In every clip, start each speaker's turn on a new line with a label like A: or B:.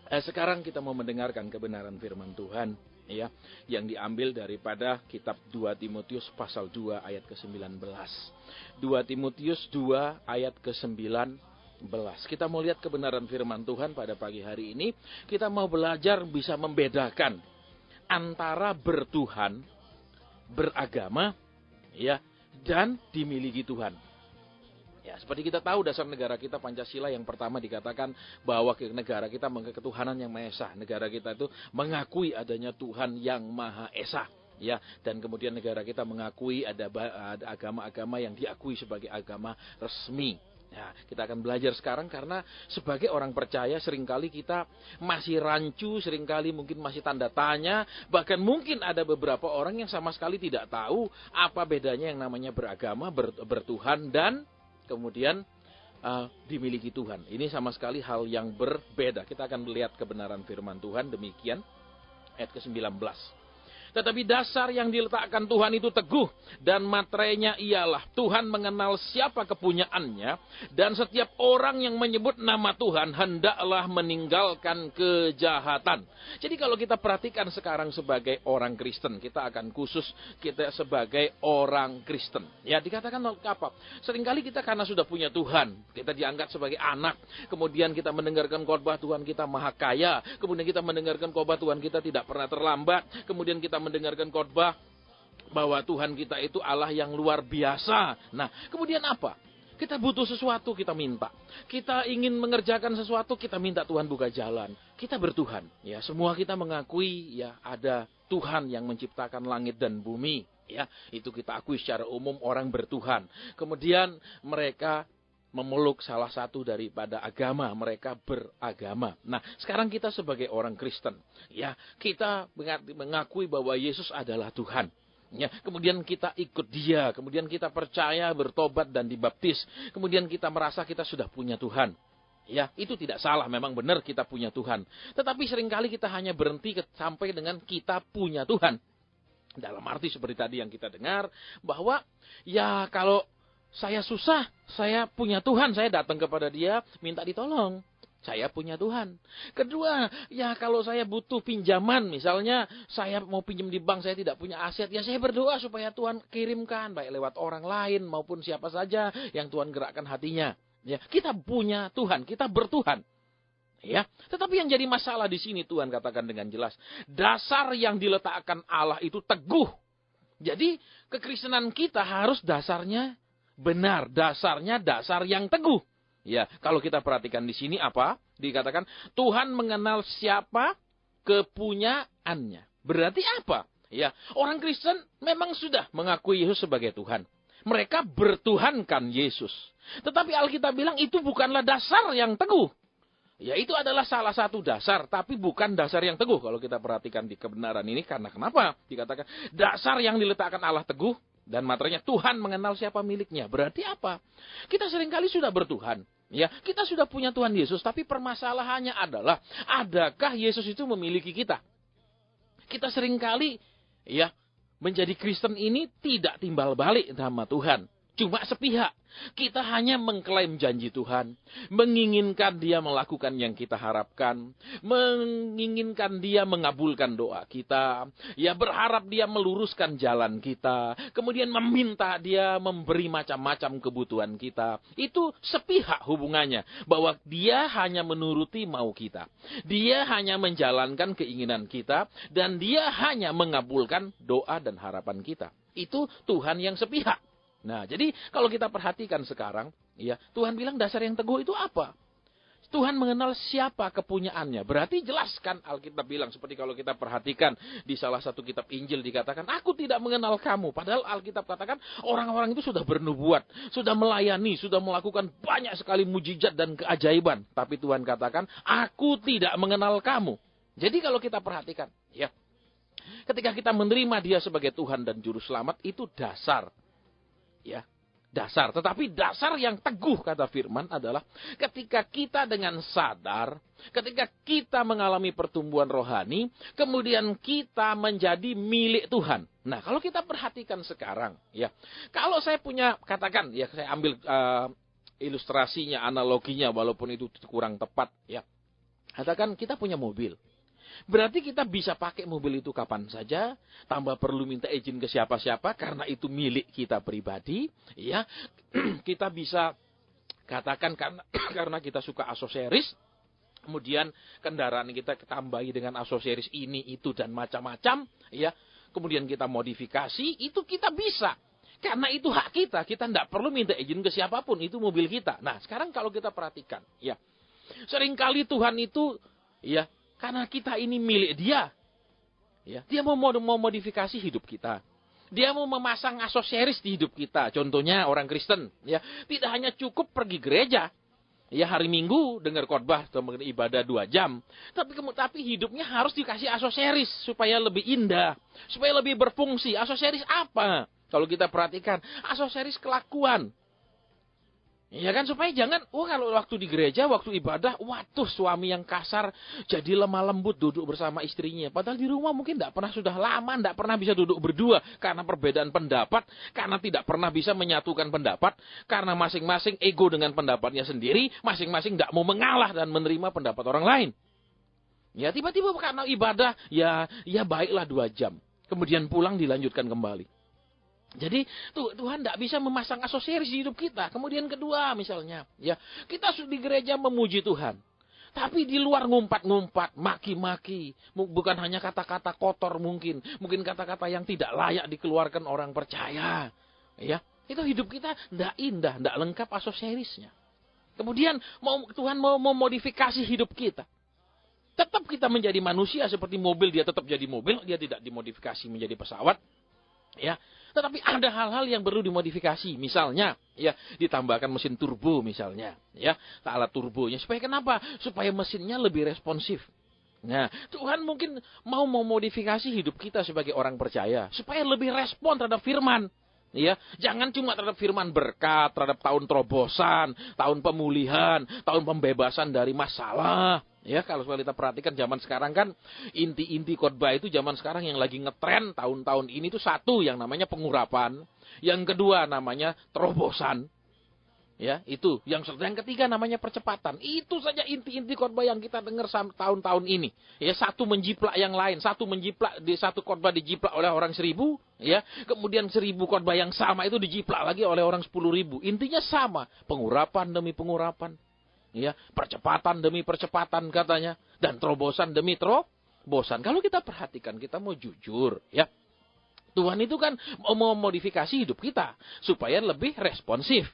A: Sekarang kita mau mendengarkan kebenaran firman Tuhan, ya, yang diambil daripada kitab 2 Timotius pasal 2 ayat ke-19. 2 Timotius 2 ayat ke-19. Kita mau lihat kebenaran firman Tuhan pada pagi hari ini. Kita mau belajar bisa membedakan antara bertuhan, beragama, ya, dan dimiliki Tuhan. Ya, seperti kita tahu dasar negara kita Pancasila yang pertama dikatakan bahwa negara kita mengaku ketuhanan yang Maha Esa. Negara kita itu mengakui adanya Tuhan yang Maha Esa. Ya, dan kemudian negara kita mengakui ada agama-agama yang diakui sebagai agama resmi. Ya, kita akan belajar sekarang karena sebagai orang percaya seringkali kita masih rancu, seringkali mungkin masih tanda tanya, bahkan mungkin ada beberapa orang yang sama sekali tidak tahu apa bedanya yang namanya beragama, bertuhan, dan kemudian dimiliki Tuhan. Ini sama sekali hal yang berbeda. Kita akan melihat kebenaran firman Tuhan demikian. Ayat ke-19. Tetapi dasar yang diletakkan Tuhan itu teguh, dan materainya ialah Tuhan mengenal siapa kepunyaannya, dan setiap orang yang menyebut nama Tuhan hendaklah meninggalkan kejahatan. Jadi kalau kita perhatikan sekarang sebagai orang Kristen, kita akan khusus kita sebagai orang Kristen. Ya, dikatakan apa? Seringkali kita karena sudah punya Tuhan, kita dianggap sebagai anak, kemudian kita mendengarkan khotbah Tuhan kita maha kaya, kemudian kita mendengarkan khotbah Tuhan kita tidak pernah terlambat, kemudian kita mendengarkan khotbah bahwa Tuhan kita itu Allah yang luar biasa. Nah, kemudian apa? Kita butuh sesuatu, kita minta. Kita ingin mengerjakan sesuatu, kita minta Tuhan buka jalan. Kita bertuhan. Ya, semua kita mengakui ya ada Tuhan yang menciptakan langit dan bumi. Ya, itu kita akui secara umum orang bertuhan. Kemudian mereka memeluk salah satu daripada agama, mereka beragama. Nah, sekarang kita sebagai orang Kristen, ya, kita mengakui bahwa Yesus adalah Tuhan. Ya, kemudian kita ikut Dia, kemudian kita percaya, bertobat dan dibaptis. Kemudian kita merasa kita sudah punya Tuhan. Ya, itu tidak salah, memang benar kita punya Tuhan. Tetapi seringkali kita hanya berhenti sampai dengan kita punya Tuhan. Dalam arti seperti tadi yang kita dengar, bahwa ya kalau saya susah, saya punya Tuhan, saya datang kepada Dia, minta ditolong. Saya punya Tuhan. Kedua, ya kalau saya butuh pinjaman, misalnya saya mau pinjam di bank, saya tidak punya aset, ya saya berdoa supaya Tuhan kirimkan, baik lewat orang lain maupun siapa saja yang Tuhan gerakkan hatinya. Ya, kita punya Tuhan, kita bertuhan. Ya, tetapi yang jadi masalah di sini Tuhan katakan dengan jelas, dasar yang diletakkan Allah itu teguh. Jadi kekristenan kita harus dasarnya benar, dasarnya dasar yang teguh. Ya, kalau kita perhatikan di sini apa? Dikatakan Tuhan mengenal siapa kepunyaannya. Berarti apa? Ya, orang Kristen memang sudah mengakui Yesus sebagai Tuhan. Mereka bertuhankan Yesus. Tetapi Alkitab bilang itu bukanlah dasar yang teguh. Ya, itu adalah salah satu dasar, tapi bukan dasar yang teguh. Kalau kita perhatikan di kebenaran ini, karena kenapa? Dikatakan dasar yang diletakkan Allah teguh, dan materinya Tuhan mengenal siapa miliknya. Berarti apa? Kita seringkali sudah bertuhan. Ya, kita sudah punya Tuhan Yesus, tapi permasalahannya adalah, adakah Yesus itu memiliki kita? Kita seringkali ya menjadi Kristen ini tidak timbal balik sama Tuhan. Cuma sepihak. Kita hanya mengklaim janji Tuhan. Menginginkan Dia melakukan yang kita harapkan. Menginginkan Dia mengabulkan doa kita. Ya, berharap Dia meluruskan jalan kita. Kemudian meminta Dia memberi macam-macam kebutuhan kita. Itu sepihak hubungannya. Bahwa Dia hanya menuruti mau kita. Dia hanya menjalankan keinginan kita. Dan Dia hanya mengabulkan doa dan harapan kita. Itu Tuhan yang sepihak. Nah, jadi kalau kita perhatikan sekarang, ya, Tuhan bilang dasar yang teguh itu apa? Tuhan mengenal siapa kepunyaannya. Berarti jelaskan Alkitab bilang, seperti kalau kita perhatikan di salah satu kitab Injil dikatakan, aku tidak mengenal kamu. Padahal Alkitab katakan orang-orang itu sudah bernubuat, sudah melayani, sudah melakukan banyak sekali mujizat dan keajaiban. Tapi Tuhan katakan, aku tidak mengenal kamu. Jadi kalau kita perhatikan, ya, ketika kita menerima Dia sebagai Tuhan dan Juru Selamat, itu dasar. Ya, dasar. Tetapi dasar yang teguh kata firman adalah ketika kita dengan sadar, ketika kita mengalami pertumbuhan rohani, kemudian kita menjadi milik Tuhan. Nah, kalau kita perhatikan sekarang, ya, kalau saya punya, katakan, ya, saya ambil ilustrasinya, analoginya, walaupun itu kurang tepat, ya. Katakan kita punya mobil. Berarti kita bisa pakai mobil itu kapan saja, tanpa perlu minta izin ke siapa-siapa karena itu milik kita pribadi, ya. Kita bisa katakan karena kita suka aksesoris, kemudian kendaraan kita tambahi dengan aksesoris ini, itu dan macam-macam, ya. Kemudian kita modifikasi, itu kita bisa. Karena itu hak kita tidak perlu minta izin ke siapapun, itu mobil kita. Nah, sekarang kalau kita perhatikan, ya. Seringkali Tuhan itu, ya, karena kita ini milik Dia. Ya, Dia mau modifikasi hidup kita. Dia mau memasang aksesoris di hidup kita. Contohnya orang Kristen, ya, tidak hanya cukup pergi gereja, ya, hari Minggu dengar khotbah atau ibadah 2 jam, tapi hidupnya harus dikasih aksesoris supaya lebih indah, supaya lebih berfungsi. Aksesoris apa? Kalau kita perhatikan, aksesoris kelakuan. Ya kan, supaya jangan, kalau waktu di gereja, waktu ibadah, suami yang kasar, jadi lemah lembut duduk bersama istrinya. Padahal di rumah mungkin sudah lama tidak pernah bisa duduk berdua. Karena perbedaan pendapat, karena tidak pernah bisa menyatukan pendapat, karena masing-masing ego dengan pendapatnya sendiri, masing-masing tidak mau mengalah dan menerima pendapat orang lain. Ya, tiba-tiba karena ibadah, ya baiklah 2 jam. Kemudian pulang dilanjutkan kembali. Jadi Tuhan tidak bisa memasang aksesoris di hidup kita. Kemudian kedua misalnya, ya, kita di gereja memuji Tuhan, tapi di luar ngumpat-ngumpat, maki-maki, bukan hanya kata-kata kotor mungkin kata-kata yang tidak layak dikeluarkan orang percaya, ya, itu hidup kita tidak indah, tidak lengkap aksesorisnya. Kemudian Tuhan mau memodifikasi hidup kita. Tetap kita menjadi manusia seperti mobil, dia tetap jadi mobil, dia tidak dimodifikasi menjadi pesawat, ya. Tetapi ada hal-hal yang perlu dimodifikasi. Misalnya, ya, ditambahkan mesin turbo misalnya, ya, alat turbonya. Supaya kenapa? Supaya mesinnya lebih responsif. Nah, Tuhan mungkin mau memodifikasi hidup kita sebagai orang percaya supaya lebih respon terhadap firman. Ya, jangan cuma terhadap firman berkat, terhadap tahun terobosan, tahun pemulihan, tahun pembebasan dari masalah. Ya, kalau kita perhatikan zaman sekarang kan inti-inti khotbah itu zaman sekarang yang lagi ngetren tahun-tahun ini tuh satu yang namanya pengurapan, yang kedua namanya terobosan. Ya, itu. Yang ketiga namanya percepatan. Itu saja inti-inti khotbah yang kita dengar tahun-tahun ini. Ya, satu menjiplak yang lain, satu menjiplak di satu khotbah dijiplak oleh orang 1000, ya. Kemudian 1000 khotbah yang sama itu dijiplak lagi oleh orang 10.000. Intinya sama, pengurapan demi pengurapan. Ya, percepatan demi percepatan katanya, dan terobosan demi terobosan. Kalau kita perhatikan, kita mau jujur, ya. Tuhan itu kan mau memodifikasi hidup kita supaya lebih responsif.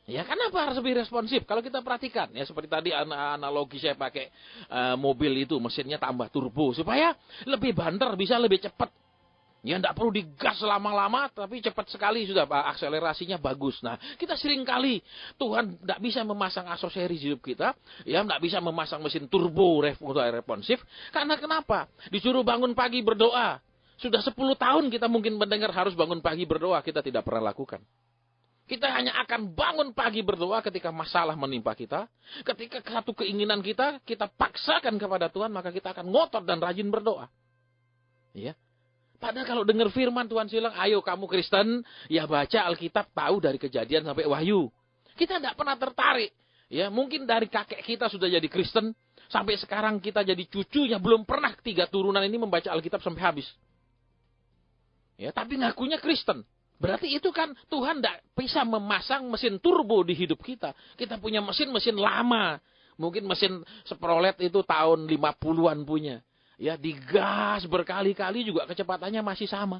A: Ya, kenapa harus lebih responsif? Kalau kita perhatikan, ya, seperti tadi analogi saya pakai mobil itu, mesinnya tambah turbo supaya lebih banter, bisa lebih cepat. Ya, tidak perlu digas lama-lama, tapi cepat sekali sudah, akselerasinya bagus. Nah, kita sering kali Tuhan tidak bisa memasang aksesoris hidup kita, ya, tidak bisa memasang mesin turbo responsif. Karena kenapa? Disuruh bangun pagi berdoa. Sudah 10 tahun kita mungkin mendengar harus bangun pagi berdoa, kita tidak pernah lakukan. Kita hanya akan bangun pagi berdoa ketika masalah menimpa kita. Ketika satu keinginan kita paksakan kepada Tuhan, maka kita akan ngotot dan rajin berdoa. Ya. Padahal kalau dengar firman Tuhan bilang, ayo kamu Kristen, ya baca Alkitab, tahu dari Kejadian sampai Wahyu. Kita tidak pernah tertarik. Ya, mungkin dari kakek kita sudah jadi Kristen, sampai sekarang kita jadi cucunya, belum pernah 3 turunan ini membaca Alkitab sampai habis. Ya, tapi ngakunya Kristen. Berarti itu kan Tuhan tidak bisa memasang mesin turbo di hidup kita. Kita punya mesin lama. Mungkin mesin Chevrolet itu tahun 50-an punya. Ya, digas berkali-kali juga kecepatannya masih sama.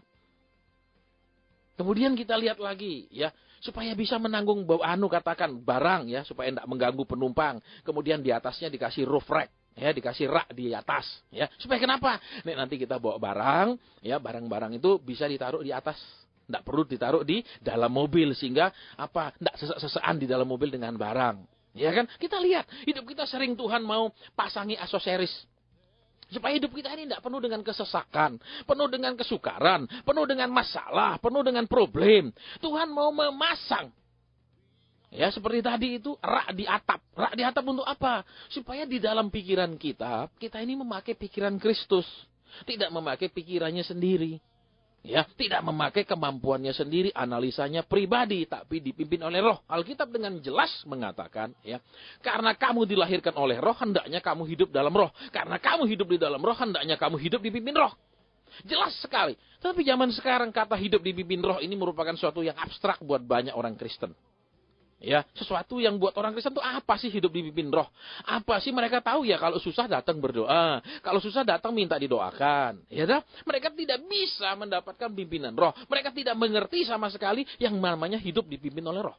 A: Kemudian kita lihat lagi, ya, supaya bisa menanggung katakan barang, ya, supaya tidak mengganggu penumpang. Kemudian di atasnya dikasih roof rack. Ya, dikasih rak di atas, ya. Supaya kenapa? Nanti kita bawa barang, ya, barang-barang itu bisa ditaruh di atas. Tidak perlu ditaruh di dalam mobil sehingga tidak sesek-sesekan di dalam mobil dengan barang. Ya kan? Kita lihat hidup kita sering Tuhan mau pasangi aksesoris. Supaya hidup kita ini tidak penuh dengan kesesakan, penuh dengan kesukaran, penuh dengan masalah, penuh dengan problem. Tuhan mau memasang. Ya, seperti tadi itu rak di atap. Rak di atap untuk apa? Supaya di dalam pikiran kita ini memakai pikiran Kristus, tidak memakai pikirannya sendiri. Ya, tidak memakai kemampuannya sendiri, analisanya pribadi, tapi dipimpin oleh Roh. Alkitab dengan jelas mengatakan, ya, karena kamu dilahirkan oleh Roh, hendaknya kamu hidup dalam Roh. Karena kamu hidup di dalam Roh, hendaknya kamu hidup dipimpin Roh. Jelas sekali. Tapi zaman sekarang kata hidup dipimpin Roh ini merupakan suatu yang abstrak buat banyak orang Kristen. Ya, sesuatu yang buat orang Kristen itu apa sih hidup dipimpin Roh? Apa sih mereka tahu ya kalau susah datang berdoa, kalau susah datang minta didoakan. Ya dah, mereka tidak bisa mendapatkan pimpinan Roh. Mereka tidak mengerti sama sekali yang namanya hidup dipimpin oleh Roh.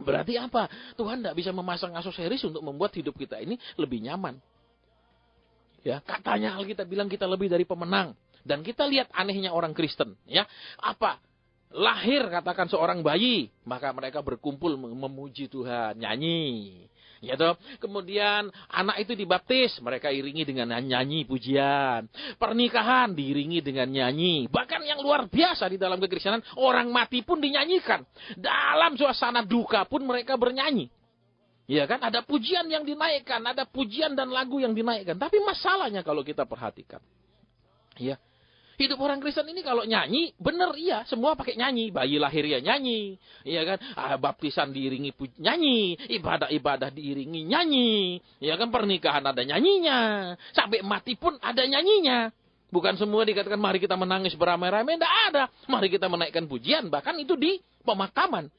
A: Berarti apa? Tuhan tidak bisa memasang aksesoris untuk membuat hidup kita ini lebih nyaman. Ya, katanya Alkitab bilang kita lebih dari pemenang. Dan kita lihat anehnya orang Kristen, ya. Apa? Lahir katakan seorang bayi, maka mereka berkumpul memuji Tuhan, nyanyi. Ya toh? Kemudian anak itu dibaptis, mereka iringi dengan nyanyi pujian. Pernikahan diiringi dengan nyanyi. Bahkan yang luar biasa di dalam kekristenan, orang mati pun dinyanyikan. Dalam suasana duka pun mereka bernyanyi. Ya kan? Ada pujian yang dinaikkan, ada pujian dan lagu yang dinaikkan. Tapi masalahnya kalau kita perhatikan, ya, hidup orang Kristen ini kalau nyanyi, bener iya, semua pakai nyanyi. Bayi lahir ya nyanyi, iya kan? Baptisan diiringi nyanyi, ibadah-ibadah diiringi nyanyi, iya kan? Pernikahan ada nyanyinya, sampai mati pun ada nyanyinya. Bukan semua dikatakan mari kita menangis beramai-ramai, tidak ada. Mari kita menaikkan pujian, bahkan itu di pemakaman.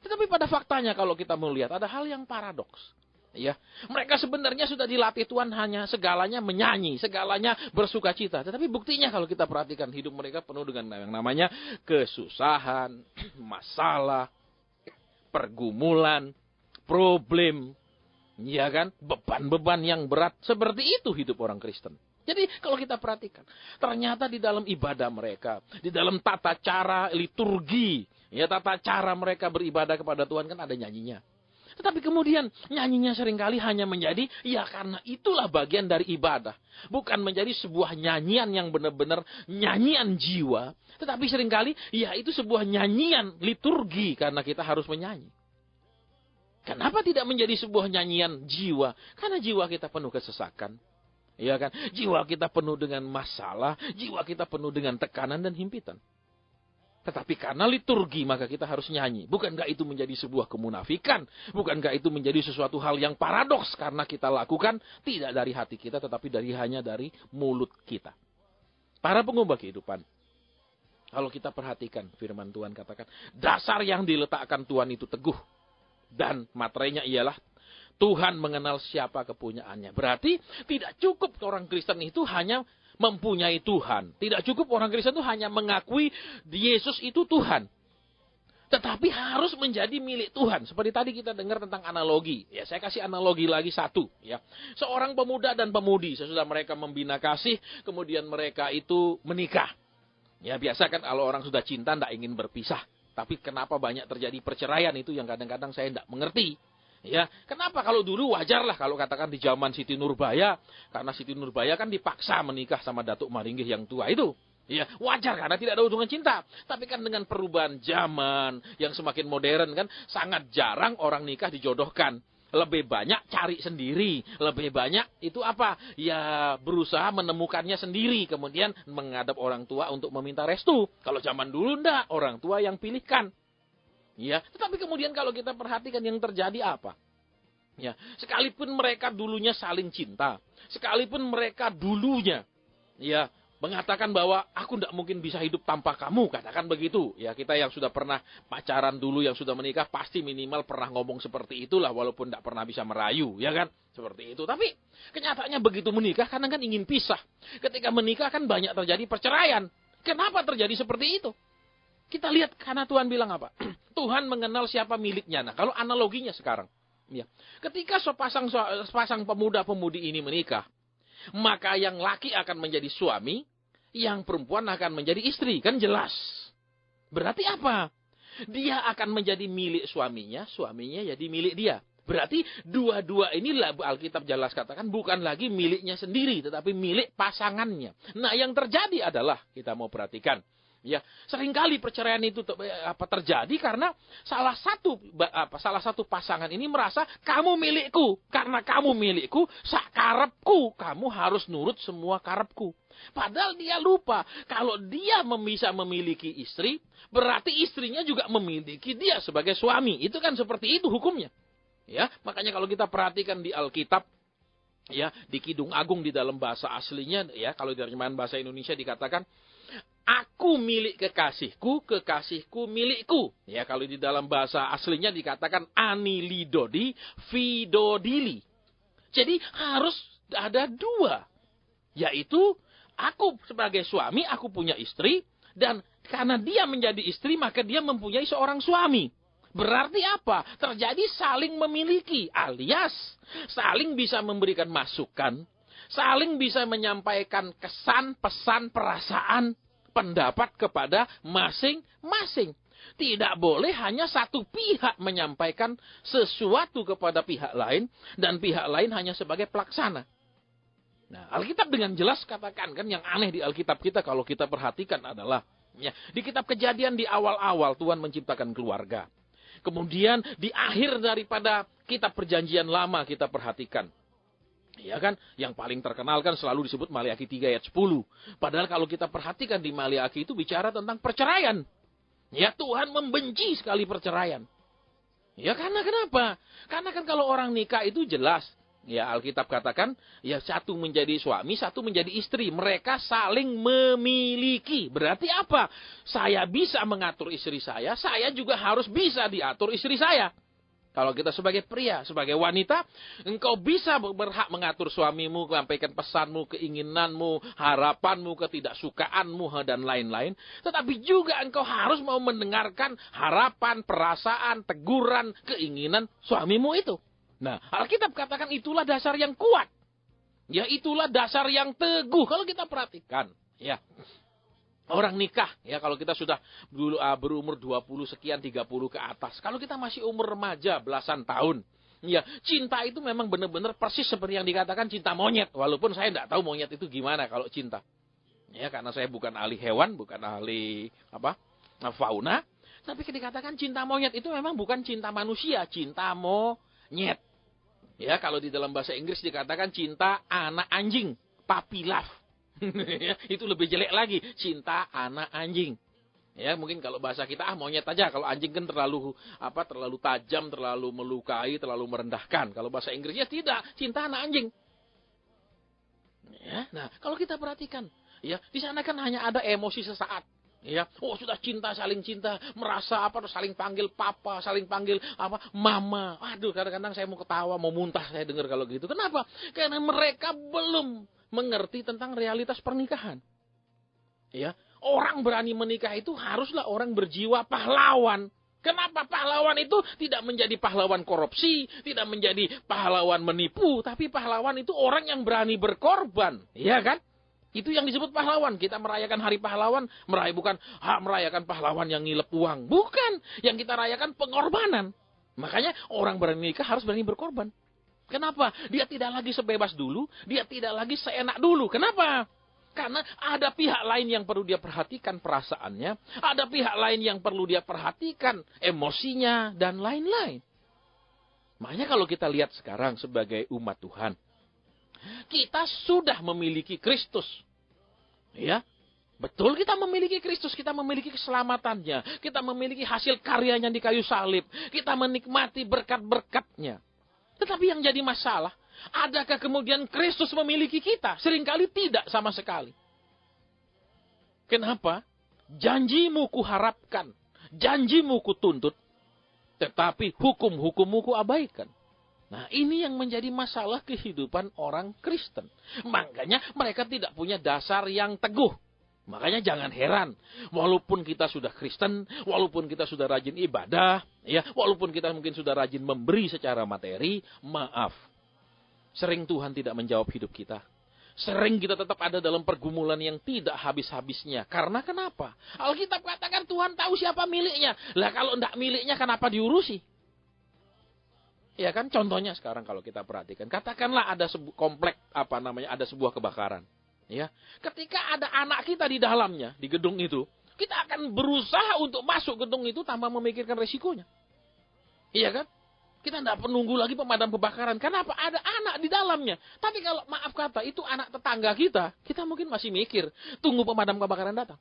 A: Tetapi pada faktanya kalau kita melihat ada hal yang paradoks. Ya, mereka sebenarnya sudah dilatih Tuhan hanya segalanya menyanyi, segalanya bersuka cita. Tetapi buktinya kalau kita perhatikan hidup mereka penuh dengan yang namanya kesusahan, masalah, pergumulan, problem, ya kan, beban-beban yang berat. Seperti itu hidup orang Kristen. Jadi kalau kita perhatikan, ternyata di dalam ibadah mereka, di dalam tata cara liturgi, ya tata cara mereka beribadah kepada Tuhan kan ada nyanyinya. Tetapi kemudian nyanyinya seringkali hanya menjadi, ya karena itulah bagian dari ibadah. Bukan menjadi sebuah nyanyian yang benar-benar nyanyian jiwa. Tetapi seringkali, ya itu sebuah nyanyian liturgi karena kita harus menyanyi. Kenapa tidak menjadi sebuah nyanyian jiwa? Karena jiwa kita penuh kesesakan. Ya kan? Jiwa kita penuh dengan masalah, jiwa kita penuh dengan tekanan dan himpitan. Tetapi karena liturgi maka kita harus nyanyi. Bukankah itu menjadi sebuah kemunafikan? Bukankah itu menjadi sesuatu hal yang paradoks? Karena kita lakukan tidak dari hati kita tetapi hanya dari mulut kita. Para pengubah kehidupan. Kalau kita perhatikan firman Tuhan katakan. Dasar yang diletakkan Tuhan itu teguh. Dan materainya ialah Tuhan mengenal siapa kepunyaannya. Berarti tidak cukup orang Kristen itu hanya mempunyai Tuhan. Tidak cukup orang Kristen itu hanya mengakui Yesus itu Tuhan. Tetapi harus menjadi milik Tuhan. Seperti tadi kita dengar tentang analogi. Ya, saya kasih analogi lagi satu. Ya. Seorang pemuda dan pemudi. Sesudah mereka membina kasih. Kemudian mereka itu menikah. Ya, biasa kan kalau orang sudah cinta tidak ingin berpisah. Tapi kenapa banyak terjadi perceraian itu yang kadang-kadang saya tidak mengerti. Ya, kenapa kalau dulu wajarlah kalau katakan di zaman Siti Nurbaya, karena Siti Nurbaya kan dipaksa menikah sama Datuk Maringgih yang tua itu. Ya, wajar karena tidak ada hubungan cinta. Tapi kan dengan perubahan zaman yang semakin modern kan sangat jarang orang nikah dijodohkan. Lebih banyak cari sendiri, lebih banyak itu apa? Ya, berusaha menemukannya sendiri, kemudian menghadap orang tua untuk meminta restu. Kalau zaman dulu enggak, orang tua yang pilihkan. Ya, tetapi kemudian kalau kita perhatikan yang terjadi apa? Ya, sekalipun mereka dulunya saling cinta, sekalipun mereka dulunya ya mengatakan bahwa aku tidak mungkin bisa hidup tanpa kamu, katakan begitu. Ya, kita yang sudah pernah pacaran dulu, yang sudah menikah pasti minimal pernah ngomong seperti itulah walaupun tidak pernah bisa merayu, ya kan? Seperti itu. Tapi kenyataannya begitu menikah kadang kan ingin pisah. Ketika menikah kan banyak terjadi perceraian. Kenapa terjadi seperti itu? Kita lihat karena Tuhan bilang apa? Tuhan mengenal siapa miliknya. Nah, kalau analoginya sekarang, ya, ketika sepasang pemuda-pemudi ini menikah, maka yang laki akan menjadi suami, yang perempuan akan menjadi istri, kan jelas. Berarti apa? Dia akan menjadi milik suaminya, suaminya jadi milik dia. Berarti dua-dua inilah Alkitab jelas katakan bukan lagi miliknya sendiri, tetapi milik pasangannya. Nah, yang terjadi adalah kita mau perhatikan. Ya, seringkali perceraian itu terjadi karena salah satu pasangan ini merasa kamu milikku, karena kamu milikku, sakarepku, kamu harus nurut semua karepku. Padahal dia lupa kalau dia bisa memiliki istri, berarti istrinya juga memiliki dia sebagai suami. Itu kan seperti itu hukumnya. Ya, makanya kalau kita perhatikan di Alkitab, ya, di Kidung Agung di dalam bahasa aslinya, ya, kalau di terjemahan bahasa Indonesia dikatakan aku milik kekasihku, kekasihku milikku. Ya, kalau di dalam bahasa aslinya dikatakan anilidodi, vidodili. Jadi harus ada dua. Yaitu aku sebagai suami, aku punya istri. Dan karena dia menjadi istri, maka dia mempunyai seorang suami. Berarti apa? Terjadi saling memiliki, alias saling bisa memberikan masukan, saling bisa menyampaikan kesan, pesan, perasaan, pendapat kepada masing-masing. Tidak boleh hanya satu pihak menyampaikan sesuatu kepada pihak lain, dan pihak lain hanya sebagai pelaksana. Nah, Alkitab dengan jelas katakan, kan yang aneh di Alkitab kita kalau kita perhatikan adalah, ya, di kitab Kejadian di awal-awal Tuhan menciptakan keluarga. Kemudian di akhir daripada kitab Perjanjian Lama kita perhatikan. Ya kan, yang paling terkenal kan selalu disebut Maleakhi 3 ayat 10. Padahal kalau kita perhatikan di Maleakhi itu bicara tentang perceraian. Ya, Tuhan membenci sekali perceraian. Ya, karena kenapa? Karena kan kalau orang nikah itu jelas. Ya, Alkitab katakan, ya, satu menjadi suami, satu menjadi istri. Mereka saling memiliki. Berarti apa? Saya bisa mengatur istri saya juga harus bisa diatur istri saya. Kalau kita sebagai pria, sebagai wanita, engkau bisa berhak mengatur suamimu, menyampaikan pesanmu, keinginanmu, harapanmu, ketidaksukaanmu, dan lain-lain. Tetapi juga engkau harus mau mendengarkan harapan, perasaan, teguran, keinginan suamimu itu. Nah, Alkitab katakan itulah dasar yang kuat. Ya, itulah dasar yang teguh. Kalau kita perhatikan, ya. Orang nikah, ya, kalau kita sudah berumur 20 sekian, 30 ke atas. Kalau kita masih umur remaja, belasan tahun. Ya, cinta itu memang benar-benar persis seperti yang dikatakan cinta monyet. Walaupun saya tidak tahu monyet itu gimana kalau cinta. Ya, karena saya bukan ahli hewan, bukan ahli fauna. Tapi dikatakan cinta monyet itu memang bukan cinta manusia, cinta monyet. Ya, kalau di dalam bahasa Inggris dikatakan cinta anak anjing, puppy love. Itu lebih jelek lagi, cinta anak anjing. Ya, mungkin kalau bahasa kita monyet aja. Kalau anjing kan terlalu tajam, terlalu melukai, terlalu merendahkan. Kalau bahasa Inggrisnya tidak, cinta anak anjing. Ya, nah, kalau kita perhatikan, ya, di sana kan hanya ada emosi sesaat. Ya, oh, sudah saling cinta, merasa saling panggil papa, saling panggil mama. Aduh, kadang-kadang saya mau ketawa, mau muntah saya dengar kalau gitu. Kenapa? Karena mereka belum mengerti tentang realitas pernikahan. Ya, orang berani menikah itu haruslah orang berjiwa pahlawan. Kenapa pahlawan itu tidak menjadi pahlawan korupsi, tidak menjadi pahlawan menipu, tapi pahlawan itu orang yang berani berkorban, ya kan? Itu yang disebut pahlawan. Kita merayakan Hari Pahlawan, bukan merayakan pahlawan yang ngilep uang, bukan. Yang kita rayakan pengorbanan. Makanya orang berani menikah harus berani berkorban. Kenapa? Dia tidak lagi sebebas dulu, dia tidak lagi seenak dulu. Kenapa? Karena ada pihak lain yang perlu dia perhatikan perasaannya, ada pihak lain yang perlu dia perhatikan emosinya, dan lain-lain. Makanya kalau kita lihat sekarang sebagai umat Tuhan, kita sudah memiliki Kristus. Ya, betul, kita memiliki Kristus, kita memiliki keselamatannya, kita memiliki hasil karyanya di kayu salib, kita menikmati berkat-berkatnya. Tetapi yang jadi masalah, adakah kemudian Kristus memiliki kita? Seringkali tidak sama sekali. Kenapa? Janjimu kuharapkan, janjimu kutuntut, tetapi hukum-hukummu kuabaikan. Nah, ini yang menjadi masalah kehidupan orang Kristen. Makanya mereka tidak punya dasar yang teguh. Makanya jangan heran, walaupun kita sudah Kristen, walaupun kita sudah rajin ibadah, ya, walaupun kita mungkin sudah rajin memberi secara materi, maaf, sering Tuhan tidak menjawab hidup kita. Sering kita tetap ada dalam pergumulan yang tidak habis-habisnya. Karena kenapa? Alkitab katakan Tuhan tahu siapa miliknya. Lah kalau tidak miliknya kenapa diurusi? Ya kan, contohnya sekarang kalau kita perhatikan, katakanlah ada komplek ada sebuah kebakaran. Ya, ketika ada anak kita di dalamnya, di gedung itu, Kita akan berusaha untuk masuk gedung itu tanpa memikirkan resikonya. Iya kan? Kita tidak menunggu lagi pemadam kebakaran. Kenapa? Ada anak di dalamnya. Tapi kalau maaf kata itu anak tetangga kita, kita mungkin masih mikir, tunggu pemadam kebakaran datang.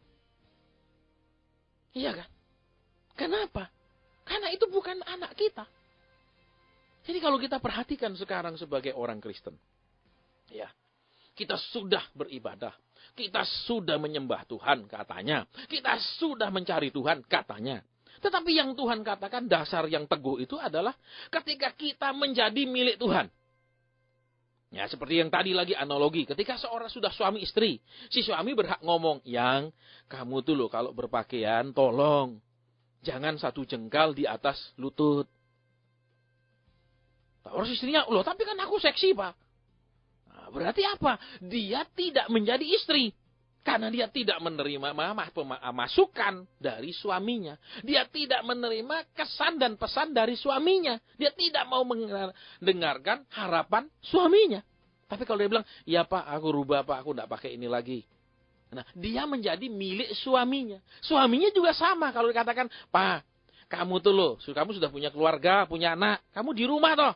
A: Iya kan? Kenapa? Karena itu bukan anak kita. Jadi kalau kita perhatikan sekarang sebagai orang Kristen, ya, kita sudah beribadah, kita sudah menyembah Tuhan katanya, kita sudah mencari Tuhan katanya. Tetapi yang Tuhan katakan dasar yang teguh itu adalah ketika kita menjadi milik Tuhan. Ya, seperti yang tadi lagi analogi. Ketika seorang sudah suami istri, si suami berhak ngomong, yang kamu tuh loh kalau berpakaian tolong jangan satu jengkal di atas lutut. Terus istrinya, loh tapi kan aku seksi Pak. Nah, berarti apa? Dia tidak menjadi istri. Karena dia tidak menerima masukan dari suaminya. Dia tidak menerima kesan dan pesan dari suaminya. Dia tidak mau mendengarkan harapan suaminya. Tapi kalau dia bilang, ya Pak, aku rubah Pak, aku tidak pakai ini lagi. Nah, dia menjadi milik suaminya. Suaminya juga sama. Kalau dikatakan, Pak, kamu tuh loh, kamu sudah punya keluarga, punya anak. Kamu di rumah toh.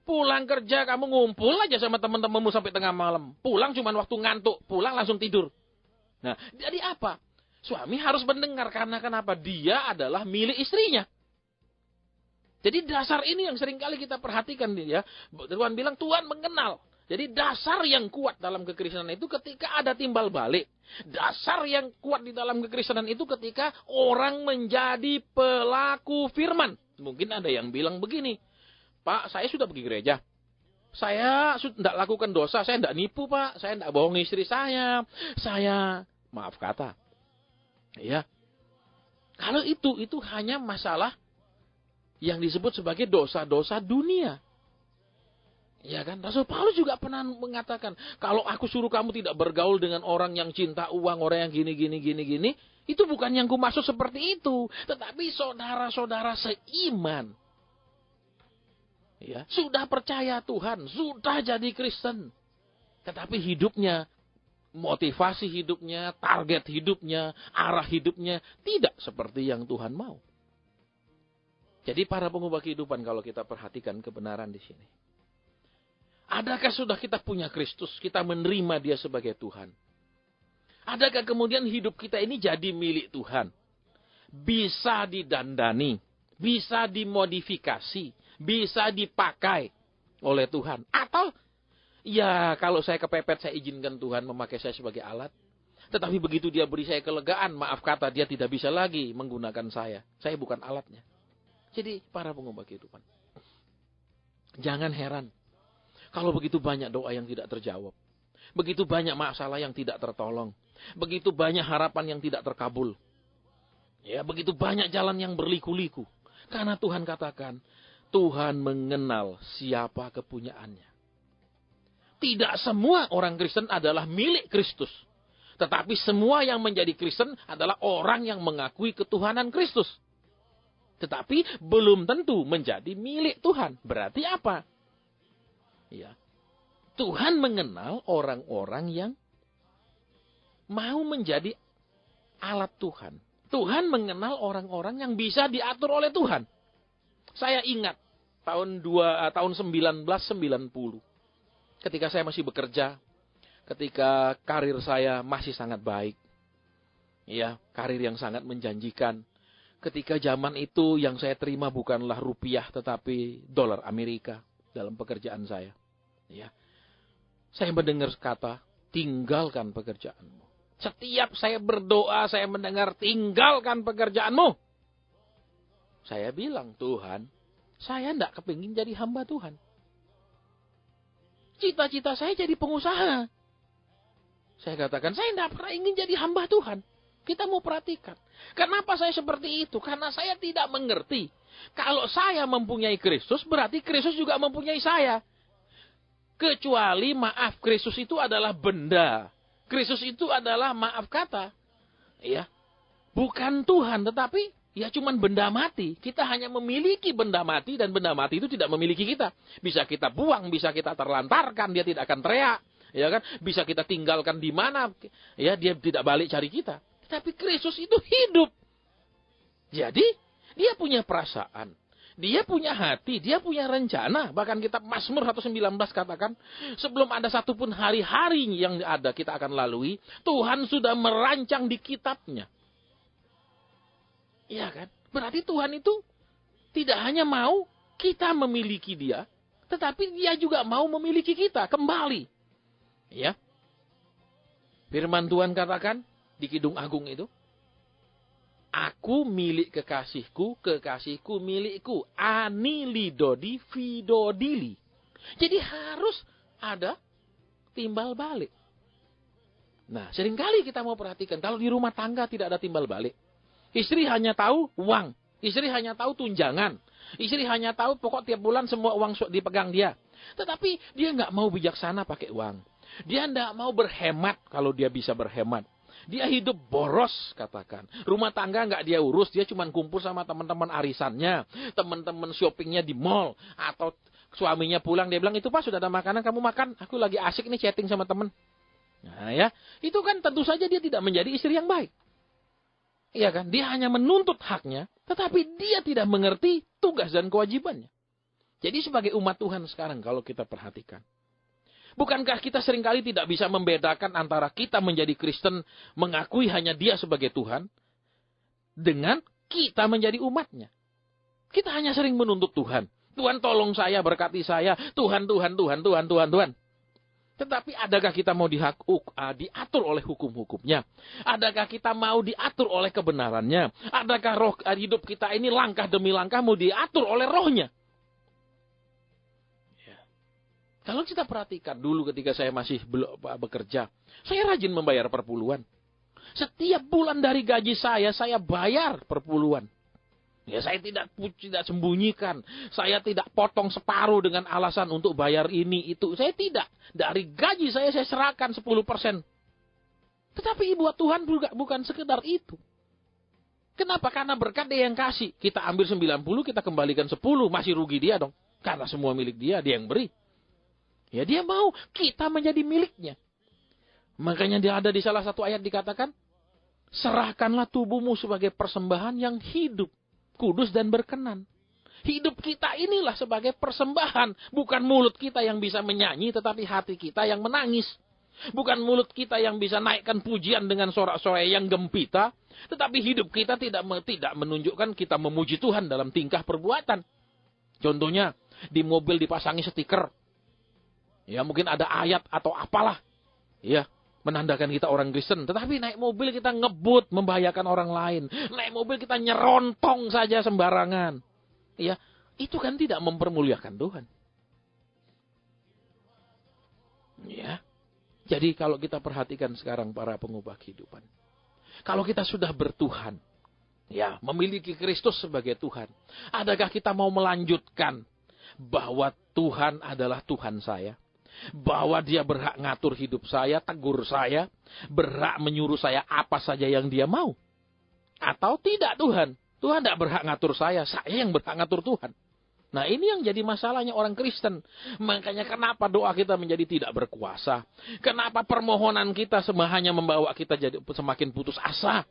A: Pulang kerja, kamu ngumpul aja sama teman-temanmu sampai tengah malam. Pulang cuma waktu ngantuk, pulang langsung tidur. Nah, jadi apa? Suami harus mendengar karena kenapa? Dia adalah milik istrinya. Jadi dasar ini yang seringkali kita perhatikan ya. Tuhan bilang Tuhan mengenal. Jadi dasar yang kuat dalam kekristenan itu ketika ada timbal balik. Dasar yang kuat di dalam kekristenan itu ketika orang menjadi pelaku firman. Mungkin ada yang bilang begini, Pak, saya sudah pergi gereja. Saya tidak lakukan dosa, saya tidak nipu Pak, saya tidak bohong istri saya maaf kata. Ya. Kalau itu hanya masalah yang disebut sebagai dosa-dosa dunia. Ya kan? Rasul Paulus juga pernah mengatakan, kalau aku suruh kamu tidak bergaul dengan orang yang cinta uang, orang yang gini, itu bukan yang kumaksud seperti itu. Tetapi saudara-saudara seiman. Ya, sudah percaya Tuhan, sudah jadi Kristen. Tetapi hidupnya, motivasi hidupnya, target hidupnya, arah hidupnya tidak seperti yang Tuhan mau. Jadi para pengubah kehidupan kalau kita perhatikan kebenaran di sini. Adakah sudah kita punya Kristus, kita menerima Dia sebagai Tuhan? Adakah kemudian hidup kita ini jadi milik Tuhan? Bisa didandani, bisa dimodifikasi, bisa dipakai oleh Tuhan. Atau ya, kalau saya kepepet, saya izinkan Tuhan memakai saya sebagai alat. Tetapi begitu Dia beri saya kelegaan, maaf kata, Dia tidak bisa lagi menggunakan saya. Saya bukan alatnya. Jadi, para pengubah kehidupan, jangan heran kalau begitu banyak doa yang tidak terjawab. Begitu banyak masalah yang tidak tertolong. Begitu banyak harapan yang tidak terkabul. Ya, begitu banyak jalan yang berliku-liku. Karena Tuhan katakan, Tuhan mengenal siapa kepunyaannya. Tidak semua orang Kristen adalah milik Kristus. Tetapi semua yang menjadi Kristen adalah orang yang mengakui ketuhanan Kristus. Tetapi belum tentu menjadi milik Tuhan. Berarti apa? Ya, Tuhan mengenal orang-orang yang mau menjadi alat Tuhan. Tuhan mengenal orang-orang yang bisa diatur oleh Tuhan. Saya ingat tahun 1990. Ketika saya masih bekerja, ketika karir saya masih sangat baik. Ya, karir yang sangat menjanjikan. Ketika zaman itu yang saya terima bukanlah rupiah tetapi dolar Amerika dalam pekerjaan saya. Ya. Saya mendengar kata, tinggalkan pekerjaanmu. Setiap saya berdoa, saya mendengar, tinggalkan pekerjaanmu. Saya bilang, Tuhan, saya tidak kepingin jadi hamba Tuhan. Cita-cita saya jadi pengusaha. Saya katakan, saya tidak pernah ingin jadi hamba Tuhan. Kita mau perhatikan. Kenapa saya seperti itu? Karena saya tidak mengerti. Kalau saya mempunyai Kristus, berarti Kristus juga mempunyai saya. Kecuali maaf, Kristus itu adalah benda. Kristus itu adalah maaf kata. Ya. Bukan Tuhan, tetapi ya cuman benda mati. Kita hanya memiliki benda mati dan benda mati itu tidak memiliki kita. Bisa kita buang, bisa kita terlantarkan, dia tidak akan teriak. Ya kan? Bisa kita tinggalkan di mana, ya dia tidak balik cari kita. Tetapi Kristus itu hidup. Jadi, dia punya perasaan. Dia punya hati, dia punya rencana. Bahkan kitab Mazmur 119 katakan, sebelum ada satupun hari-hari yang ada kita akan lalui, Tuhan sudah merancang di kitabnya. Iya kan? Berarti Tuhan itu tidak hanya mau kita memiliki dia, tetapi dia juga mau memiliki kita kembali. Ya. Firman Tuhan katakan di Kidung Agung itu, aku milik kekasihku, kekasihku milikku. Ani lidodi vidodili. Jadi harus ada timbal balik. Nah, seringkali kita mau perhatikan, kalau di rumah tangga tidak ada timbal balik. Istri hanya tahu uang. Istri hanya tahu tunjangan. Istri hanya tahu pokok tiap bulan semua uang dipegang dia. Tetapi dia nggak mau bijaksana pakai uang. Dia nggak mau berhemat kalau dia bisa berhemat. Dia hidup boros, katakan. Rumah tangga nggak dia urus, dia cuma kumpul sama teman-teman arisannya, teman-teman shoppingnya di mall, atau suaminya pulang, dia bilang, itu Pak sudah ada makanan, kamu makan, aku lagi asik nih chatting sama teman. Nah ya, itu kan tentu saja dia tidak menjadi istri yang baik. Iya kan, dia hanya menuntut haknya, tetapi dia tidak mengerti tugas dan kewajibannya. Jadi sebagai umat Tuhan sekarang, kalau kita perhatikan, bukankah kita seringkali tidak bisa membedakan antara kita menjadi Kristen, mengakui hanya Dia sebagai Tuhan, dengan kita menjadi umatnya? Kita hanya sering menuntut Tuhan. Tuhan tolong saya, berkati saya. Tuhan. Tetapi adakah kita mau diatur oleh hukum-hukumnya? Adakah kita mau diatur oleh kebenarannya? Adakah roh hidup kita ini langkah demi langkah mau diatur oleh rohnya? Kalau kita perhatikan dulu ketika saya masih bekerja, saya rajin membayar perpuluhan. Setiap bulan dari gaji saya bayar perpuluhan. Ya, saya tidak sembunyikan. Saya tidak potong separuh dengan alasan untuk bayar ini, itu. Saya tidak. Dari gaji saya serahkan 10%. Tetapi buat Tuhan bukan sekedar itu. Kenapa? Karena berkat dia yang kasih. Kita ambil 90, kita kembalikan 10. Masih rugi dia dong. Karena semua milik dia yang beri. Ya, dia mau kita menjadi miliknya. Makanya dia ada di salah satu ayat dikatakan, serahkanlah tubuhmu sebagai persembahan yang hidup, kudus dan berkenan. Hidup kita inilah sebagai persembahan. Bukan mulut kita yang bisa menyanyi, tetapi hati kita yang menangis. Bukan mulut kita yang bisa naikkan pujian dengan sorak-sorai yang gempita, tetapi hidup kita tidak menunjukkan kita memuji Tuhan dalam tingkah perbuatan. Contohnya, di mobil dipasangi stiker. Ya, mungkin ada ayat atau apalah. Ya, menandakan kita orang Kristen. Tetapi naik mobil kita ngebut, membahayakan orang lain. Naik mobil kita nyerontong saja sembarangan. Ya, itu kan tidak mempermuliakan Tuhan. Ya. Jadi kalau kita perhatikan sekarang para pengubah kehidupan. Kalau kita sudah bertuhan, ya, memiliki Kristus sebagai Tuhan. Adakah kita mau melanjutkan bahwa Tuhan adalah Tuhan saya? Bahwa dia berhak ngatur hidup saya, tegur saya, berhak menyuruh saya apa saja yang dia mau? Atau tidak Tuhan? Tuhan tidak berhak ngatur saya yang berhak ngatur Tuhan. Nah, ini yang jadi masalahnya orang Kristen. Makanya kenapa doa kita menjadi tidak berkuasa? Kenapa permohonan kita hanya membawa kita jadi semakin putus asa?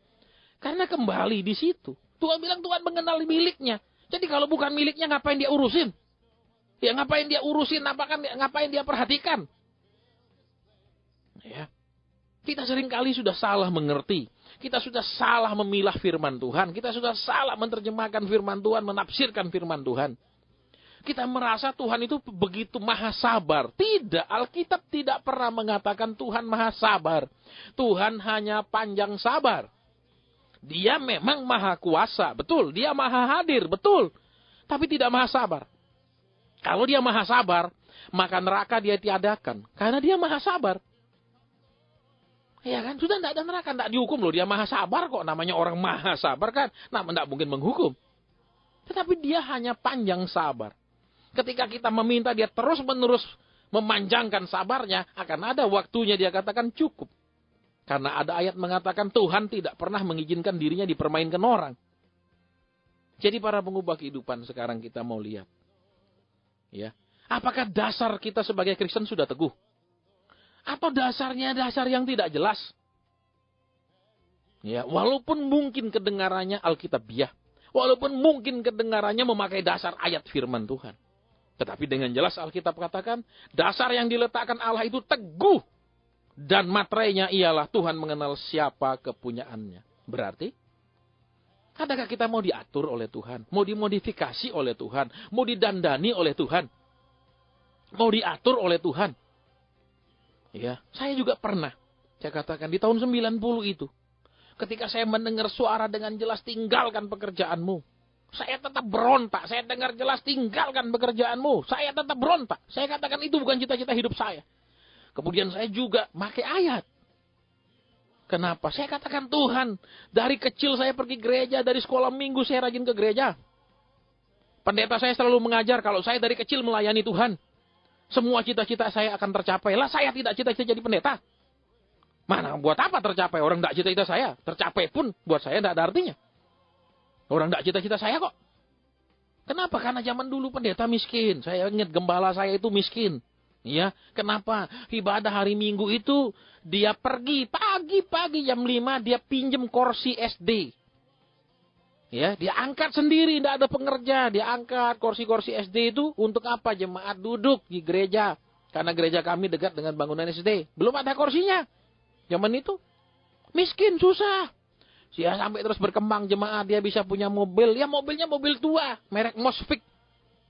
A: Karena kembali di situ. Tuhan bilang Tuhan mengenal miliknya. Jadi kalau bukan miliknya ngapain dia urusin? Ya ngapain dia urusin, ngapain dia perhatikan? Ya. Kita seringkali sudah salah mengerti. Kita sudah salah memilah firman Tuhan. Kita sudah salah menerjemahkan firman Tuhan, menafsirkan firman Tuhan. Kita merasa Tuhan itu begitu maha sabar. Tidak, Alkitab tidak pernah mengatakan Tuhan maha sabar. Tuhan hanya panjang sabar. Dia memang maha kuasa, betul. Dia maha hadir, betul. Tapi tidak maha sabar. Kalau dia maha sabar, maka neraka dia tiadakan. Karena dia maha sabar. Ya kan? Sudah tidak ada neraka, tidak dihukum loh. Dia maha sabar kok. Namanya orang maha sabar kan. Nah, tidak mungkin menghukum. Tetapi dia hanya panjang sabar. Ketika kita meminta dia terus-menerus memanjangkan sabarnya, akan ada waktunya dia katakan cukup. Karena ada ayat mengatakan Tuhan tidak pernah mengizinkan dirinya dipermainkan orang. Jadi para pengubah kehidupan sekarang kita mau lihat. Ya, apakah dasar kita sebagai Kristen sudah teguh? Atau dasarnya dasar yang tidak jelas? Ya, walaupun mungkin kedengarannya Alkitabiah, walaupun mungkin kedengarannya memakai dasar ayat firman Tuhan. Tetapi dengan jelas Alkitab katakan, dasar yang diletakkan Allah itu teguh. Dan materainya ialah Tuhan mengenal siapa kepunyaannya. Berarti, adakah kita mau diatur oleh Tuhan? Mau dimodifikasi oleh Tuhan? Mau didandani oleh Tuhan? Mau diatur oleh Tuhan? Ya, saya juga pernah. Saya katakan di tahun 90 itu. Ketika saya mendengar suara dengan jelas, tinggalkan pekerjaanmu. Saya tetap berontak. Saya dengar jelas, tinggalkan pekerjaanmu. Saya tetap berontak. Saya katakan itu bukan cita-cita hidup saya. Kemudian saya juga pakai ayat. Kenapa? Saya katakan Tuhan, dari kecil saya pergi gereja, dari sekolah minggu saya rajin ke gereja. Pendeta saya selalu mengajar kalau saya dari kecil melayani Tuhan. Semua cita-cita saya akan tercapai. Lah saya tidak cita-cita jadi pendeta. Mana buat apa tercapai? Orang tidak cita-cita saya. Tercapai pun buat saya tidak ada artinya. Orang tidak cita-cita saya kok. Kenapa? Karena zaman dulu pendeta miskin. Saya ingat gembala saya itu miskin. Ya, kenapa? Ibadah hari Minggu itu dia pergi pagi-pagi jam 5 dia pinjem kursi SD. Ya, dia angkat sendiri, tidak ada pengerja. Dia angkat kursi-kursi SD itu untuk apa? Jemaat duduk di gereja. Karena gereja kami dekat dengan bangunan SD. Belum ada kursinya. Zaman itu miskin, susah. Dia sampai terus berkembang jemaat, dia bisa punya mobil. Ya mobilnya mobil tua, merek Mosfik.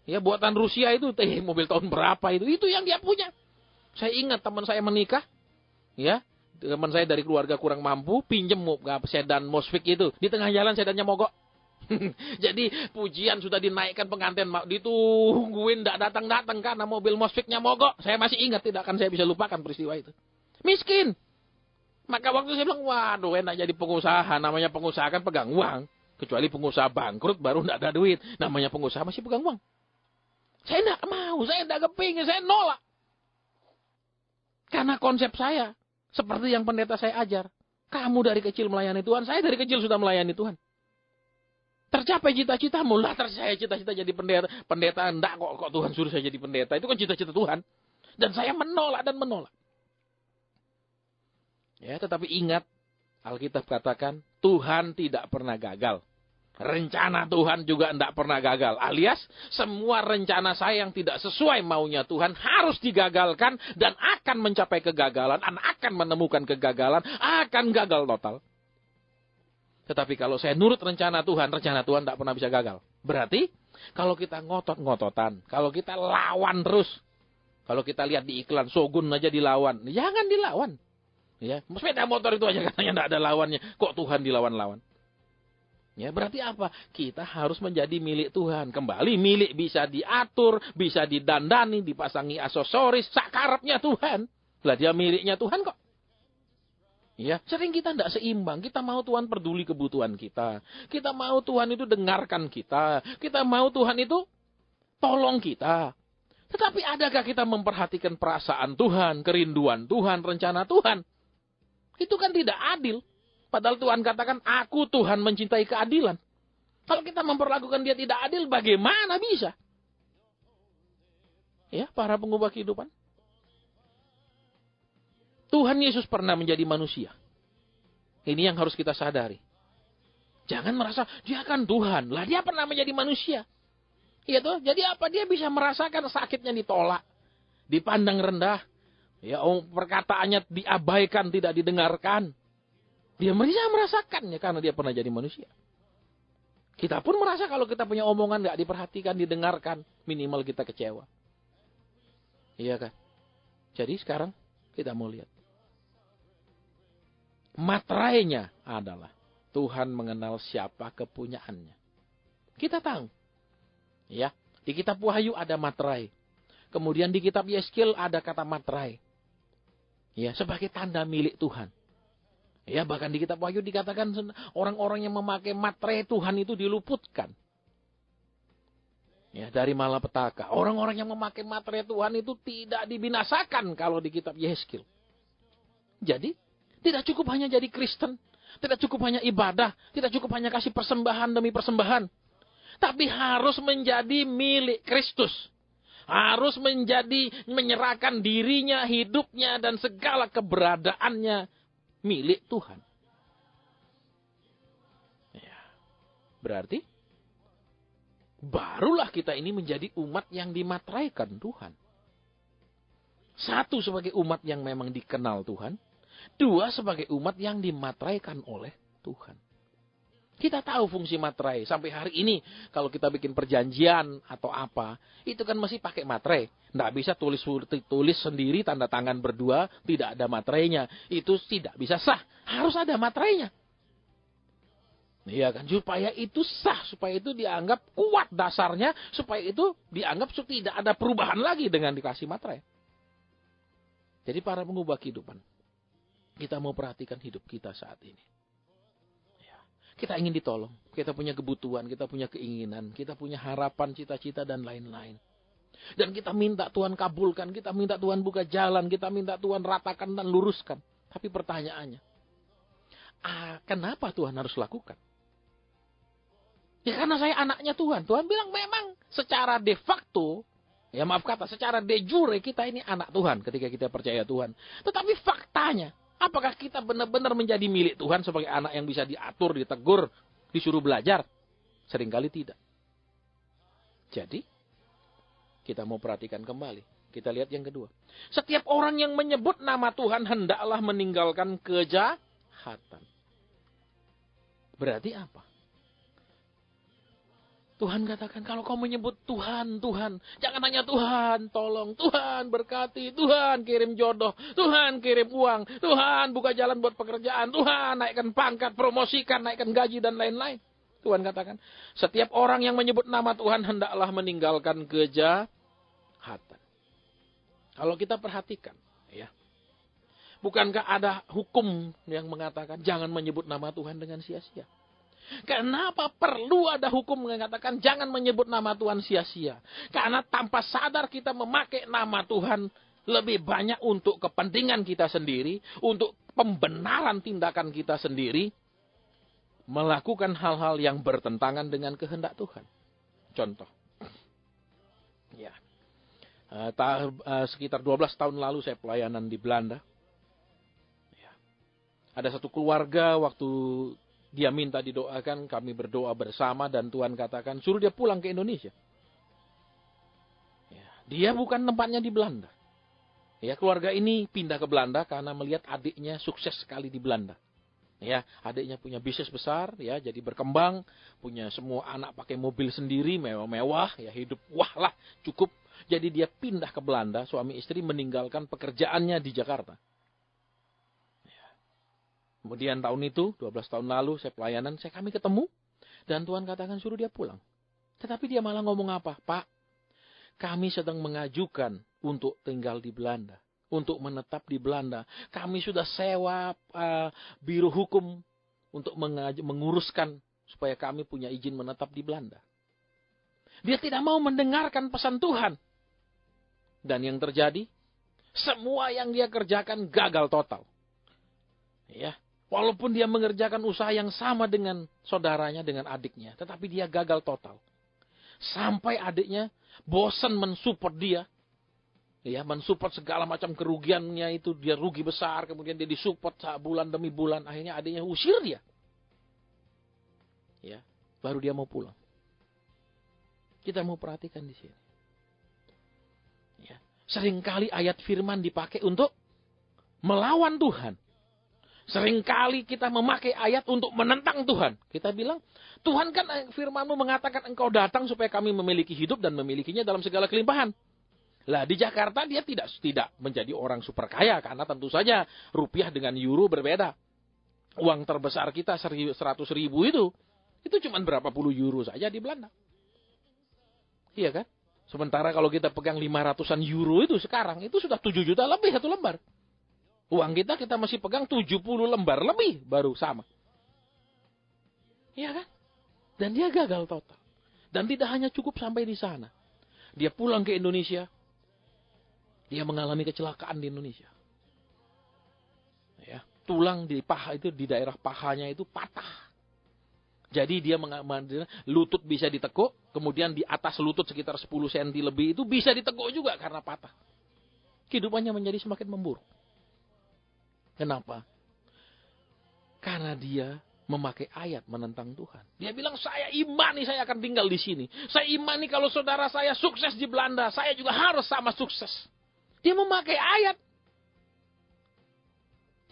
A: Ya buatan Rusia itu, mobil tahun berapa itu? Itu yang dia punya. Saya ingat teman saya menikah. Ya, teman saya dari keluarga kurang mampu, pinjem sedan Mosfik itu. Di tengah jalan sedannya mogok. Jadi pujian sudah dinaikkan pengantin, ditungguin tidak datang-datang karena mobil Mosfiknya mogok. Saya masih ingat, tidak akan saya bisa lupakan peristiwa itu. Miskin. Maka waktu saya bilang, waduh enak jadi pengusaha. Namanya pengusaha kan pegang uang. Kecuali pengusaha bangkrut baru tidak ada duit. Namanya pengusaha masih pegang uang. Saya tidak mau, saya tidak kepingin, saya nolak. Karena konsep saya, seperti yang pendeta saya ajar. Kamu dari kecil melayani Tuhan, saya dari kecil sudah melayani Tuhan. Tercapai cita-citamu, lah saya cita-cita jadi pendeta. Pendeta, enggak kok Tuhan suruh saya jadi pendeta. Itu kan cita-cita Tuhan. Dan saya menolak dan menolak. Ya, tetapi ingat, Alkitab katakan, Tuhan tidak pernah gagal. Rencana Tuhan juga tidak pernah gagal. Alias, semua rencana saya yang tidak sesuai maunya Tuhan harus digagalkan dan akan mencapai kegagalan, dan akan menemukan kegagalan, akan gagal total. Tetapi kalau saya nurut rencana Tuhan tidak pernah bisa gagal. Berarti, kalau kita ngotot-ngototan, kalau kita lawan terus, kalau kita lihat di iklan, Shogun aja dilawan, jangan dilawan. Ya, sepeda motor itu aja katanya tidak ada lawannya. Kok Tuhan dilawan-lawan? Ya, berarti apa? Kita harus menjadi milik Tuhan. Kembali milik bisa diatur, bisa didandani, dipasangi aksesoris, sakarepnya Tuhan. Lah dia miliknya Tuhan kok. Ya, sering kita tidak seimbang. Kita mau Tuhan peduli kebutuhan kita. Kita mau Tuhan itu dengarkan kita. Kita mau Tuhan itu tolong kita. Tetapi adakah kita memperhatikan perasaan Tuhan, kerinduan Tuhan, rencana Tuhan? Itu kan tidak adil. Padahal Tuhan katakan, aku Tuhan mencintai keadilan. Kalau kita memperlakukan dia tidak adil, bagaimana bisa? Ya, para pengubah kehidupan. Tuhan Yesus pernah menjadi manusia. Ini yang harus kita sadari. Jangan merasa, dia kan Tuhan. Lah dia pernah menjadi manusia. Iya toh? Jadi apa? Dia bisa merasakan sakitnya ditolak. Dipandang rendah. Ya, perkataannya diabaikan, tidak didengarkan. Dia bisa merasakannya karena dia pernah jadi manusia. Kita pun merasa kalau kita punya omongan nggak diperhatikan, didengarkan, minimal kita kecewa. Iya kan? Jadi sekarang kita mau lihat. Materainya adalah Tuhan mengenal siapa kepunyaannya. Kita tahu. Ya, di kitab Wahyu ada materai. Kemudian di kitab Yeskiel ada kata materai. Ya, sebagai tanda milik Tuhan. Ya, bahkan di kitab Wahyu dikatakan orang-orang yang memakai materai Tuhan itu diluputkan. Ya, dari malapetaka. Orang-orang yang memakai materai Tuhan itu tidak dibinasakan kalau di kitab Yeskiel. Jadi, tidak cukup hanya jadi Kristen. Tidak cukup hanya ibadah. Tidak cukup hanya kasih persembahan demi persembahan. Tapi harus menjadi milik Kristus. Harus menyerahkan dirinya, hidupnya, dan segala keberadaannya milik Tuhan. Berarti barulah kita ini menjadi umat yang dimateraikan Tuhan. Satu, sebagai umat yang memang dikenal Tuhan. Dua, sebagai umat yang dimateraikan oleh Tuhan. Kita tahu fungsi materai. Sampai hari ini kalau kita bikin perjanjian atau apa, itu kan masih pakai materai. Nggak bisa tulis sendiri, tanda tangan berdua, tidak ada materainya. Itu tidak bisa sah. Harus ada materainya. Iya kan, supaya itu sah, supaya itu dianggap kuat dasarnya, supaya itu dianggap tidak ada perubahan lagi dengan dikasih materai. Jadi para pengubah kehidupan, kita mau perhatikan hidup kita saat ini. Ya, kita ingin ditolong, kita punya kebutuhan, kita punya keinginan, kita punya harapan, cita-cita dan lain-lain. Dan kita minta Tuhan kabulkan, kita minta Tuhan buka jalan, kita minta Tuhan ratakan dan luruskan. Tapi pertanyaannya, kenapa Tuhan harus lakukan? Ya karena saya anaknya Tuhan. Tuhan bilang memang secara de facto, ya maaf kata, secara de jure kita ini anak Tuhan ketika kita percaya Tuhan. Tetapi faktanya, apakah kita benar-benar menjadi milik Tuhan sebagai anak yang bisa diatur, ditegur, disuruh belajar? Seringkali tidak. Jadi, kita mau perhatikan kembali. Kita lihat yang kedua. Setiap orang yang menyebut nama Tuhan hendaklah meninggalkan kejahatan. Berarti apa? Tuhan katakan, kalau kau menyebut Tuhan, Tuhan. Jangan hanya Tuhan, tolong. Tuhan berkati. Tuhan kirim jodoh. Tuhan kirim uang. Tuhan buka jalan buat pekerjaan. Tuhan naikkan pangkat, promosikan, naikkan gaji dan lain-lain. Tuhan katakan, setiap orang yang menyebut nama Tuhan hendaklah meninggalkan kejahatan. Kalau kita perhatikan, ya, bukankah ada hukum yang mengatakan jangan menyebut nama Tuhan dengan sia-sia? Kenapa perlu ada hukum mengatakan jangan menyebut nama Tuhan sia-sia? Karena tanpa sadar kita memakai nama Tuhan lebih banyak untuk kepentingan kita sendiri, untuk pembenaran tindakan kita sendiri, melakukan hal-hal yang bertentangan dengan kehendak Tuhan. Contoh, ya, sekitar 12 tahun lalu saya pelayanan di Belanda. Ya. Ada satu keluarga waktu dia minta didoakan, kami berdoa bersama dan Tuhan katakan suruh dia pulang ke Indonesia. Ya, dia bukan tempatnya di Belanda. Ya, keluarga ini pindah ke Belanda karena melihat adiknya sukses sekali di Belanda. Ya, adiknya punya bisnis besar, ya, jadi berkembang, punya semua anak pakai mobil sendiri, mewah-mewah, ya, hidup wah lah, cukup. Jadi dia pindah ke Belanda, suami istri meninggalkan pekerjaannya di Jakarta. Kemudian tahun itu, 12 tahun lalu, saya pelayanan, kami ketemu. Dan Tuhan katakan suruh dia pulang. Tetapi dia malah ngomong apa? Pak, kami sedang mengajukan untuk tinggal di Belanda. Untuk menetap di Belanda. Kami sudah sewa biro hukum untuk menguruskan supaya kami punya izin menetap di Belanda. Dia tidak mau mendengarkan pesan Tuhan. Dan yang terjadi, semua yang dia kerjakan gagal total. Ya. Walaupun dia mengerjakan usaha yang sama dengan saudaranya, dengan adiknya. Tetapi dia gagal total. Sampai adiknya bosan mensupport dia. Ya, mensupport segala macam kerugiannya itu. Dia rugi besar. Kemudian dia disupport bulan demi bulan. Akhirnya adiknya usir dia. Ya, baru dia mau pulang. Kita mau perhatikan di sini. Ya, seringkali ayat firman dipakai untuk melawan Tuhan. Seringkali kita memakai ayat untuk menentang Tuhan. Kita bilang, Tuhan kan firman-Mu mengatakan engkau datang supaya kami memiliki hidup dan memilikinya dalam segala kelimpahan. Lah di Jakarta dia tidak menjadi orang super kaya karena tentu saja rupiah dengan euro berbeda. Uang terbesar kita 100.000 itu cuma berapa puluh euro saja di Belanda. Iya kan? Sementara kalau kita pegang 500-an euro itu sekarang itu sudah 7 juta lebih satu lembar. Uang kita masih pegang 70 lembar lebih baru sama. Iya kan? Dan dia gagal total. Dan tidak hanya cukup sampai di sana. Dia pulang ke Indonesia. Dia mengalami kecelakaan di Indonesia. Ya, tulang di paha itu, di daerah pahanya itu patah. Jadi dia lutut bisa ditekuk. Kemudian di atas lutut sekitar 10 cm lebih itu bisa ditekuk juga karena patah. Kehidupannya menjadi semakin memburuk. Kenapa? Karena dia memakai ayat menentang Tuhan. Dia bilang, saya imani saya akan tinggal di sini. Saya imani kalau saudara saya sukses di Belanda, saya juga harus sama sukses. Dia memakai ayat.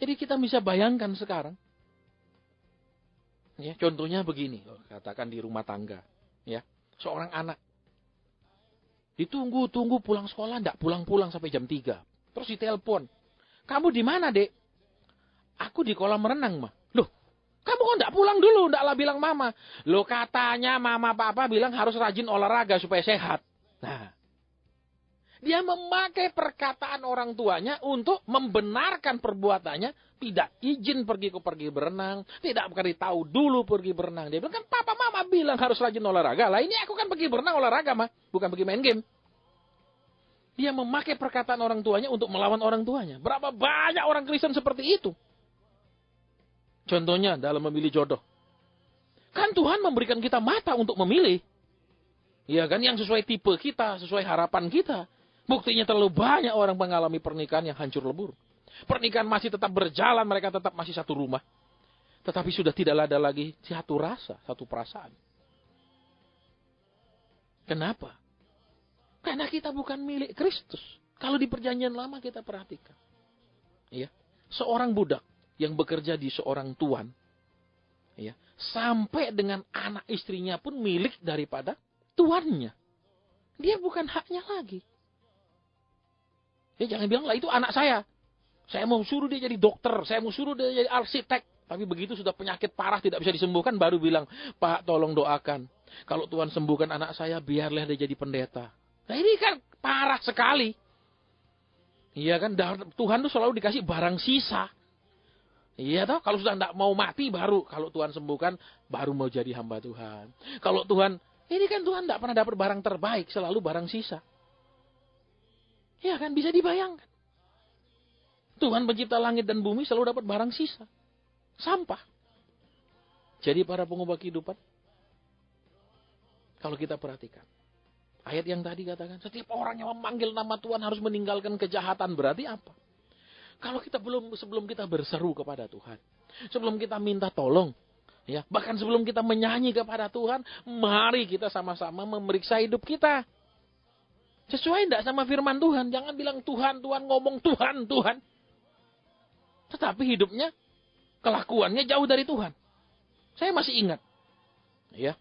A: Jadi kita bisa bayangkan sekarang. Ya, contohnya begini, katakan di rumah tangga. Ya, seorang anak. Ditunggu-tunggu pulang sekolah, enggak pulang-pulang sampai jam 3. Terus ditelepon. Kamu di mana, Dek? Aku di kolam renang, Mah. Loh, kamu kok enggak pulang dulu? Enggaklah bilang mama. Loh, katanya mama papa bilang harus rajin olahraga supaya sehat. Nah, dia memakai perkataan orang tuanya untuk membenarkan perbuatannya. Tidak izin pergi berenang. Tidak tahu dulu pergi berenang. Dia bilang, kan papa mama bilang harus rajin olahraga. Lah ini aku kan pergi berenang olahraga, Mah. Bukan pergi main game. Dia memakai perkataan orang tuanya untuk melawan orang tuanya. Berapa banyak orang Kristen seperti itu. Contohnya dalam memilih jodoh. Kan Tuhan memberikan kita mata untuk memilih. Iya kan, yang sesuai tipe kita, sesuai harapan kita. Buktinya terlalu banyak orang mengalami pernikahan yang hancur lebur. Pernikahan masih tetap berjalan, mereka tetap masih satu rumah. Tetapi sudah tidak ada lagi satu rasa, satu perasaan. Kenapa? Karena kita bukan milik Kristus. Kalau di perjanjian lama kita perhatikan. Ya, seorang budak yang bekerja di seorang tuan. Ya, sampai dengan anak istrinya pun milik daripada tuannya. Dia bukan haknya lagi. Ya, jangan bilang lah itu anak saya. Saya mau suruh dia jadi dokter, saya mau suruh dia jadi arsitek. Tapi begitu sudah penyakit parah tidak bisa disembuhkan, baru bilang, Pak tolong doakan. Kalau Tuhan sembuhkan anak saya, biarlah dia jadi pendeta. Nah ini kan parah sekali. Iya kan, Tuhan tuh selalu dikasih barang sisa. Iya toh, kalau sudah tidak mau mati baru, kalau Tuhan sembuhkan, baru mau jadi hamba Tuhan. Kalau Tuhan, ini kan Tuhan tidak pernah dapat barang terbaik, selalu barang sisa. Iya kan, bisa dibayangkan. Tuhan pencipta langit dan bumi selalu dapat barang sisa. Sampah. Jadi para pengubah kehidupan, kalau kita perhatikan. Ayat yang tadi katakan, setiap orang yang memanggil nama Tuhan harus meninggalkan kejahatan. Berarti apa? Kalau kita sebelum kita berseru kepada Tuhan. Sebelum kita minta tolong. Ya, bahkan sebelum kita menyanyi kepada Tuhan. Mari kita sama-sama memeriksa hidup kita. Sesuai enggak sama firman Tuhan? Jangan bilang Tuhan, Tuhan, ngomong Tuhan, Tuhan. Tetapi hidupnya, kelakuannya jauh dari Tuhan. Saya masih ingat. Ya.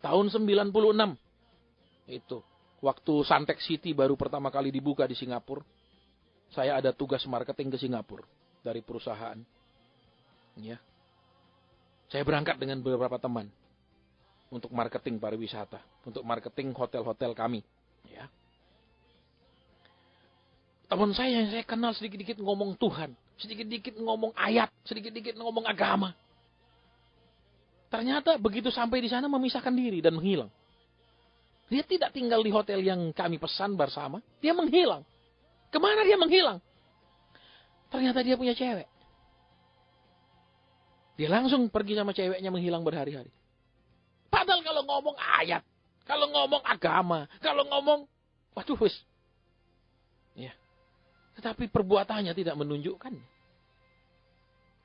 A: Tahun 96. Itu. Waktu Suntec City baru pertama kali dibuka di Singapura. Saya ada tugas marketing ke Singapura. Dari perusahaan. Ya. Saya berangkat dengan beberapa teman. Untuk marketing pariwisata. Untuk marketing hotel-hotel kami. Ya. Teman saya yang saya kenal sedikit-sedikit ngomong Tuhan. Sedikit-sedikit ngomong ayat. Sedikit-sedikit ngomong agama. Ternyata begitu sampai di sana memisahkan diri dan menghilang. Dia tidak tinggal di hotel yang kami pesan bersama. Dia menghilang. Kemana dia menghilang? Ternyata dia punya cewek. Dia langsung pergi sama ceweknya menghilang berhari-hari. Padahal kalau ngomong ayat. Kalau ngomong agama. Kalau ngomong. Waduh wis. Ya. Tetapi perbuatannya tidak menunjukkan.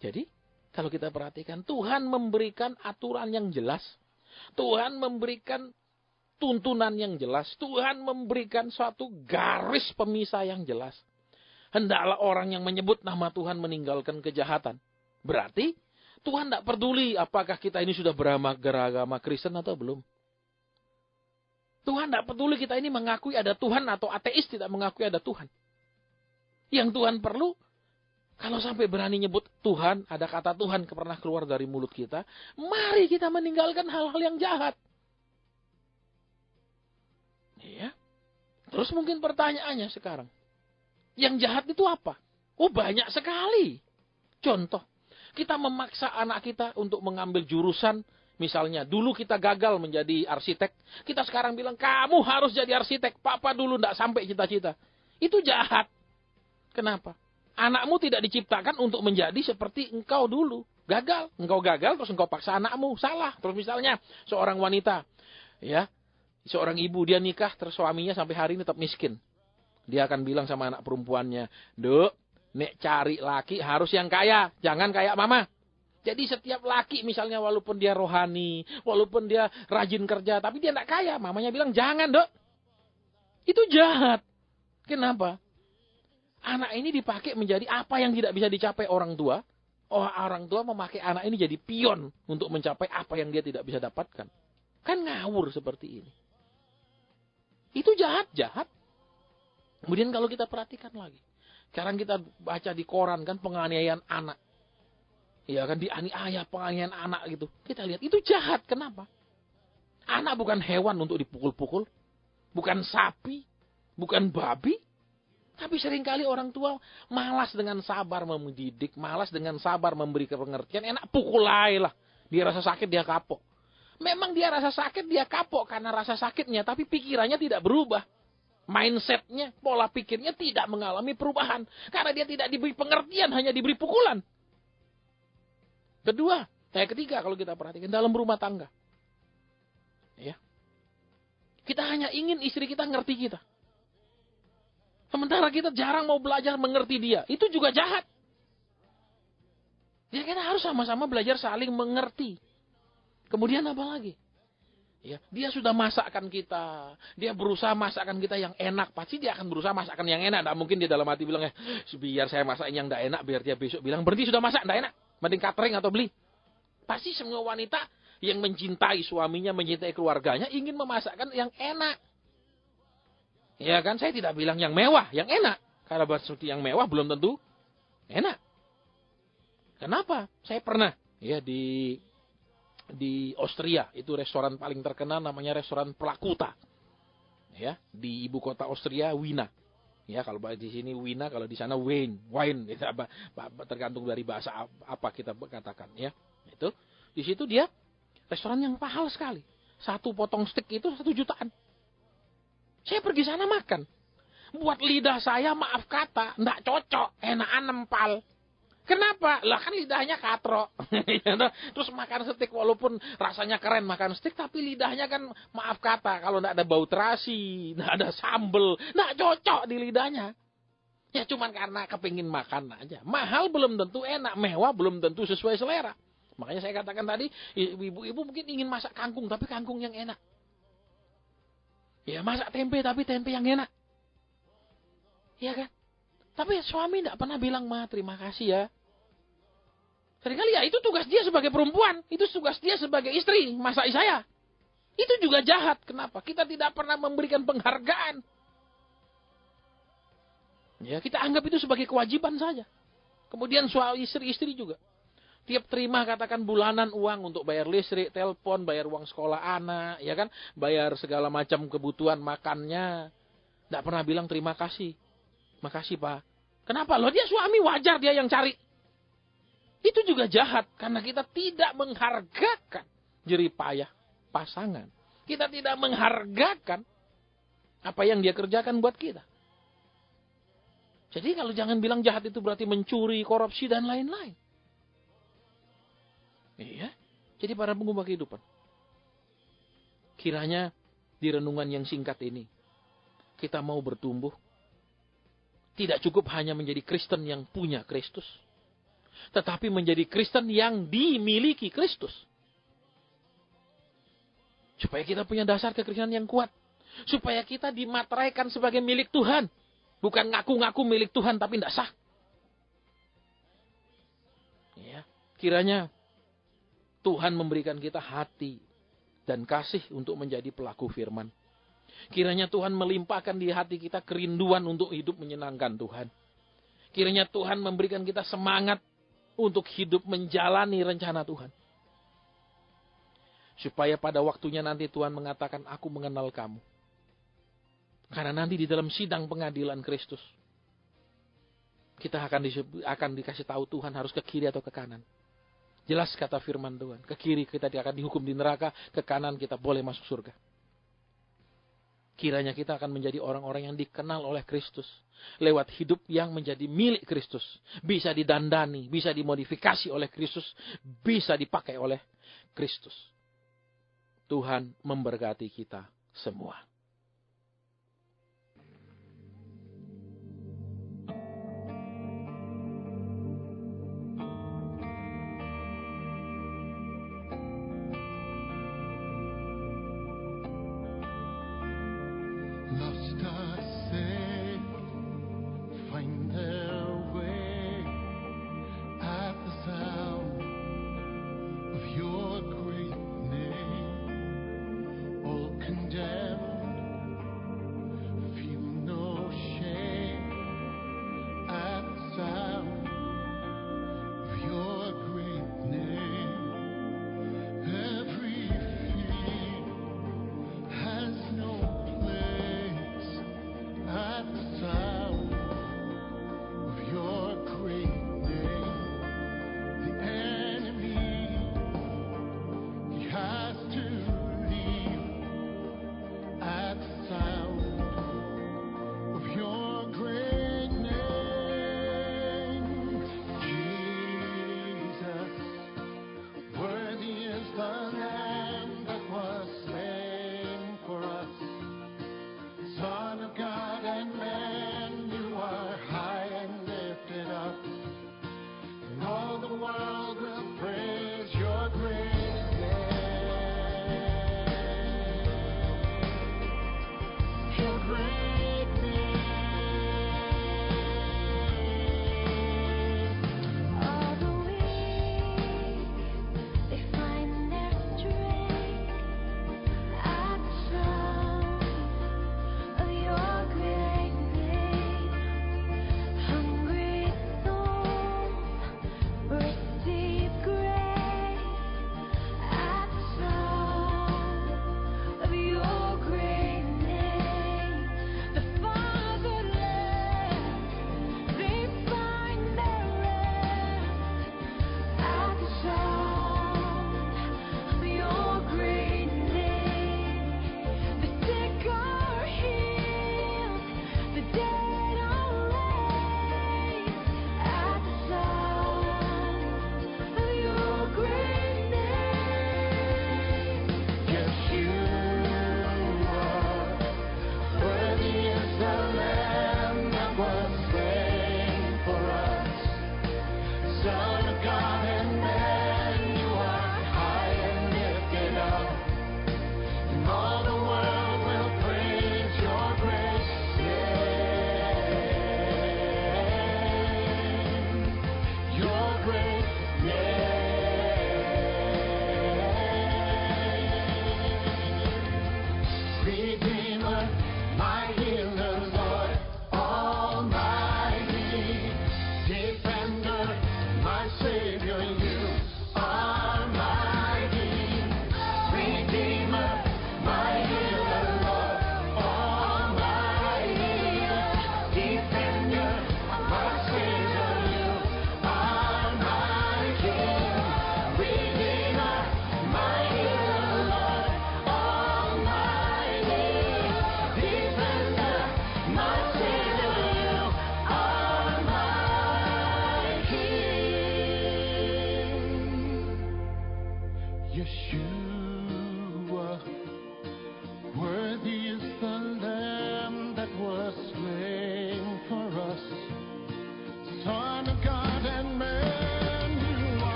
A: Jadi. Kalau kita perhatikan. Tuhan memberikan aturan yang jelas. Tuhan memberikan tuntunan yang jelas. Tuhan memberikan suatu garis pemisah yang jelas. Hendaklah orang yang menyebut nama Tuhan meninggalkan kejahatan. Berarti Tuhan tidak peduli apakah kita ini sudah beragama Kristen atau belum. Tuhan tidak peduli kita ini mengakui ada Tuhan atau ateis tidak mengakui ada Tuhan. Yang Tuhan perlu, kalau sampai berani nyebut Tuhan, ada kata Tuhan pernah keluar dari mulut kita, mari kita meninggalkan hal-hal yang jahat. Ya. Terus mungkin pertanyaannya sekarang. Yang jahat itu apa? Oh banyak sekali. Contoh. Kita memaksa anak kita untuk mengambil jurusan. Misalnya dulu kita gagal menjadi arsitek. Kita sekarang bilang kamu harus jadi arsitek. Papa dulu tidak sampai cita-cita. Itu jahat. Kenapa? Anakmu tidak diciptakan untuk menjadi seperti engkau dulu. Gagal. Engkau gagal terus engkau paksa anakmu. Salah. Terus misalnya seorang wanita. Ya. Seorang ibu dia nikah terus suaminya sampai hari ini tetap miskin. Dia akan bilang sama anak perempuannya, "Duk, nek cari laki harus yang kaya, jangan kayak mama." Jadi setiap laki misalnya walaupun dia rohani, walaupun dia rajin kerja, tapi dia tidak kaya. Mamanya bilang, jangan dok. Itu jahat. Kenapa? Anak ini dipakai menjadi apa yang tidak bisa dicapai orang tua. Orang tua memakai anak ini jadi pion untuk mencapai apa yang dia tidak bisa dapatkan. Kan ngawur seperti ini. Itu jahat-jahat. Kemudian kalau kita perhatikan lagi. Sekarang kita baca di koran kan penganiayaan anak. Ya kan dianiaya penganiayaan anak gitu. Kita lihat itu jahat. Kenapa? Anak bukan hewan untuk dipukul-pukul. Bukan sapi. Bukan babi. Tapi seringkali orang tua malas dengan sabar mendidik. Malas dengan sabar memberi pengertian. Enak pukul aja lah. Dia rasa sakit dia kapok. Memang dia rasa sakit dia kapok karena rasa sakitnya. Tapi pikirannya tidak berubah. Mindsetnya, pola pikirnya tidak mengalami perubahan. Karena dia tidak diberi pengertian, hanya diberi pukulan. Ketiga kalau kita perhatikan dalam rumah tangga. Ya. Kita hanya ingin istri kita ngerti kita. Sementara kita jarang mau belajar mengerti dia. Itu juga jahat. Ya kita harus sama-sama belajar saling mengerti. Kemudian apa lagi? Ya, dia sudah masakkan kita. Dia berusaha masakkan kita yang enak. Pasti dia akan berusaha masakkan yang enak. Tidak mungkin dia dalam hati bilang, biar saya masakin yang tidak enak. Biar dia besok bilang, berhenti sudah masak, tidak enak. Mending catering atau beli. Pasti semua wanita yang mencintai suaminya, mencintai keluarganya, ingin memasakkan yang enak. Ya kan, saya tidak bilang yang mewah, yang enak. Karena seperti yang mewah belum tentu enak. Kenapa? Saya pernah ya di Austria, itu restoran paling terkenal namanya restoran Plakuta. Ya, di ibu kota Austria, Wina. Ya, kalau di sini Wina, kalau di sana wine, itu apa, tergantung dari bahasa apa kita katakan ya. Itu di situ dia restoran yang mahal sekali. Satu potong steak itu 1 jutaan. Saya pergi sana makan. Buat lidah saya maaf kata, enggak cocok, enakan nempal. Kenapa? Lah kan lidahnya katrok. Terus makan steak walaupun rasanya keren makan steak, tapi lidahnya kan maaf kata, kalau enggak ada bau terasi, enggak ada sambel, enggak cocok di lidahnya. Ya cuman karena kepingin makan aja. Mahal belum tentu enak, mewah belum tentu sesuai selera. Makanya saya katakan tadi, ibu-ibu mungkin ingin masak kangkung, tapi kangkung yang enak. Ya masak tempe, tapi tempe yang enak. Iya kan? Tapi suami tidak pernah bilang, Ma, terima kasih ya. Seringkali ya itu tugas dia sebagai perempuan. Itu tugas dia sebagai istri, masai saya. Itu juga jahat. Kenapa? Kita tidak pernah memberikan penghargaan. Ya, kita anggap itu sebagai kewajiban saja. Kemudian suami istri-istri juga. Tiap terima katakan bulanan uang untuk bayar listrik, telepon, bayar uang sekolah anak, ya kan? Bayar segala macam kebutuhan makannya. Tidak pernah bilang terima kasih. Makasih Pak. Kenapa? Loh dia suami, wajar dia yang cari. Itu juga jahat. Karena kita tidak menghargakan jerih payah pasangan. Kita tidak menghargakan apa yang dia kerjakan buat kita. Jadi kalau jangan bilang jahat itu berarti mencuri, korupsi, dan lain-lain. Iya. Jadi para pengubah kehidupan. Kiranya di renungan yang singkat ini, kita mau bertumbuh. Tidak cukup hanya menjadi Kristen yang punya Kristus. Tetapi menjadi Kristen yang dimiliki Kristus. Supaya kita punya dasar kekristenan yang kuat. Supaya kita dimateraikan sebagai milik Tuhan. Bukan ngaku-ngaku milik Tuhan tapi tidak sah. Ya, kiranya Tuhan memberikan kita hati dan kasih untuk menjadi pelaku firman. Kiranya Tuhan melimpahkan di hati kita kerinduan untuk hidup menyenangkan Tuhan. Kiranya Tuhan memberikan kita semangat untuk hidup menjalani rencana Tuhan. Supaya pada waktunya nanti Tuhan mengatakan, aku mengenal kamu. Karena nanti di dalam sidang pengadilan Kristus, kita akan dikasih tahu Tuhan harus ke kiri atau ke kanan. Jelas kata firman Tuhan. Ke kiri kita akan dihukum di neraka. Ke kanan kita boleh masuk surga. Kiranya kita akan menjadi orang-orang yang dikenal oleh Kristus. Lewat hidup yang menjadi milik Kristus. Bisa didandani. Bisa dimodifikasi oleh Kristus. Bisa dipakai oleh Kristus. Tuhan memberkati kita semua.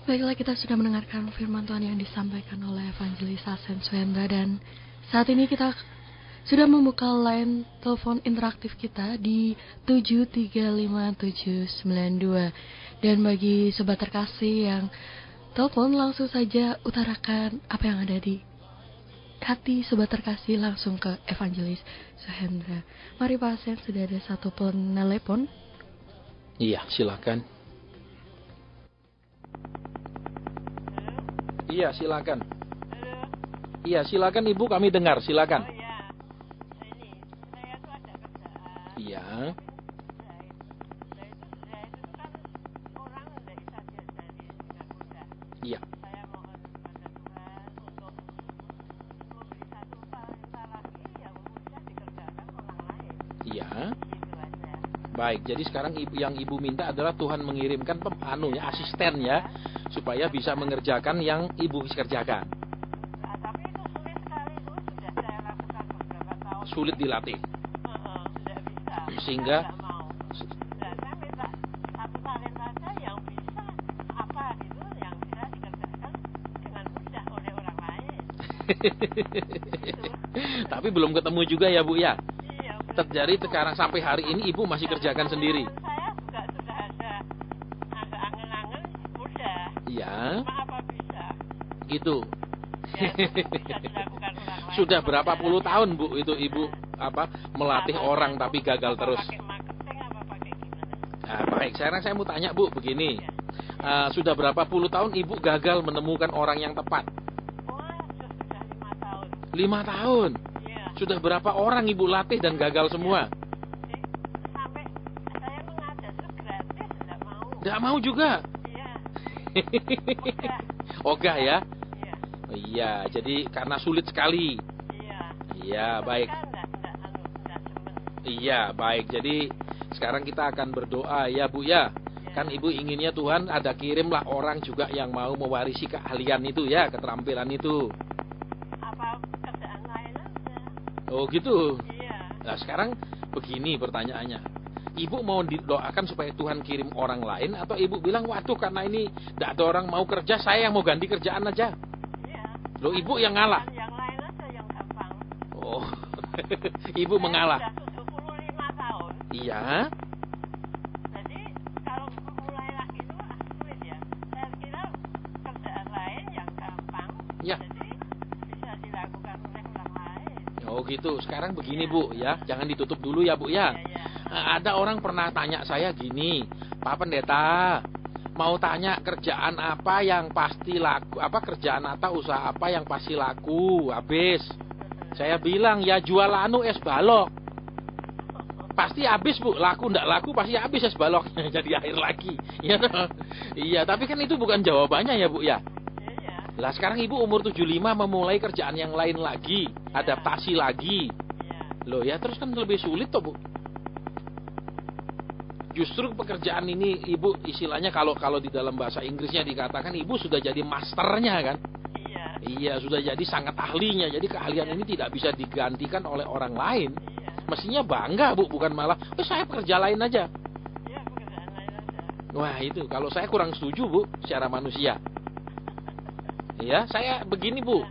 B: Baiklah, kita sudah mendengarkan firman Tuhan yang disampaikan oleh Evangelis Hasan Suhendra, dan saat ini kita sudah membuka line telepon interaktif kita di 735792. Dan bagi sobat terkasih yang telepon, langsung saja utarakan apa yang ada di hati sobat terkasih langsung ke Evangelis Suhendra. Mari Pak Hasan, sudah ada satu penelepon.
A: Iya, silakan. Iya, silakan.
C: Halo.
A: Iya, silakan Ibu, kami dengar, silakan.
C: Oh ya, ini saya tuh ada kerjaan.
A: Iya.
C: Saya itu kan orang tidak bisa diajari dengan mudah.
A: Iya.
C: Saya mohon pada Tuhan untuk memberi satu talenta lagi yang mudah dikerjakan orang lain.
A: Iya.
C: Gitu aja.
A: Baik, jadi sekarang yang Ibu minta adalah Tuhan mengirimkan asisten ya, supaya bisa mengerjakan yang Ibu kerjakan.
C: Nah, tapi itu sulit sekali, itu sudah saya lakukan beberapa tahun.
A: Sulit dilatih.
C: Tidak bisa.
A: Sehingga
C: Saya nggak mau. Nah, saya minta satu talenta saja yang bisa apa gitu, yang bisa dikerjakan dengan mudah oleh orang lain.
A: Tapi belum ketemu juga ya Bu ya.
C: Iya.
A: Terjadi sekarang sampai hari ini Ibu masih kerjakan sendiri.
C: Saya juga sudah ada angen-angen mudah.
A: Iya.
C: Cuma apa bisa?
A: Gitu.
C: Ya, bisa dilakukan orang lain.
A: Sudah berapa puluh tahun Bu itu Ibu melatih orang tapi gagal terus.
C: Pakai marketing apa pakai gimana?
A: Nah, baik, sekarang saya mau tanya Bu begini. Sudah berapa puluh tahun Ibu gagal menemukan orang yang tepat?
C: Wah, sudah 5 tahun.
A: 5 tahun.
C: Iya.
A: Sudah berapa orang Ibu latih dan gagal semua? Nggak mau juga.
C: Iya.
A: Ogah ya.
C: Iya.
A: Iya, jadi karena sulit sekali.
C: Iya.
A: Iya, baik.
C: Enggak demen.
A: Iya, baik. Jadi sekarang kita akan berdoa ya Bu ya. Kan Ibu inginnya Tuhan ada kirimlah orang juga yang mau mewarisi keahlian itu ya, keterampilan itu.
C: Apa kerjaan lain aja.
A: Oh gitu.
C: Iya.
A: Nah sekarang begini pertanyaannya. Ibu mau didoakan supaya Tuhan kirim orang lain, atau Ibu bilang, waduh karena ini tidak ada orang mau kerja, saya yang mau ganti kerjaan aja.
C: Iya.
A: Loh Ibu yang ngalah.
C: Yang lain aja yang gampang.
A: Oh, Ibu mengalah.
C: Saya sudah 75 tahun.
A: Iya.
C: Jadi kalau mulai lagi itu sulit ya. Saya kira kerjaan lain yang gampang.
A: Ya.
C: Jadi bisa dilakukan oleh orang lain.
A: Oh gitu. Sekarang begini Bu ya, jangan ditutup dulu ya Bu ya.
C: Iya.
A: Ada orang pernah tanya saya gini, Pak Pendeta, mau tanya kerjaan apa yang pasti laku, apa kerjaan atau usaha apa yang pasti laku, habis. Saya bilang ya jual es balok. Pasti habis Bu, laku ndak laku pasti habis es baloknya jadi air lagi. Ya toh? Iya, tapi kan itu bukan jawabannya ya Bu ya.
C: Iya.
A: Lah sekarang Ibu umur 75 memulai kerjaan yang lain lagi, adaptasi lagi.
C: Iya.
A: Loh ya terus kan lebih sulit toh Bu. Justru pekerjaan ini Ibu istilahnya kalau di dalam bahasa Inggrisnya dikatakan Ibu sudah jadi masternya kan.
C: Iya.
A: Iya sudah jadi sangat ahlinya. Jadi keahlian ini tidak bisa digantikan oleh orang lain.
C: Iya.
A: Mestinya bangga Bu, bukan malah saya pekerja lain aja.
C: Iya, pekerjaan lain aja.
A: Wah itu kalau saya kurang setuju Bu secara manusia. Iya saya begini Bu.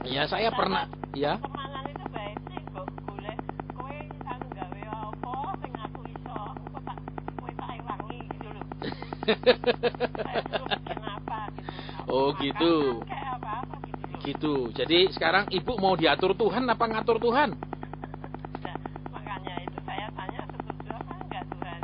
A: Ya saya pernah ya.
C: Semangat itu baik sih kok boleh kowe anu gawe apa sing aku iso engko tak kowe tak ilangi gitu lho. Saya suruh bikin apa gitu.
A: Oh gitu.
C: Makan kayak apa-apa gitu loh.
A: Gitu. Jadi sekarang Ibu mau diatur Tuhan apa ngatur Tuhan?
C: Nah, makanya itu saya tanya setuju apa enggak Tuhan.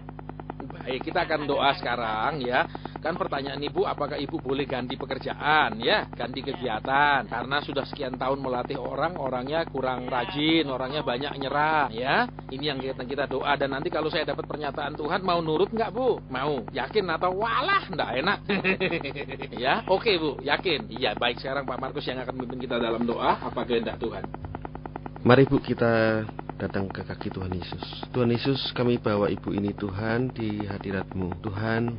A: Baik, kita akan doa sekarang ya. Kan pertanyaan Ibu, apakah Ibu boleh ganti pekerjaan ya, ganti kegiatan karena sudah sekian tahun melatih orang, orangnya kurang rajin, orangnya banyak nyerah ya. Ini yang kita doa, dan nanti kalau saya dapat pernyataan Tuhan mau nurut nggak Bu? Mau? Yakin atau walah nggak enak? Ya, oke Bu, yakin. Iya, baik. Sekarang Pak Markus yang akan memimpin kita dalam doa apa kehendak Tuhan.
D: Mari Bu kita datang ke kaki Tuhan Yesus. Tuhan Yesus, kami bawa Ibu ini Tuhan di hadirat-Mu. Tuhan,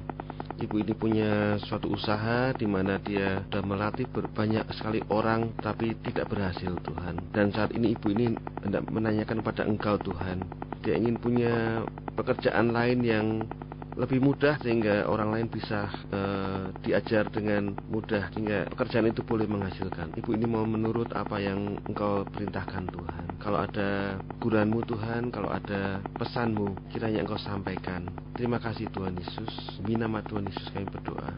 D: Ibu ini punya suatu usaha di mana dia sudah melatih banyak sekali orang tapi tidak berhasil Tuhan. Dan saat ini Ibu ini hendak menanyakan pada Engkau Tuhan. Dia ingin punya pekerjaan lain yang lebih mudah sehingga orang lain bisa diajar dengan mudah sehingga pekerjaan itu boleh menghasilkan. Ibu ini mau menurut apa yang Engkau perintahkan Tuhan. Kalau ada guranmu Tuhan, kalau ada pesanmu kiranya Engkau sampaikan. Terima kasih Tuhan Yesus. Demi nama Tuhan Yesus kami berdoa.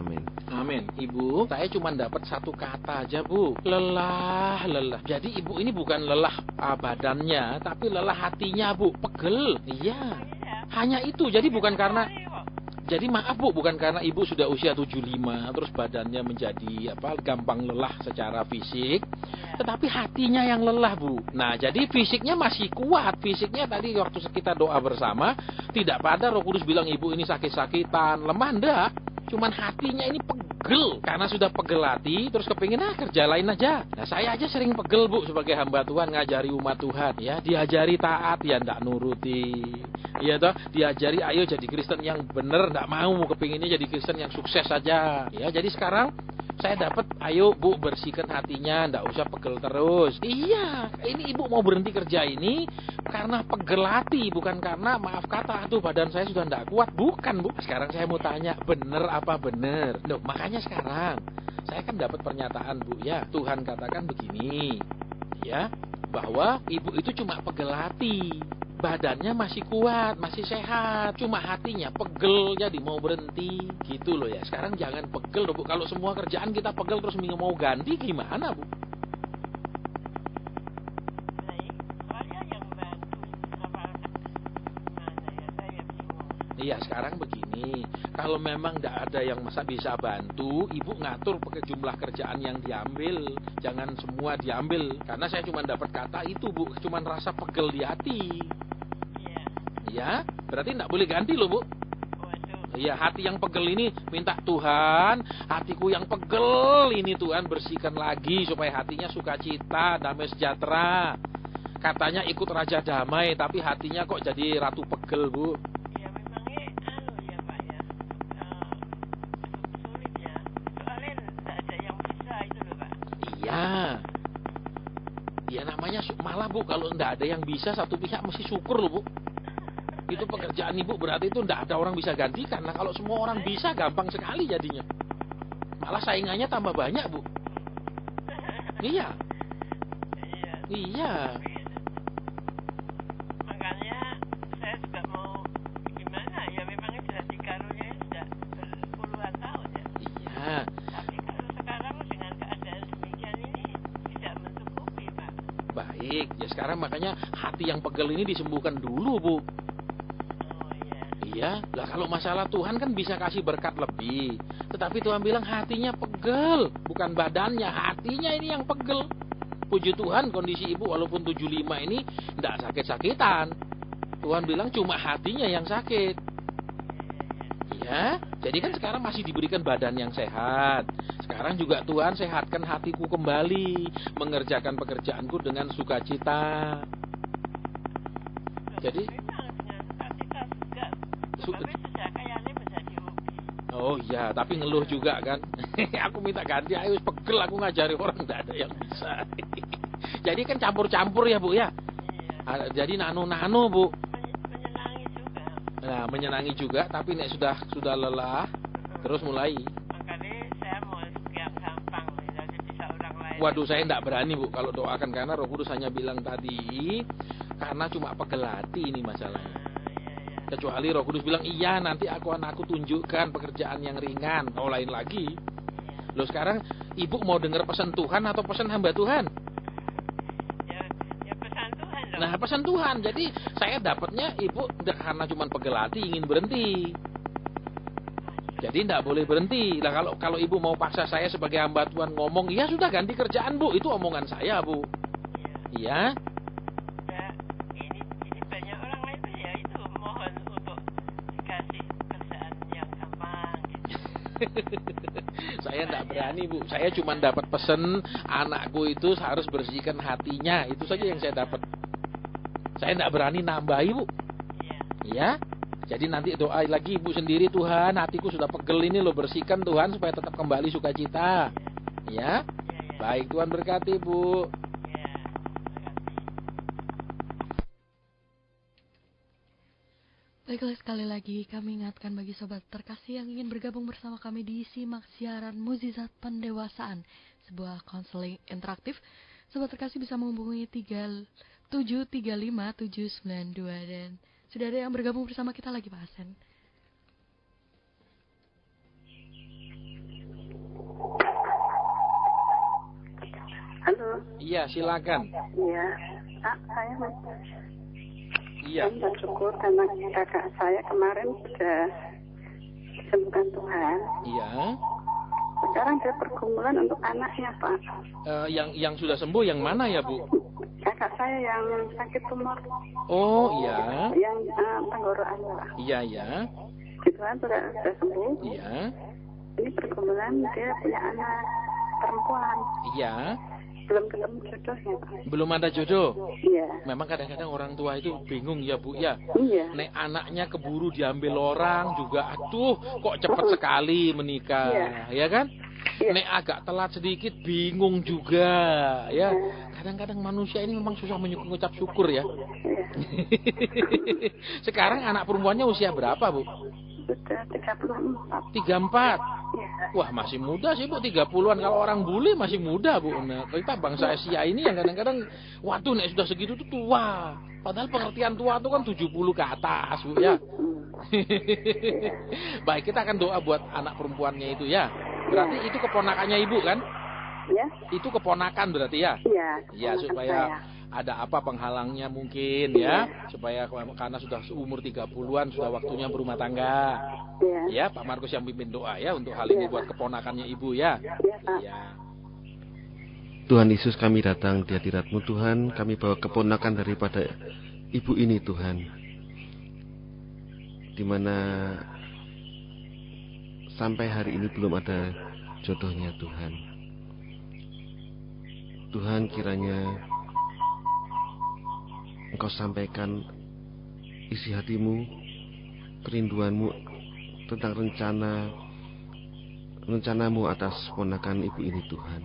D: Amin.
A: Amin. Ibu, saya cuma dapat satu kata aja Bu. Lelah. Jadi Ibu ini bukan lelah badannya, tapi lelah hatinya Bu. Pegel. Iya. Hanya itu. Jadi bukan karena, jadi maaf Bu, bukan karena Ibu sudah usia 75 terus badannya menjadi gampang lelah secara fisik, tetapi hatinya yang lelah Bu. Nah jadi fisiknya masih kuat. Fisiknya tadi waktu kita doa bersama tidak pada Roh Kudus bilang Ibu ini sakit-sakitan, lemah, enggak. Cuman hatinya ini pegel. Karena sudah pegel hati, terus kepingin kerja lain aja. Nah saya aja sering pegel Bu sebagai hamba Tuhan, ngajari umat Tuhan ya. Diajari taat ya ndak nuruti. Iya toh, diajari ayo jadi Kristen yang bener, ndak mau, kepinginnya jadi Kristen yang sukses saja. Ya jadi sekarang saya dapat, ayo Bu bersihkan hatinya, ndak usah pegel terus. Iya, ini Ibu mau berhenti kerja ini karena pegel hati, bukan karena maaf kata, aduh badan saya sudah ndak kuat, bukan Bu. Sekarang saya mau tanya, bener apa bener? Loh, makanya sekarang saya kan dapat pernyataan Bu ya, Tuhan katakan begini, ya, bahwa Ibu itu cuma pegel hati. Badannya masih kuat, masih sehat, cuma hatinya pegel jadi mau berhenti gitu loh ya. Sekarang jangan pegel loh Bu. Kalau semua kerjaan kita pegel terus mau ganti gimana Bu? Iya sekarang begini, kalau memang tidak ada yang bisa bantu, Ibu ngatur jumlah kerjaan yang diambil, jangan semua diambil. Karena saya cuma dapat kata itu Bu, cuma rasa pegel di hati. Ya, berarti tidak boleh ganti loh Bu. Iya, hati yang pegel ini minta Tuhan, hatiku yang pegel ini Tuhan bersihkan lagi supaya hatinya sukacita, damai sejahtera. Katanya ikut Raja Damai, tapi hatinya kok jadi Ratu Pegel, Bu.
C: Ya memangnya ya Pak ya, sulit ya. Soalnya tidak ada yang bisa itu loh Pak.
A: Iya. Ya namanya malah Bu, kalau tidak ada yang bisa satu pihak mesti syukur loh Bu. Itu pekerjaan Ibu berarti itu tidak ada orang bisa gantikan. Nah kalau semua orang bisa gampang sekali jadinya. Malah saingannya tambah banyak Bu. Iya. Iya.
C: Makanya saya juga mau gimana ya, memangnya sudah dikaruniai sudah berpuluhan tahun ya.
A: Iya.
C: Tapi kalau sekarang dengan keadaan demikian ini tidak mencukupi Pak.
A: Baik, ya sekarang makanya hati yang pegel ini disembuhkan dulu Bu.
C: Oh iya.
A: Iya, lah kalau masalah Tuhan kan bisa kasih berkat lebih. Tetapi Tuhan bilang hatinya pegel, bukan badannya, hatinya ini yang pegel. Puji Tuhan kondisi ibu walaupun 75 ini tidak sakit-sakitan. Tuhan bilang cuma hatinya yang sakit. Ya, jadi kan sekarang masih diberikan badan yang sehat. Sekarang juga Tuhan sehatkan hatiku kembali, mengerjakan pekerjaanku dengan sukacita. Jadi
C: Memang dengan sukacita juga. Tapi sudah kayaknya menjadi hobi.
A: oh iya, tapi ngeluh juga kan. Aku minta ganti, ayo pegel aku ngajari orang, tidak ada yang bisa. Jadi kan campur-campur ya Bu ya. Jadi nano-nano Bu.
C: Menyenangi juga.
A: Nah menyenangi juga, tapi nek sudah lelah, terus mulai.
C: Makanya saya mau yang gampang, jadi bisa orang lain.
A: Waduh saya tidak berani Bu kalau doakan, karena Roh Kudus hanya bilang tadi karena cuma pegel hati ini masalahnya. Kecuali Roh Kudus bilang iya nanti anakku tunjukkan pekerjaan yang ringan atau lain lagi. Loh sekarang ibu mau dengar pesan Tuhan atau pesan hamba Tuhan?
C: Ya pesan Tuhan loh.
A: Nah pesan Tuhan. Jadi saya dapatnya ibu karena cuma pegel hati ingin berhenti. Jadi tidak boleh berhenti. Nah kalau ibu mau paksa saya sebagai hamba Tuhan ngomong, ya sudah ganti kerjaan Bu. Itu omongan saya Bu. Iya.
C: Ya, ini banyak orang lain tuh ya itu mohon untuk dikasih kerjaan yang gampang gitu.
A: Saya tidak berani Bu. Saya cuma dapat pesan anakku itu harus bersihkan hatinya. Itu saja yang saya dapat. Saya tidak berani nambahi Bu.
C: Iya.
A: Ya. Jadi nanti doa lagi ibu sendiri, Tuhan hatiku sudah pegel ini lo bersihkan Tuhan supaya tetap kembali sukacita. Ya. Baik Tuhan berkati Bu.
C: Ya.
B: Baiklah, sekali lagi kami ingatkan bagi sobat terkasih yang ingin bergabung bersama kami di Simak Siaran Mukjizat Pendewasaan, sebuah konseling interaktif. Sobat terkasih bisa menghubungi 37357992 dan sudah ada yang bergabung bersama kita lagi Pak Hasan.
E: Halo.
A: Iya silakan.
E: Iya. Saya
A: Iya.
E: bersyukur karena kakak saya kemarin sudah disembuhkan Tuhan.
A: Iya.
E: Sekarang dia pergumulan untuk anaknya Pak.
A: Yang sudah sembuh yang mana ya Bu?
E: Kakak saya yang sakit tumor.
A: Oh iya.
E: Yang tenggorokannya lah.
A: Iya iya.
E: Tuhan sudah sembuh.
A: Iya.
E: Ini pergumulan dia punya anak perempuan.
A: Iya.
E: Belum ketemu jodohnya Pak.
A: Belum ada jodoh.
E: Iya.
A: Memang kadang-kadang orang tua itu bingung ya Bu ya.
E: Iya.
A: Nek anaknya keburu diambil orang juga, aduh kok cepat sekali menikah, ya kan?
E: Iya.
A: Nek agak telat sedikit bingung juga, ya. Kadang-kadang manusia ini memang susah mengucap syukur ya.
E: Iya.
A: Sekarang anak perempuannya usia berapa Bu?
E: Sudah 34.
A: 34.
E: Iya.
A: Wah masih muda sih Bu, 30-an. Kalau orang bule masih muda Bu. Nah, kita bangsa Asia ini yang kadang-kadang waduh nek sudah segitu tuh tua. Padahal pengertian tua itu kan 70 ke atas Bu ya. Baik, kita akan doa buat anak perempuannya itu ya. Berarti itu keponakannya Ibu kan?
E: Ya.
A: Itu keponakan berarti ya?
E: Iya.
A: Ya supaya ada apa penghalangnya mungkin ya. Supaya karena sudah umur 30-an sudah waktunya berumah tangga.
E: Iya.
A: Ya, Pak Markus yang pimpin doa ya untuk hal ini buat keponakannya Ibu ya.
E: Iya, Pak.
A: Ya.
D: Tuhan Yesus, kami datang di hadirat-Mu Tuhan. Kami bawa keponakan daripada ibu ini Tuhan, di mana sampai hari ini belum ada jodohnya Tuhan. Tuhan, kiranya Engkau sampaikan isi hatimu, kerinduanmu tentang rencanamu atas ponakan ibu ini Tuhan.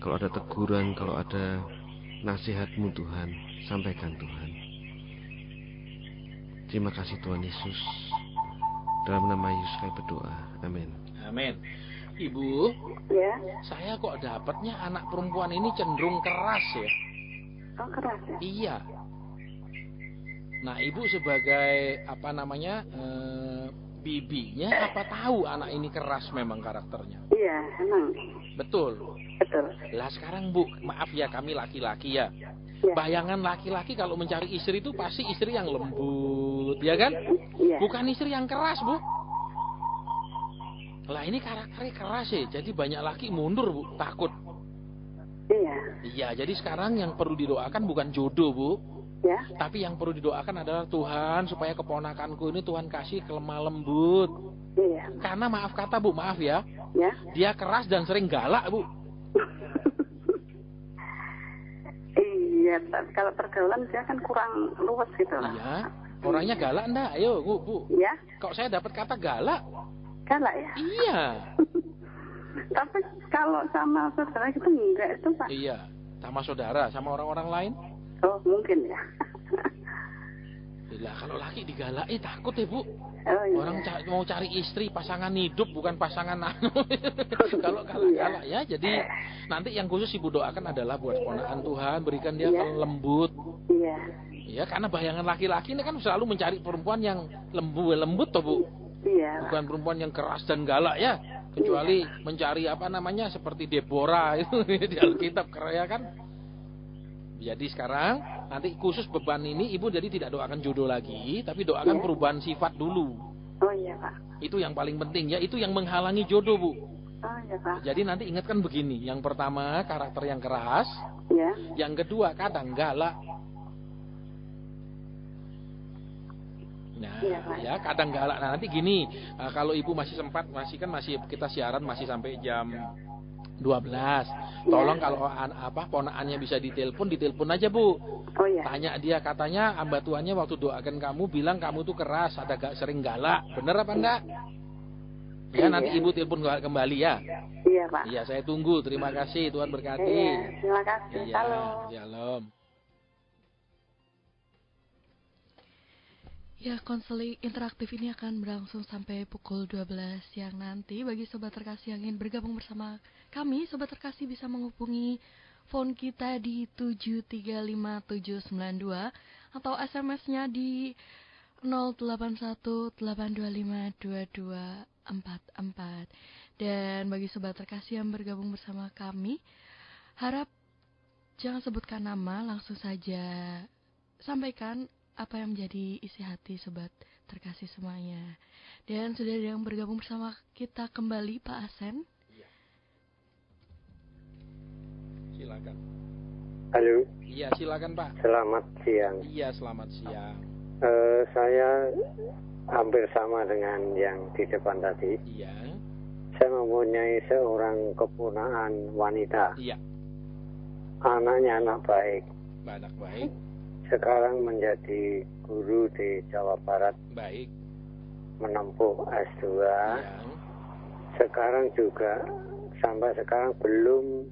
D: Kalau ada teguran, kalau ada nasihatmu Tuhan, sampaikan Tuhan. Terima kasih Tuhan Yesus. Dalam nama Yesus kami berdoa. Amin.
A: Amin. Ibu,
E: Ya,
A: saya kok dapatnya anak perempuan ini cenderung keras ya.
E: oh keras ya?
A: Iya. Nah, ibu sebagai bibinya apa tahu anak ini keras memang karakternya?
E: Iya, emang.
A: Betul.
E: Betul.
A: Lah sekarang Bu, maaf ya kami laki-laki ya.
E: Ya.
A: Bayangan laki-laki kalau mencari istri itu pasti istri yang lembut, ya kan?
E: Iya.
A: Bukan istri yang keras, Bu. Lah ini karakternya keras ya, jadi banyak laki mundur, Bu, takut.
E: Iya.
A: Iya, jadi sekarang yang perlu didoakan bukan jodoh, Bu.
E: Ya.
A: Tapi yang perlu didoakan adalah Tuhan supaya keponakanku ini Tuhan kasih kelemah lembut.
E: Iya.
A: Karena maaf kata Bu, maaf ya,
E: Ya.
A: dia keras dan sering galak, Bu.
E: Iya, kalau pergaulan dia kan kurang luas gitu lah.
A: Iya, orangnya galak enggak? Ayo, Bu.
E: Ya,
A: Kok saya dapat kata galak?
E: galak ya.
A: Iya.
E: Tapi kalau sama saudara gitu enggak itu Pak.
A: Iya, sama saudara, sama orang-orang lain.
E: Oh, mungkin ya.
A: Lah kalau laki digalaki takut ya, Bu.
E: Oh iya.
A: Orang mau cari istri pasangan hidup bukan pasangan anu. Kalau galak-galak ya, jadi nanti yang khusus Ibu doakan adalah buat keponakan Tuhan, berikan dia
E: Iya.
A: lembut.
E: Iya.
A: Ya, karena bayangan laki-laki ini kan selalu mencari perempuan yang lembut toh, Bu.
E: Iya.
A: Bukan perempuan yang keras dan galak ya. Kecuali mencari seperti Deborah itu di Alkitab ya kan. Jadi sekarang nanti khusus beban ini Ibu jadi tidak doakan jodoh lagi, tapi doakan
E: Iya.
A: perubahan sifat dulu.
E: Oh iya Pak.
A: Itu yang paling penting ya, itu yang menghalangi jodoh, Bu.
E: Oh iya Pak.
A: Jadi nanti ingatkan begini, yang pertama karakter yang keras,
E: Ya.
A: yang kedua kadang galak. Nah,
E: Iya, Pak.
A: ya kadang galak. Nah, nanti gini, kalau Ibu masih sempat, masih kita siaran masih sampai jam 12. Tolong kalau ponakannya bisa ditelepon aja, Bu.
E: Oh iya.
A: Tanya dia, katanya hamba tuannya waktu doakan kamu bilang kamu tuh keras, sering galak. Bener apa enggak? Ya, nanti
E: Iya.
A: Ibu telepon kembali ya.
E: Iya Pak.
A: Iya, saya tunggu. Terima kasih, Tuhan berkati.
E: Iya. Terima kasih.
A: Iya,
E: Halo.
A: shalom.
B: Ya, konseling interaktif ini akan berlangsung sampai pukul 12 siang nanti. Bagi sobat terkasih yang ingin bergabung bersama kami, sobat terkasih bisa menghubungi phone kita di 735792 atau SMS-nya di 0818252244. Dan bagi sobat terkasih yang bergabung bersama kami, harap jangan sebutkan nama, langsung saja sampaikan apa yang menjadi isi hati sobat terkasih semuanya. Dan sudah ada yang bergabung bersama kita kembali, Pak Asen.
A: Silakan.
F: Halo,
A: Iya, silakan Pak.
F: selamat siang.
A: Iya, selamat siang.
F: Saya hampir sama dengan yang di depan tadi.
A: Iya.
F: Saya mempunyai seorang keponakan wanita.
A: Iya.
F: Anaknya anak baik.
A: Anak baik.
F: Sekarang menjadi guru di Jawa Barat,
A: Baik.
F: menempuh S2.
A: Iya.
F: Sekarang juga sampai sekarang belum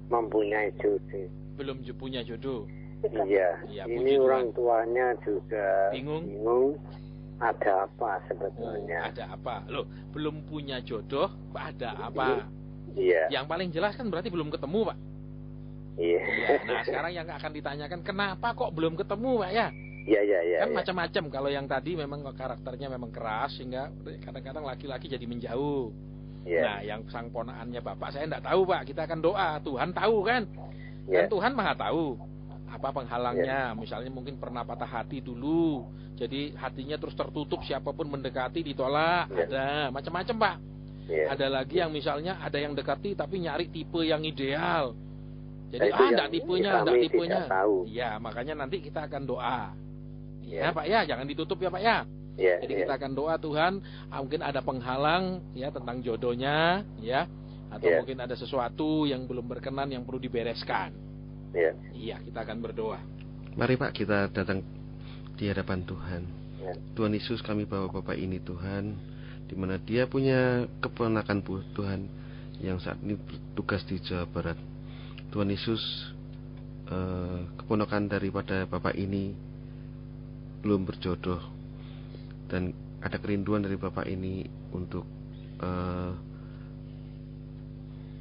F: mempunyai jodoh.
A: Belum punya jodoh.
F: Iya,
A: Iya,
F: ini
A: puji
F: orang
A: Tuhan.
F: tuanya juga
A: Bingung.
F: ada apa
A: Oh,
F: sebetulnya.
A: ada apa? Loh, belum punya jodoh, ada apa?
F: Iya,
A: Yang paling jelas kan berarti belum ketemu, Pak.
F: iya.
A: Iya. Nah, sekarang yang akan ditanyakan, kenapa kok belum ketemu, Pak ya?
F: Iya, iya, iya.
A: Kan
F: iya.
A: macam-macam. Kalau yang tadi memang karakternya memang keras sehingga kadang-kadang laki-laki jadi menjauh.
F: Iya.
A: Nah, yang sang ponakannya Bapak saya enggak tahu, Pak. Kita akan doa. Tuhan tahu kan?
F: Iya.
A: Dan Tuhan Maha tahu apa penghalangnya. Misalnya mungkin pernah patah hati dulu. Jadi hatinya terus tertutup, siapapun mendekati ditolak.
F: Iya.
A: Ada macam-macam, Pak.
F: Iya.
A: Ada lagi yang misalnya ada yang dekati tapi nyari tipe yang ideal. Jadi
F: Nah, itu
A: enggak
F: yang
A: tipenya,
F: kami
A: enggak tipenya.
F: tidak tahu.
A: Iya, makanya nanti kita akan doa.
F: Iya.
A: Ya, Pak ya, jangan ditutup ya, Pak ya.
F: Ya,
A: Jadi
F: ya.
A: kita akan doa, Tuhan, mungkin ada penghalang ya tentang jodohnya ya, atau
F: Ya.
A: mungkin ada sesuatu yang belum berkenan yang perlu dibereskan.
F: Ya.
A: Iya, kita akan berdoa.
D: Mari Pak, kita datang di hadapan Tuhan.
F: Ya.
D: Tuhan Yesus, kami bawa Bapak ini Tuhan, di mana dia punya keponakan Tuhan yang saat ini bertugas di Jawa Barat. Tuhan Yesus, keponakan daripada Bapak ini belum berjodoh, dan ada kerinduan dari Bapak ini untuk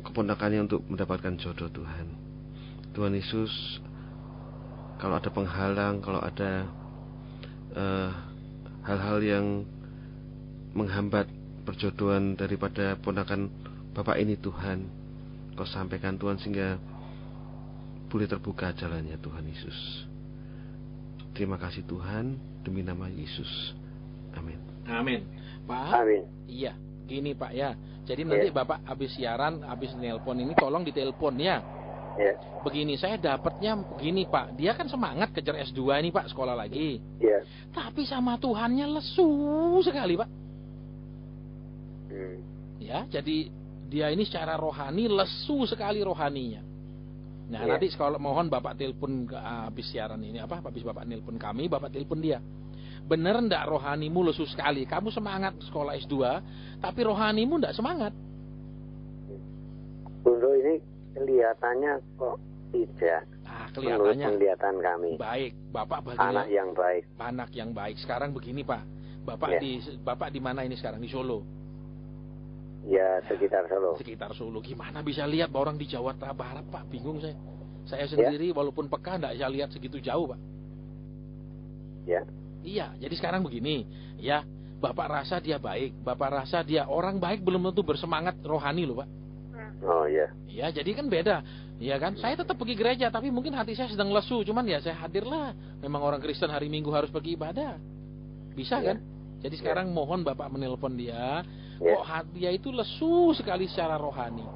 D: keponakannya untuk mendapatkan jodoh Tuhan. Tuhan Yesus, kalau ada penghalang, kalau ada hal-hal yang menghambat perjodohan daripada ponakan Bapak ini Tuhan, Kau sampaikan Tuhan, sehingga boleh terbuka jalannya Tuhan Yesus. Terima kasih Tuhan, demi nama Yesus. Amin.
A: Amin. Pak.
F: Amin.
A: Iya, gini Pak ya. Jadi nanti Bapak habis siaran, habis nelpon ini tolong ditelepon ya.
F: Ya.
A: Begini, saya dapatnya begini Pak. Dia kan semangat kejar S2 ini Pak, sekolah lagi.
F: Ya.
A: Tapi sama Tuhannya lesu sekali Pak. Ya, jadi dia ini secara rohani lesu sekali rohaninya. Nah,
F: Ya.
A: nanti kalau mohon Bapak telepon habis siaran ini habis Bapak telepon kami, Bapak telepon dia. Bener ndak rohanimu lesu sekali? Kamu semangat sekolah S2, tapi rohanimu ndak semangat.
F: Untuk ini kelihatannya kok tidak.
A: Nah,
F: Menurut
A: kelihatannya
F: penglihatan kami.
A: baik. Bapak
F: Anak yang baik.
A: anak yang baik. Sekarang begini Pak. Bapak
F: Ya.
A: Bapak di mana ini sekarang? Di Solo.
F: Ya, sekitar Solo.
A: Sekitar Solo. Gimana bisa lihat orang di Jawa Barat Pak? Bingung saya. Saya sendiri walaupun peka ndak bisa lihat segitu jauh Pak.
F: Ya.
A: Iya, jadi sekarang begini, ya, Bapak rasa dia baik, Bapak rasa dia orang baik belum tentu bersemangat rohani loh Pak.
F: Oh ya.
A: Ya, jadi kan beda, ya kan? Saya tetap pergi gereja, tapi mungkin hati saya sedang lesu, cuman ya saya hadirlah. Memang orang Kristen hari Minggu harus pergi ibadah, bisa
F: Ya.
A: kan? Jadi sekarang mohon Bapak menelpon dia,
F: Ya.
A: kok dia itu lesu sekali secara rohani.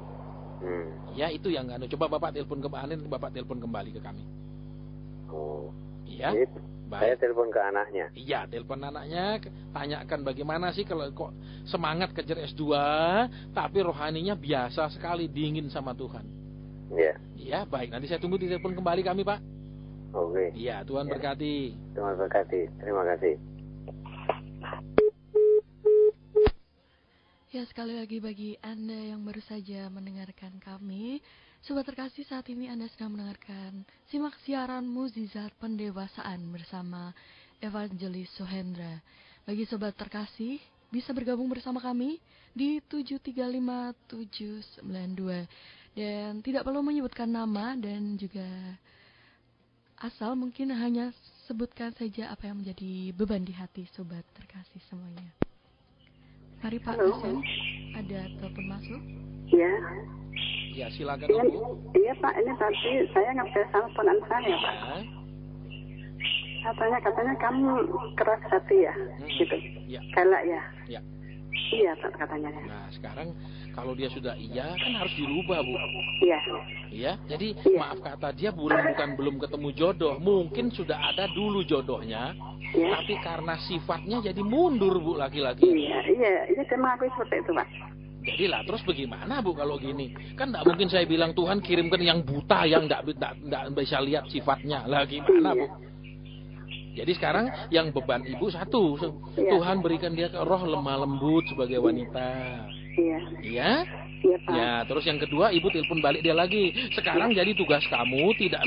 A: Ya, itu yang coba Bapak telepon Bapak telepon kembali ke kami.
F: Oh.
A: Iya.
F: Jadi, saya
A: Baik.
F: telepon ke anaknya.
A: Iya, telepon anaknya, tanyakan bagaimana sih kalau kok semangat kejar S2, tapi rohaninya biasa sekali, dingin sama Tuhan.
F: Ya.
A: Iya, baik. Nanti saya tunggu di telepon kembali kami, Pak.
F: Oke.
A: Iya, Tuhan
F: Ya.
A: berkati.
F: Terima kasih. Terima kasih.
B: Ya, sekali lagi bagi Anda yang baru saja mendengarkan kami, Sobat terkasih, saat ini Anda sedang mendengarkan simak siaran Mukjizat Pendewasaan bersama Evangelis Sohendra. Bagi Sobat terkasih, bisa bergabung bersama kami di 735-792 dan tidak perlu menyebutkan nama dan juga asal, mungkin hanya sebutkan saja apa yang menjadi beban di hati Sobat terkasih semuanya. Mari Pak
E: Halo.
B: Hasan, ada telepon masuk.
E: Ya,
A: Ya, silakan
E: iya,
A: Ibu.
E: iya Pak, ini tadi saya ngetes teleponan saya Pak.
A: Ya.
E: Katanya kamu keras hati ya, gitu.
A: Ya.
E: Galak ya.
A: Ya.
E: Iya Pak katanya ya.
A: Nah, sekarang kalau dia sudah iya, kan harus dirubah, Bu.
E: Iya.
A: Iya, jadi
E: Iya.
A: maaf kata dia bukan belum ketemu jodoh, mungkin sudah ada dulu jodohnya,
E: Iya.
A: tapi karena sifatnya jadi mundur Bu laki-laki.
E: Iya, dia mengakui seperti itu Pak.
A: Jadi lah terus bagaimana Bu kalau gini? Kan tidak mungkin saya bilang Tuhan kirimkan yang buta yang tidak bisa lihat sifatnya. Lah gimana Bu? Jadi sekarang yang beban ibu satu,
E: Iya.
A: Tuhan berikan dia roh lemah lembut sebagai wanita.
E: Iya.
A: Iya?
E: Iya Pak.
A: Ya, terus yang kedua ibu telepon balik dia lagi. Sekarang jadi tugas kamu tidak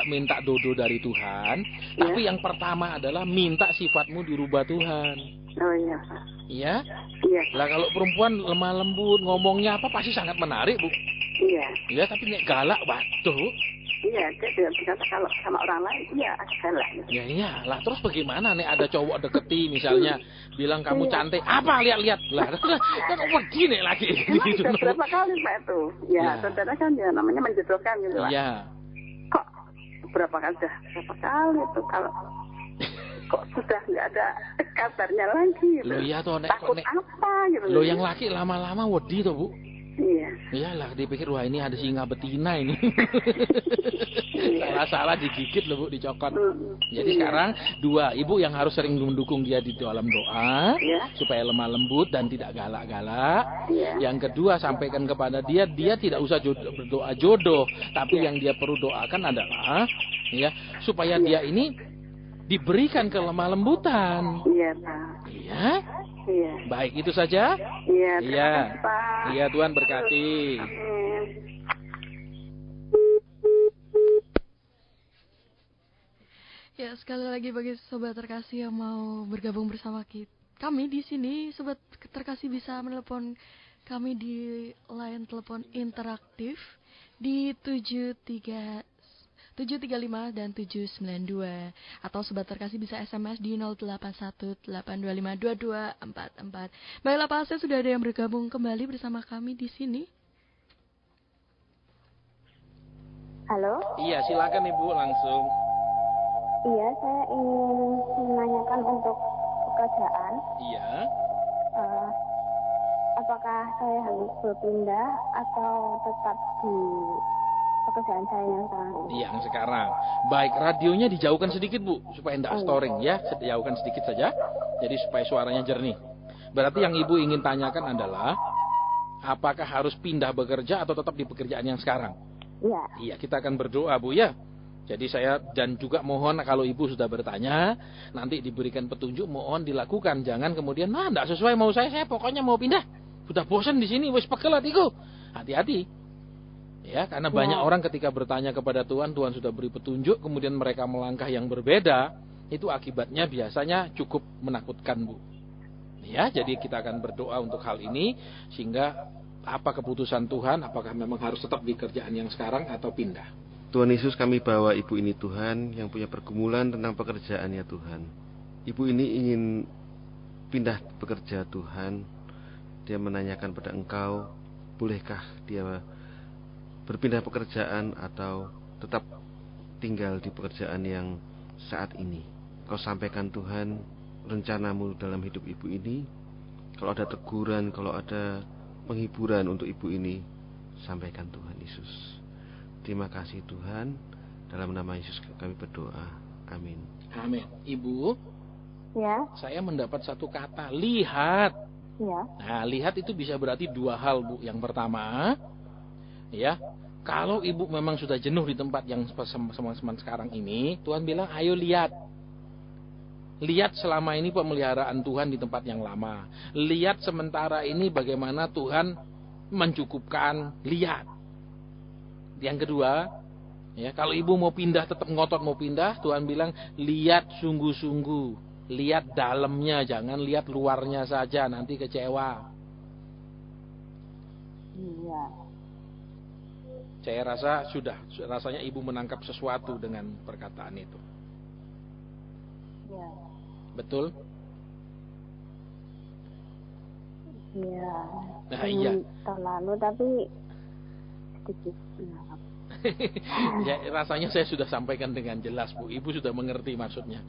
A: minta dodo dari Tuhan, tapi yang pertama adalah minta sifatmu dirubah Tuhan.
E: Oh iya Pak.
A: Iya?
E: Iya.
A: Lah kalau perempuan lemah lembut, ngomongnya apa pasti sangat menarik, Bu.
E: Iya.
A: Iya, tapi nek galak, waduh.
E: Iya, dia tidak berkata kalau sama orang lain, iya galak.
A: Ya iya, lah terus bagaimana nek ada cowok deketi misalnya bilang kamu
E: Iya.
A: cantik, apa lihat-lihat. Lah kan begini lagi
E: Emang
A: gitu.
E: sudah berapa kali Pak itu? Ya,
A: Ya.
E: saudara kan ya namanya menjodohkan gitu Pak.
A: Iya.
E: Kok berapa kali itu kalau kok sudah nggak ada kabarnya lagi gitu.
A: Lo iya toh nek
E: Takut
A: nek
E: apa gitu.
A: lo yang laki lama-lama wedi toh, Bu.
E: Iya.
A: Iyalah, dipikir wah ini ada singa betina ini. Salah-salah digigit loh Bu, dicokot. Jadi sekarang 2, Ibu yang harus sering mendukung dia di dalam doa
E: Ya.
A: supaya lemah lembut dan tidak galak-galak.
E: Iya.
A: Yang kedua, sampaikan kepada dia tidak usah berdoa jodoh, tapi yang dia perlu doakan adalah ya supaya dia ini diberikan kelemah lembutan.
E: Iya, Pak.
A: Iya.
E: Iya.
A: Baik, itu saja.
E: Iya.
A: Iya.
E: Terima kasih, Pak.
A: Iya, Tuhan berkati.
E: Amin.
B: Ya, sekali lagi bagi sobat terkasih yang mau bergabung bersama kami di sini, sobat terkasih bisa menelepon kami di line telepon interaktif di 735 dan 792, atau sobat terkasih bisa SMS di 0818252244. Baiklah Pak Asep, sudah ada yang bergabung kembali bersama kami di sini.
G: Halo?
A: Iya, silakan Ibu langsung.
G: Iya, saya ingin menanyakan untuk pekerjaan.
A: Iya.
G: Apakah saya harus berpindah atau tetap di pekerjaan saya yang sekarang ini?
A: Yang sekarang. Baik, radionya dijauhkan sedikit Bu, supaya tidak storing ya. Dijauhkan sedikit saja, jadi supaya suaranya jernih. Berarti yang Ibu ingin tanyakan adalah, apakah harus pindah bekerja atau tetap di pekerjaan yang sekarang?
G: Iya.
A: Iya, kita akan berdoa Bu ya. Jadi saya dan juga mohon kalau Ibu sudah bertanya, nanti diberikan petunjuk, mohon dilakukan. Jangan kemudian, enggak sesuai mau saya pokoknya mau pindah. Sudah bosan di sini, wis pegel hatiku. Hati-hati. Ya, karena banyak orang ketika bertanya kepada Tuhan, Tuhan sudah beri petunjuk, kemudian mereka melangkah yang berbeda, itu akibatnya biasanya cukup menakutkan Bu. Ya, jadi kita akan berdoa untuk hal ini, sehingga apa keputusan Tuhan, apakah memang harus tetap di kerjaan yang sekarang atau pindah.
D: Tuhan Yesus, kami bawa ibu ini Tuhan yang punya pergumulan tentang pekerjaannya Tuhan. Ibu ini ingin pindah bekerja Tuhan. Dia menanyakan pada Engkau, bolehkah dia berpindah pekerjaan atau tetap tinggal di pekerjaan yang saat ini. Kau sampaikan Tuhan rencanamu dalam hidup ibu ini. Kalau ada teguran, kalau ada penghiburan untuk ibu ini, sampaikan Tuhan Yesus. Terima kasih Tuhan, dalam nama Yesus kami berdoa, amin.
A: Amin. Ibu,
G: Ya.
A: saya mendapat satu kata, lihat.
G: Ya.
A: Nah, lihat itu bisa berarti 2 hal Bu. Yang pertama, ya, kalau ibu memang sudah jenuh di tempat yang sekarang ini, Tuhan bilang, ayo lihat. Lihat selama ini pemeliharaan Tuhan di tempat yang lama. Lihat sementara ini bagaimana Tuhan mencukupkan. Lihat. Yang kedua, ya, kalau ibu mau pindah, tetap ngotot mau pindah, Tuhan bilang, lihat sungguh-sungguh. Lihat dalamnya, jangan lihat luarnya saja, nanti kecewa.
G: Iya.
A: Saya rasa rasanya ibu menangkap sesuatu dengan perkataan itu.
G: Iya.
A: Betul?
G: Iya.
A: Nah, iya.
G: Terlalu tapi sedikit.
A: Ya, rasanya saya sudah sampaikan dengan jelas Bu. Ibu sudah mengerti maksudnya.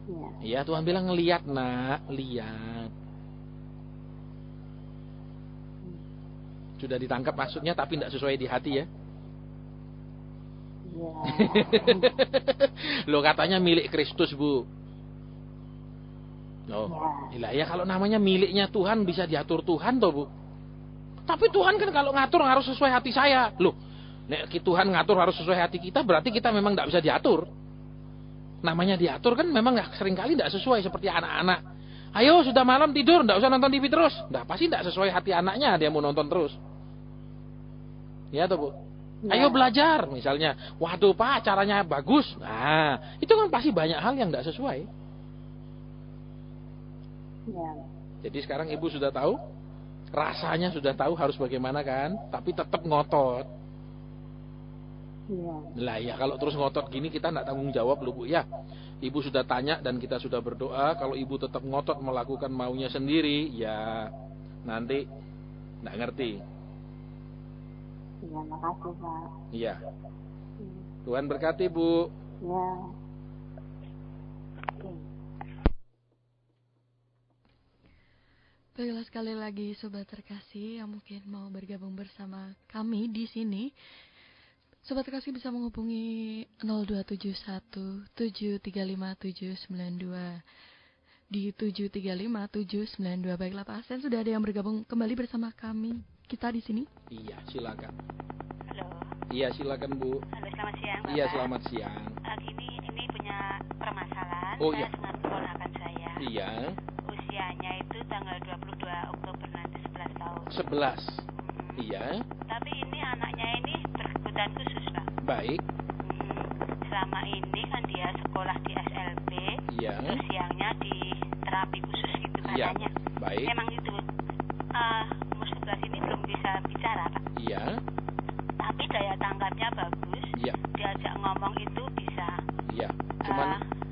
G: Iya.
A: Ya, Tuhan bilang lihat nak, lihat. Sudah ditangkap maksudnya tapi tidak sesuai di hati ya.
G: Iya.
A: Loh, katanya milik Kristus Bu. Oh, ya. Ya kalau namanya miliknya Tuhan bisa diatur Tuhan toh Bu. Tapi Tuhan kan kalau ngatur harus sesuai hati saya. Loh, nek Tuhan ngatur harus sesuai hati kita, berarti kita memang tidak bisa diatur. Namanya diatur kan memang seringkali tidak sesuai, seperti anak-anak. Ayo sudah malam tidur, tidak usah nonton TV terus. Nah, pasti tidak sesuai hati anaknya, dia mau nonton terus. Ya toh Bu.
G: Ya.
A: Ayo belajar misalnya. Waduh Pak, caranya bagus. Nah, itu kan pasti banyak hal yang tidak sesuai.
G: Ya.
A: Jadi sekarang ibu sudah tahu, rasanya sudah tahu harus bagaimana kan, tapi tetap ngotot.
G: Iya.
A: Lah ya kalau terus ngotot gini kita tidak tanggung jawab loh Bu ya. Ibu sudah tanya dan kita sudah berdoa. Kalau ibu tetap ngotot melakukan maunya sendiri, ya nanti tidak ngerti.
G: Iya, makasih Pak.
A: Iya. Tuhan berkati Bu.
G: Ya.
B: Baiklah, sekali lagi sobat terkasih yang mungkin mau bergabung bersama kami di sini. Sobat terkasih bisa menghubungi 0271 735 792 di 735 792. Baiklah Pak Asen, sudah ada yang bergabung kembali bersama kami kita di sini.
A: Iya, silakan.
C: Halo.
A: Iya, silakan Bu.
C: Halo, selamat siang, Bapak.
A: Iya, selamat siang.
C: Ini punya permasalahan.
A: Oh,
C: saya
A: iya.
C: dengan keponakan saya.
A: Iya.
C: Usianya itu tanggal 22 Oktober nanti 11 tahun.
A: 11. Iya.
C: Tapi ini anaknya ini berkebutuhan khusus, Pak.
A: Baik.
C: Selama ini kan dia sekolah di SLB,
A: Iya.
C: terus siangnya di terapi khusus gitu
A: Iya.
C: katanya.
A: Baik.
C: Memang itu. Umur 11 ini belum bisa bicara, Pak.
A: Iya.
C: Tapi daya tanggapnya bagus.
A: Iya.
C: Diajak ngomong itu bisa.
A: Iya. Cuman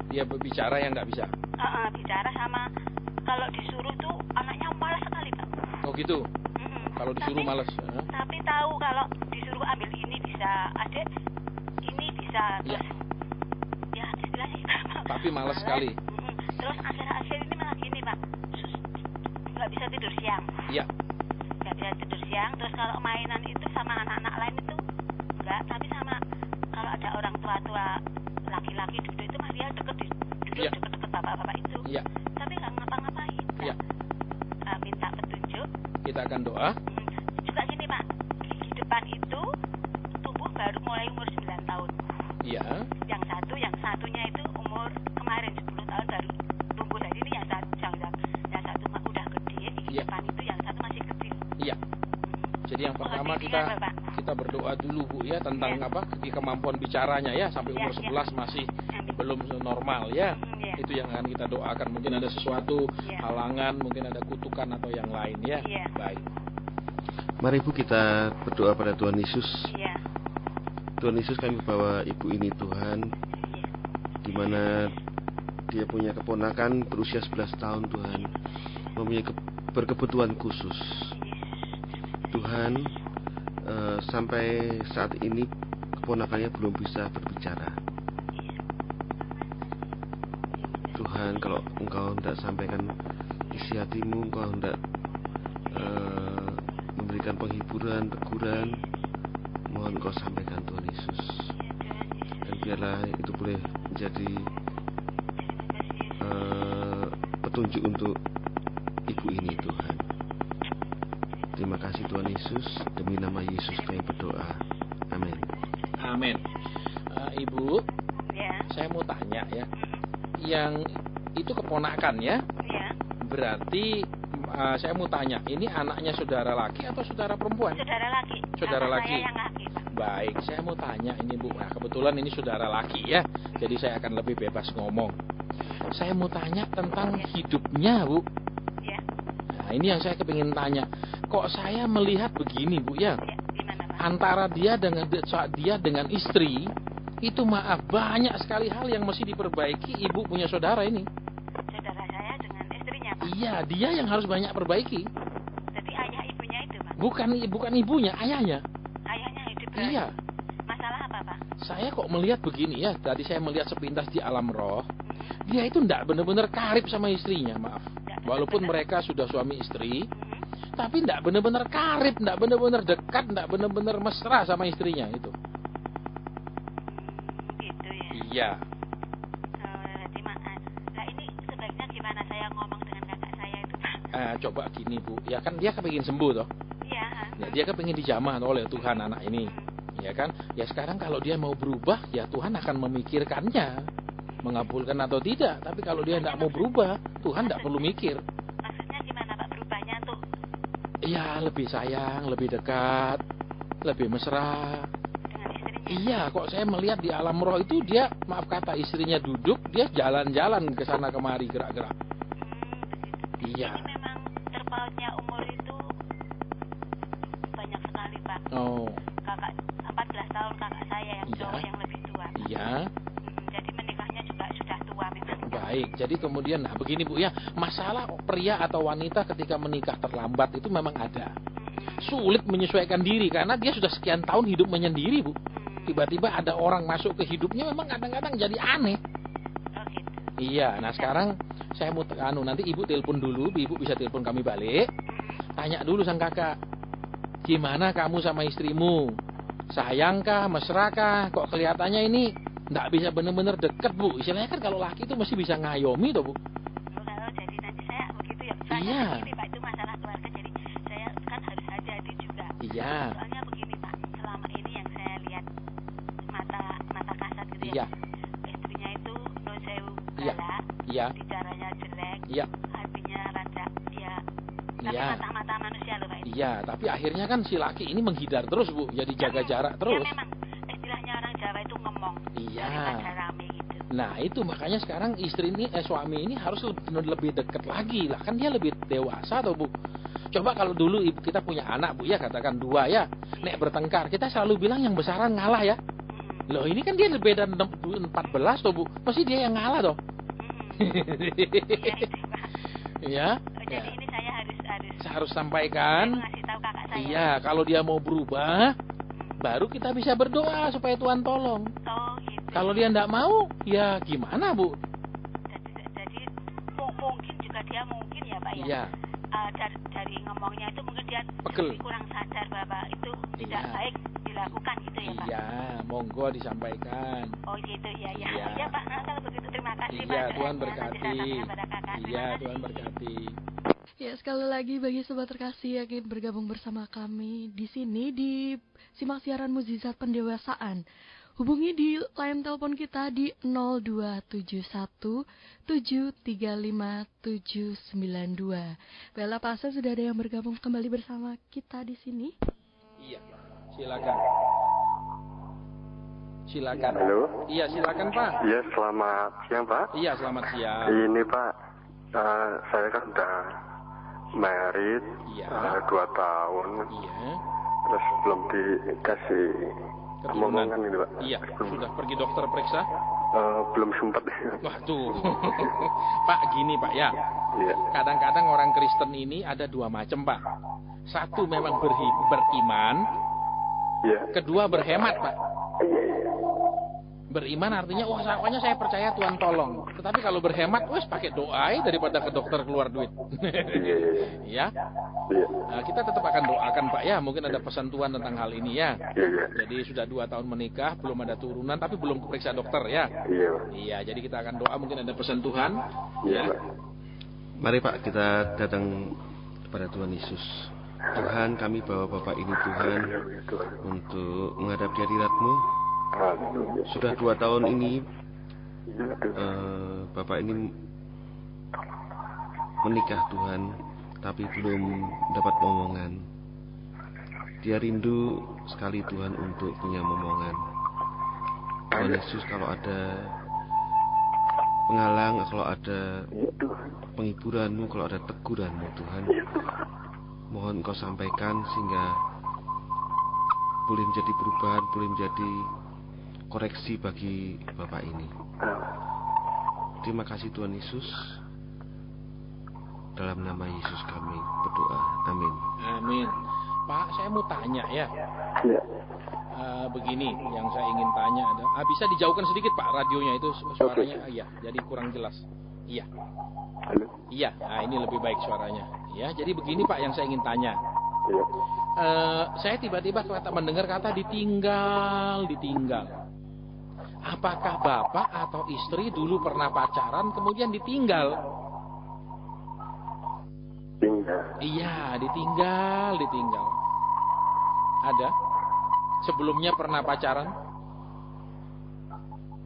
A: dia berbicara yang nggak bisa.
C: Bicara sama kalau disuruh tuh anaknya malas sekali, Pak.
A: Oh gitu. Kalau disuruh males.
C: Tapi tahu kalau disuruh ambil ini bisa, adek ini bisa.
A: Iya.
C: Ya istilahnya itu.
A: Tapi males sekali.
C: Terus akhir-akhir ini malah gini, Pak. Nggak bisa tidur siang.
A: Iya.
C: Nggak bisa tidur siang. Terus kalau mainan itu sama anak-anak lain itu enggak. Tapi sama kalau ada orang tua-tua laki-laki duduk itu mah dia duduk
A: Iya.
C: deket-deket bapak-bapak itu.
A: Iya.
C: Tapi nggak ngapa-ngapain.
A: Iya.
C: Minta petunjuk.
A: Kita akan doa.
C: Juga gini, Pak. Di depan itu tumbuh baru mulai umur 9 tahun.
A: Iya.
C: Yang satunya itu umur kemarin 10 tahun baru tumbuh. Jadi ini yang satu mah udah gede. Di
A: Iya.
C: depan itu yang satu masih kecil.
A: Iya. Jadi yang pertama kita berdoa dulu Bu ya tentang di kemampuan bicaranya ya sampai umur 11 masih belum normal ya. Itu yang akan kita doakan. Mungkin ada sesuatu halangan, mungkin ada kutukan atau yang lain ya. Baik.
D: Mari Ibu kita berdoa pada Tuhan Yesus.
C: Iya.
D: Tuhan Yesus, kami bawa Ibu ini Tuhan, di mana dia punya keponakan berusia 11 tahun Tuhan, mempunyai berkebutuhan khusus. Tuhan, sampai saat ini keponakannya belum bisa berbicara. Tuhan, kalau Engkau hendak sampaikan isi hatimu, Engkau hendak memberikan penghiburan, teguran, mohon Engkau sampaikan Tuhan Yesus. Dan biarlah itu boleh menjadi petunjuk untuk ibu ini Tuhan. Terima kasih Tuhan Yesus, demi nama Yesus kami berdoa. Amin.
A: Amin. Ibu,
C: Ya.
A: saya mau tanya ya. Yang itu keponakan ya?
C: Iya.
A: Berarti saya mau tanya, ini anaknya saudara laki atau saudara perempuan?
C: Saudara laki.
A: Saudara
C: Kakak
A: laki.
C: Saya yang laki, Pak.
A: Baik, saya mau tanya ini Bu. Nah, kebetulan ini saudara laki ya. Jadi saya akan lebih bebas ngomong. Saya mau tanya tentang hidupnya, Bu.
C: Ya.
A: Nah, ini yang saya kepingin tanya. Kok saya melihat begini, Bu ya?
C: Ya. Gimana, Pak?
A: Antara dia dengan istri, itu maaf banyak sekali hal yang mesti diperbaiki. Ibu punya saudara ini.
C: Saudara saya dengan istrinya, Pak.
A: Iya, dia yang harus banyak perbaiki.
C: Jadi ayah ibunya itu, Pak.
A: Bukan ibunya, ayahnya.
C: Ayahnya hidup.
A: Iya.
C: Masalah apa, Pak?
A: Saya kok melihat begini ya. Tadi saya melihat sepintas di alam roh. Dia itu tidak benar-benar karib sama istrinya, maaf. Walaupun mereka sudah suami istri, tapi tidak benar-benar karib, tidak benar-benar dekat, tidak benar-benar mesra sama istrinya itu.
C: Gitu ya.
A: Iya.
C: Nah ini sebaiknya gimana saya ngomong dengan kakak saya itu, Pak?
A: Coba gini Bu, ya kan dia kepingin sembuh toh.
C: Iya.
A: Ya, dia kepingin dijamah oleh Tuhan anak ini, ya kan? Ya sekarang kalau dia mau berubah, ya Tuhan akan memikirkannya, mengabulkan atau tidak. Tapi kalau dia tidak mau berubah, Tuhan tidak perlu mikir.
C: Maksudnya gimana, Pak, berubahnya tuh?
A: Ya lebih sayang, lebih dekat, lebih mesra.
C: Dengan istrinya?
A: Iya, kok saya melihat di alam roh itu dia, maaf kata istrinya duduk, dia jalan-jalan ke sana kemari gerak-gerak.
C: Begitu.
A: Iya.
C: Ini memang terpautnya umur itu banyak sekali, Pak.
A: Oh.
C: Kakak 14 tahun kakak saya yang
A: Iya.
C: cowok yang lebih tua.
A: Iya.
C: Jadi menikahnya juga sudah tua memang.
A: Baik, jadi kemudian nah begini Bu ya, masalah pria atau wanita ketika menikah terlambat itu memang ada. Sulit menyesuaikan diri karena dia sudah sekian tahun hidup menyendiri Bu. Tiba-tiba ada orang masuk ke hidupnya memang kadang-kadang jadi aneh.
C: Oh gitu.
A: Iya, nah sekarang saya mau nanti ibu telepon dulu, ibu bisa telepon kami balik. Tanya dulu sang kakak, gimana kamu sama istrimu? Sayangkah, mesrakah? Kok kelihatannya ini nggak bisa bener-bener deket, Bu? Istilahnya kan kalau laki itu mesti bisa ngayomi toh, Bu.
C: Kalau jadi nanti saya begitu ya. Saya
A: Iya.
C: begini Pak, itu masalah keluarga. Jadi saya kan harus hati-hati juga.
A: Iya.
C: Soalnya begini Pak, selama ini yang saya lihat mata kasat gitu
A: Iya.
C: ya. Istrinya itu non sewu
A: Iya.
C: galak,
A: Iya.
C: bicaranya jelek,
A: Iya.
C: hatinya rada ya. Tapi
A: Iya.
C: mata-mata manusia loh Pak.
A: Iya, tapi akhirnya kan si laki ini menghindar terus, Bu. Jadi jaga jarak terus.
C: Ya memang istilahnya orang Jawa itu ngomong.
A: Iya.
C: Daripada rame gitu.
A: Nah itu makanya sekarang suami ini harus lebih dekat lagi lah, kan dia lebih dewasa toh, Bu. Coba kalau dulu kita punya anak, Bu, ya katakan 2 ya, nek bertengkar kita selalu bilang yang besaran ngalah ya. Loh ini kan dia beda 14 toh, Bu, pasti dia yang ngalah toh.
C: Iya itu Pak.
A: Ya.
C: Jadi ini saya
A: harus sampaikan.
C: ngasih tahu kakak saya.
A: Iya, kalau dia mau berubah, baru kita bisa berdoa supaya Tuhan tolong.
C: Oh gitu.
A: Kalau dia enggak mau, ya gimana, Bu?
C: Jadi mungkin juga dia mungkin ya Pak ya.
A: Iya.
C: Dari ngomongnya itu mungkin dia
A: Pegel.
C: kurang sadar bahwa itu tidak
A: Iya.
C: baik dilakukan gitu ya Pak.
A: Iya, monggo disampaikan.
C: Oh gitu ya ya.
A: Iya.
C: Ya Pak, nah, kalau begitu terima kasih Pak.
A: Iya, Tuhan
C: Doanya nanti
A: berkati.
C: saya sampaikan pada kakak. Terima
A: Iya,
C: kasih.
A: Tuhan berkati.
B: Ya, sekali lagi bagi sobat terkasih yang ingin bergabung bersama kami di sini di simak siaran Mukjizat Pendewasaan. Hubungi di line telepon kita di 0271 735 792. Bella Pasa sudah ada yang bergabung kembali bersama kita di sini.
A: Iya, silakan. Silakan.
H: Halo.
A: Iya, silakan Pak.
H: Iya, selamat siang Pak.
A: Iya, selamat siang.
H: Ini Pak, saya kan udah married
A: Iya.
H: 2 tahun,
A: Iya.
H: terus belum dikasih
A: Keturunan.
H: omongan gitu Pak.
A: Iya, sudah pergi dokter periksa?
H: Belum sempat.
A: Waduh. Pak, gini Pak ya.
H: Iya.
A: Kadang-kadang orang Kristen ini ada 2 macam Pak. Satu memang beriman,
H: Iya.
A: kedua berhemat Pak. Beriman artinya, wah pokoknya saya percaya Tuhan tolong. Tetapi kalau berhemat, wes pakai doa daripada ke dokter keluar duit. Ya.
H: Iya.
A: Nah, kita tetap akan doakan Pak ya. Mungkin ada pesan Tuhan tentang hal ini ya.
H: Iya.
A: Jadi sudah 2 tahun menikah, belum ada turunan, tapi belum periksa dokter ya.
H: Iya Pak.
A: Iya, jadi kita akan doa, mungkin ada pesan Tuhan.
H: Iya
A: Ya.
H: Pak.
D: Mari Pak, kita datang kepada Tuhan Yesus. Tuhan, kami bawa Bapak ini Tuhan untuk menghadapi hadirat-Mu. Sudah 2 tahun ini Bapak ini menikah Tuhan, tapi belum dapat momongan. Dia rindu sekali Tuhan untuk punya momongan. Tuhan Yesus, kalau ada penghalang, kalau ada penghiburan-Mu, kalau ada teguran-Mu Tuhan, mohon Engkau sampaikan sehingga boleh menjadi perubahan, boleh menjadi koreksi bagi Bapak ini. Terima kasih Tuhan Yesus. Dalam nama Yesus kami berdoa. Amin.
A: Amin. Pak, saya mau tanya ya.
H: Iya.
A: Begini, yang saya ingin tanya ada. Bisa dijauhkan sedikit Pak radionya itu suaranya. Iya, jadi kurang jelas. Iya.
H: Halo.
A: Iya, nah ini lebih baik suaranya. Ya, jadi begini Pak yang saya ingin tanya.
H: Iya.
A: Saya tiba-tiba mendengar kata ditinggal. Apakah bapak atau istri dulu pernah pacaran kemudian ditinggal?
H: Tinggal.
A: Iya, ditinggal. Ada? Sebelumnya pernah pacaran?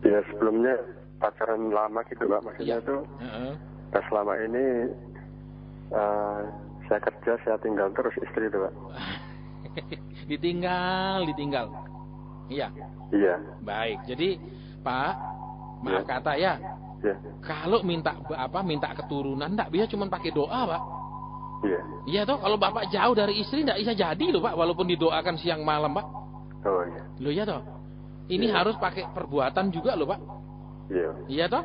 H: Ya sebelumnya pacaran lama gitu Pak. Maksudnya
A: Iya.
H: tuh selama ini saya kerja, saya tinggal terus istri itu Pak.
A: ditinggal. Iya.
H: Iya.
A: Baik. Jadi, Pak, maaf kata ya.
H: Iya.
A: Kalau minta keturunan enggak bisa cuma pakai doa, Pak.
H: Iya.
A: Iya toh, kalau Bapak jauh dari istri enggak bisa jadi loh, Pak, walaupun didoakan siang malam, Pak.
H: Oh iya.
A: Loh iya toh. Ini harus pakai perbuatan juga loh, Pak.
H: Iya.
A: Iya toh?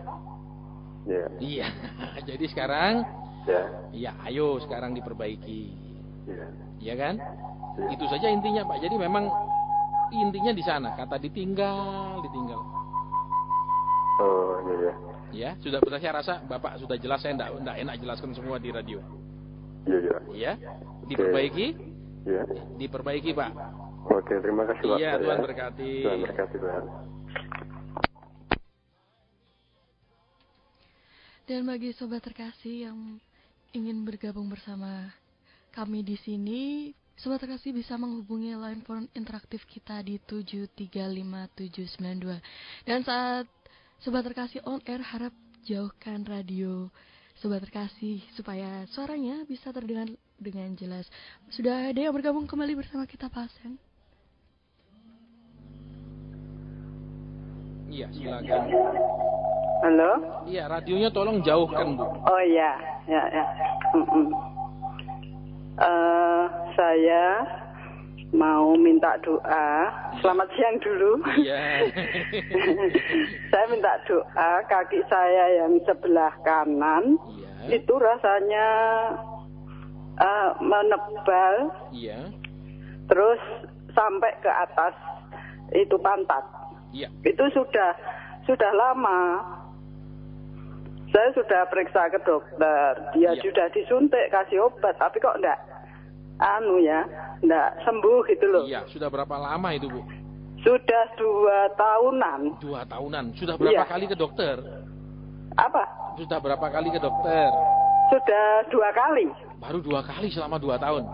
H: Iya.
A: Iya. Jadi sekarang
H: Iya.
A: ya ayo sekarang diperbaiki.
H: Iya.
A: Iya kan? Itu saja intinya, Pak. Jadi memang intinya di sana, kata ditinggal.
H: Oh iya.
A: Ya, sudah saya rasa Bapak sudah jelas, saya enggak enak jelaskan semua di radio.
H: Iya.
A: Ya, diperbaiki?
H: Iya.
A: Diperbaiki, Pak.
H: Oke, terima kasih Pak.
A: Iya, Tuhan berkati.
H: Tuhan berkati, Pak.
B: Dan bagi sobat terkasih yang ingin bergabung bersama kami di sini, sobat terkasih bisa menghubungi line phone interaktif kita di 735792. Dan saat sobat terkasih on air, harap jauhkan radio sobat terkasih supaya suaranya bisa terdengar dengan jelas. Sudah ada yang bergabung kembali bersama kita, Pak Sen?
A: Iya, silakan.
E: Halo?
A: Iya, radionya tolong jauhkan, Bu.
E: Oh iya, ya. Saya mau minta doa. Selamat siang dulu.
A: Iya.
E: Saya minta doa, kaki saya yang sebelah kanan itu rasanya menebal.
A: Iya.
E: Terus sampai ke atas itu pantat.
A: Iya.
E: Itu sudah lama. Saya sudah periksa ke dokter, dia sudah disuntik, kasih obat, tapi kok enggak sembuh gitu loh.
A: Iya, sudah berapa lama itu, Bu?
E: Sudah 2 tahunan.
A: 2 tahunan. Sudah berapa kali ke dokter?
E: Apa?
A: Sudah berapa kali ke dokter?
E: Sudah 2 kali.
A: Baru 2 kali selama 2 tahun.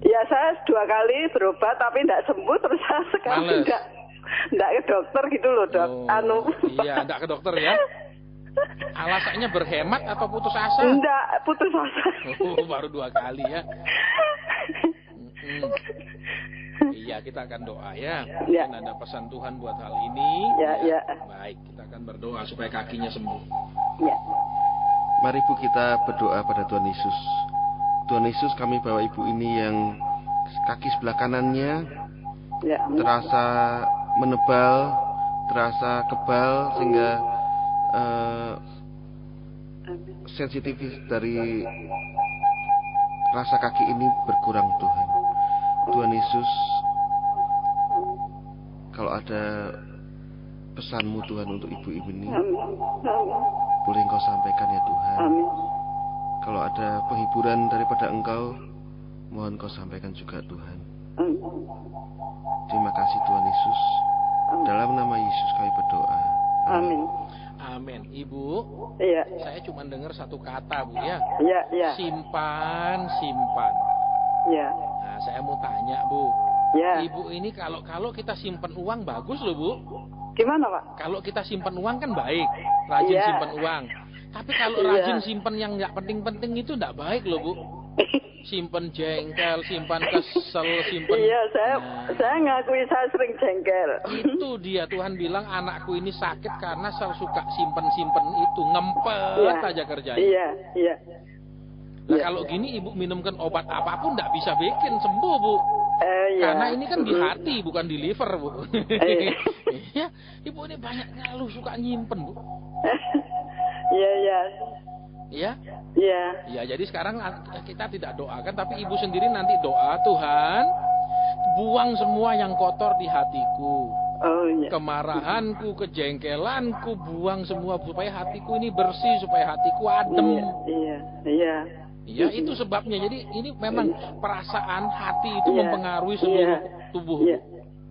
E: Ya, saya 2 kali berobat tapi enggak sembuh, terus saya sekarang enggak ke dokter gitu loh, Dok.
A: Iya, enggak ke dokter ya. Alasannya berhemat atau putus asa?
E: Enggak, putus asa.
A: Baru 2 kali ya. Iya, kita akan doa ya. Mungkin ada pesan Tuhan buat hal ini.
E: Ya.
A: Baik, kita akan berdoa supaya kakinya sembuh.
E: Ya.
D: Mari Bu kita berdoa pada Tuhan Yesus. Tuhan Yesus, kami bawa ibu ini yang kaki sebelah kanannya terasa menebal, terasa kebal sehingga sensitif dari rasa kaki ini berkurang Tuhan. Tuhan Yesus, kalau ada pesan-Mu Tuhan untuk ibu ini, boleh Engkau sampaikan ya Tuhan. Kalau ada penghiburan daripada Engkau, mohon Engkau sampaikan juga Tuhan. Terima kasih Tuhan Yesus. Dalam nama Yesus kami berdoa.
E: Amin.
A: Amin. Ibu, saya cuma dengar satu kata, Bu ya.
E: Iya.
A: Simpan.
E: Iya.
A: Nah, saya mau tanya, Bu.
E: Ya.
A: Ibu ini kalau kita simpan uang bagus loh, Bu.
E: Gimana, Pak?
A: Kalau kita simpan uang kan baik, rajin simpan uang. Tapi kalau rajin simpan yang nggak penting-penting itu nggak baik loh, Bu. Simpan jengkel, simpan kesel, simpan.
E: Iya, saya ngakui saya sering jengkel.
A: Itu dia, Tuhan bilang anakku ini sakit karena saya suka simpan itu, ngempet aja kerjanya.
E: Iya.
A: Nah, kalau gini ibu minumkan obat apapun nggak bisa bikin sembuh, Bu. Karena ini kan di hati, bukan di liver, Bu. Iya, ibu ini banyak ngeluh suka nyimpen, Bu.
E: Iya.
A: Ya, jadi sekarang kita tidak doakan, tapi ibu sendiri nanti doa, Tuhan, buang semua yang kotor di hatiku. Kemarahanku, kejengkelanku, buang semua supaya hatiku ini bersih, supaya hatiku adem. Iya, itu sebabnya. Jadi ini memang perasaan hati itu mempengaruhi seluruh tubuh.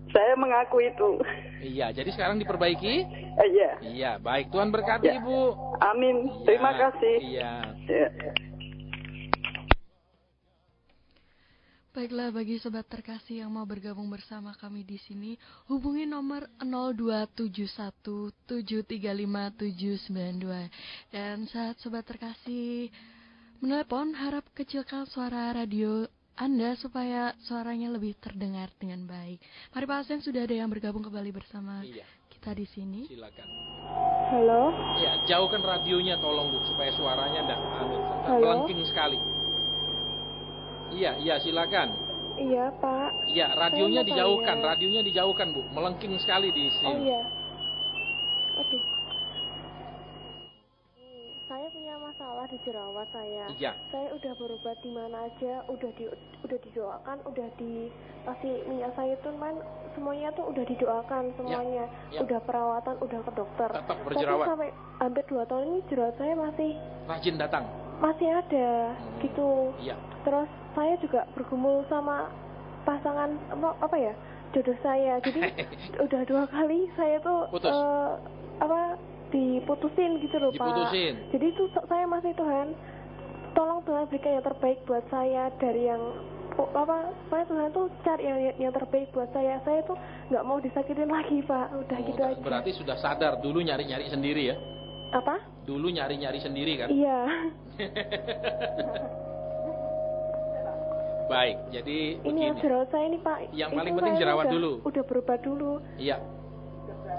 E: Saya mengaku itu.
A: Iya, jadi sekarang diperbaiki? Iya, baik. Tuhan berkati Ibu.
E: Amin. Terima kasih.
A: Iya.
B: Baiklah, bagi sobat terkasih yang mau bergabung bersama kami di sini, hubungi nomor 02717357992. Dan saat sobat terkasih menelepon, harap kecilkan suara radio Anda supaya suaranya lebih terdengar dengan baik. Mari Pak Asen, sudah ada yang bergabung kembali bersama kita di sini.
A: Silakan.
G: Halo.
A: Ya, jauhkan radionya tolong, Bu, supaya suaranya enggak melengking sekali. Iya, silakan.
G: Iya, Pak.
A: Iya, radionya dijauhkan, Bu. Melengking sekali di sini.
G: Oh iya. Aduh. Saya punya
I: masalah di jerawat saya.
A: Iya.
I: Saya udah berobat di mana aja, udah didoakan, udah dikasih minyak zaitun, man, semuanya tuh udah didoakan semuanya.
A: Ya.
I: Udah perawatan, udah ke dokter.
A: Tetap berjerawat.
I: Tapi sampai hampir 2 tahun ini jerawat saya masih
A: Rajin datang.
I: masih ada gitu.
A: Iya.
I: Terus saya juga bergumul sama pasangan apa ya, jodoh saya. Jadi udah 2 kali saya tuh
A: Putus.
I: diputusin gitu loh,
A: Diputusin.
I: Pak. Jadi itu saya masih, Tuhan, tolong Tuhan berikan yang terbaik buat saya dari yang saya Tuhan tuh cari yang terbaik buat saya. Saya tuh nggak mau disakitin lagi, Pak. Udah gitu aja.
A: Berarti sudah sadar dulu nyari-nyari sendiri ya?
I: Apa?
A: Dulu nyari-nyari sendiri kan?
I: Iya.
A: Baik, jadi
I: Ini
A: begini.
I: yang jerawat saya ini, Pak.
A: Yang
I: Itu
A: paling penting
I: saya
A: jerawat dulu.
I: Udah berobat dulu.
A: Iya.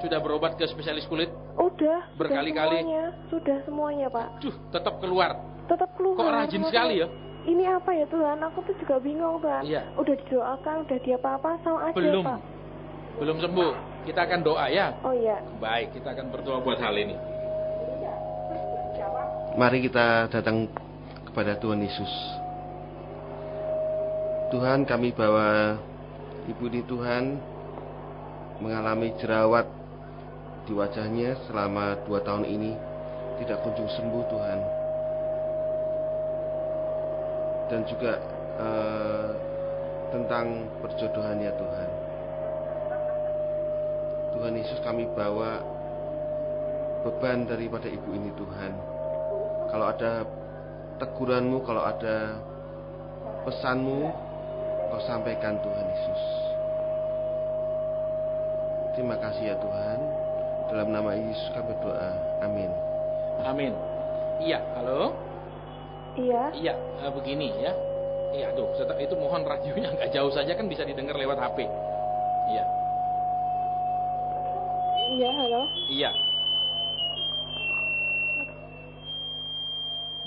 A: Sudah berobat ke spesialis kulit?
I: Udah.
A: Berkali-kali?
I: Sudah semuanya, Pak.
A: Duh, tetap keluar.
I: Tetap keluar.
A: Kok rajin sekali ya?
I: Ini apa ya, Tuhan? Aku tuh juga bingung, Tuhan.
A: Iya.
I: Udah didoakan, udah diapa-apa, sama aja,
A: Belum.
I: Pak.
A: Belum sembuh. Kita akan doa ya.
I: Oh iya.
A: Baik, kita akan berdoa buat hal ini.
D: Mari kita datang kepada Tuhan Yesus. Tuhan, kami bawa Ibu ini, Tuhan, mengalami jerawat di wajahnya selama 2 tahun ini, tidak kunjung sembuh, Tuhan. Dan juga tentang perjodohannya, Tuhan. Tuhan Yesus, kami bawa beban daripada ibu ini, Tuhan. Kalau ada teguranmu, kalau ada pesanmu, Kau sampaikan, Tuhan Yesus. Terima kasih ya Tuhan. Dalam nama Yesus kami berdoa. Amin.
A: Amin. Iya, halo?
I: Iya.
A: Iya, begini ya. Iya, aduh, itu mohon radionya agak jauh saja, kan bisa didengar lewat HP. Iya.
I: Iya, halo?
A: Iya.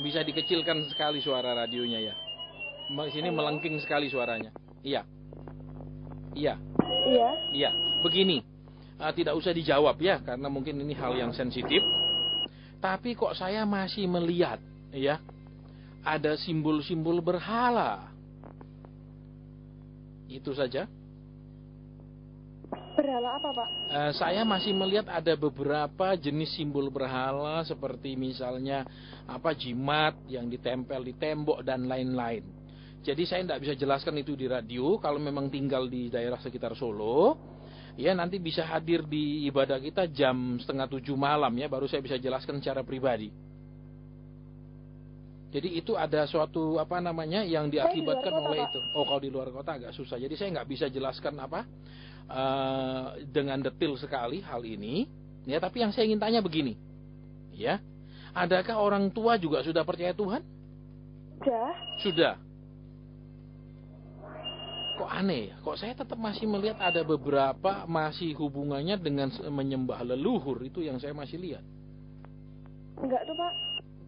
A: Bisa dikecilkan sekali suara radionya ya. Di sini melengking sekali suaranya. Iya. Iya.
I: Iya.
A: Iya. Begini, tidak usah dijawab ya, karena mungkin ini hal yang sensitif. Tapi kok saya masih melihat, ya, ada simbol-simbol berhala. Itu saja.
I: Berhala apa, Pak?
A: Saya masih melihat ada beberapa jenis simbol berhala, seperti misalnya jimat yang ditempel di tembok dan lain-lain. Jadi saya tidak bisa jelaskan itu di radio. Kalau memang tinggal di daerah sekitar Solo, ya nanti bisa hadir di ibadah kita jam 6:30 malam ya, baru saya bisa jelaskan secara pribadi. Jadi itu ada suatu yang diakibatkan oleh itu. Oh, kalau di luar kota agak susah. Jadi saya nggak bisa jelaskan dengan detail sekali hal ini. Ya, tapi yang saya ingin tanya begini, ya, adakah orang tua juga sudah percaya Tuhan? Sudah. Kok aneh ya? Kok saya tetap masih melihat ada beberapa masih hubungannya dengan menyembah leluhur, itu yang saya masih lihat.
I: Enggak tuh, Pak.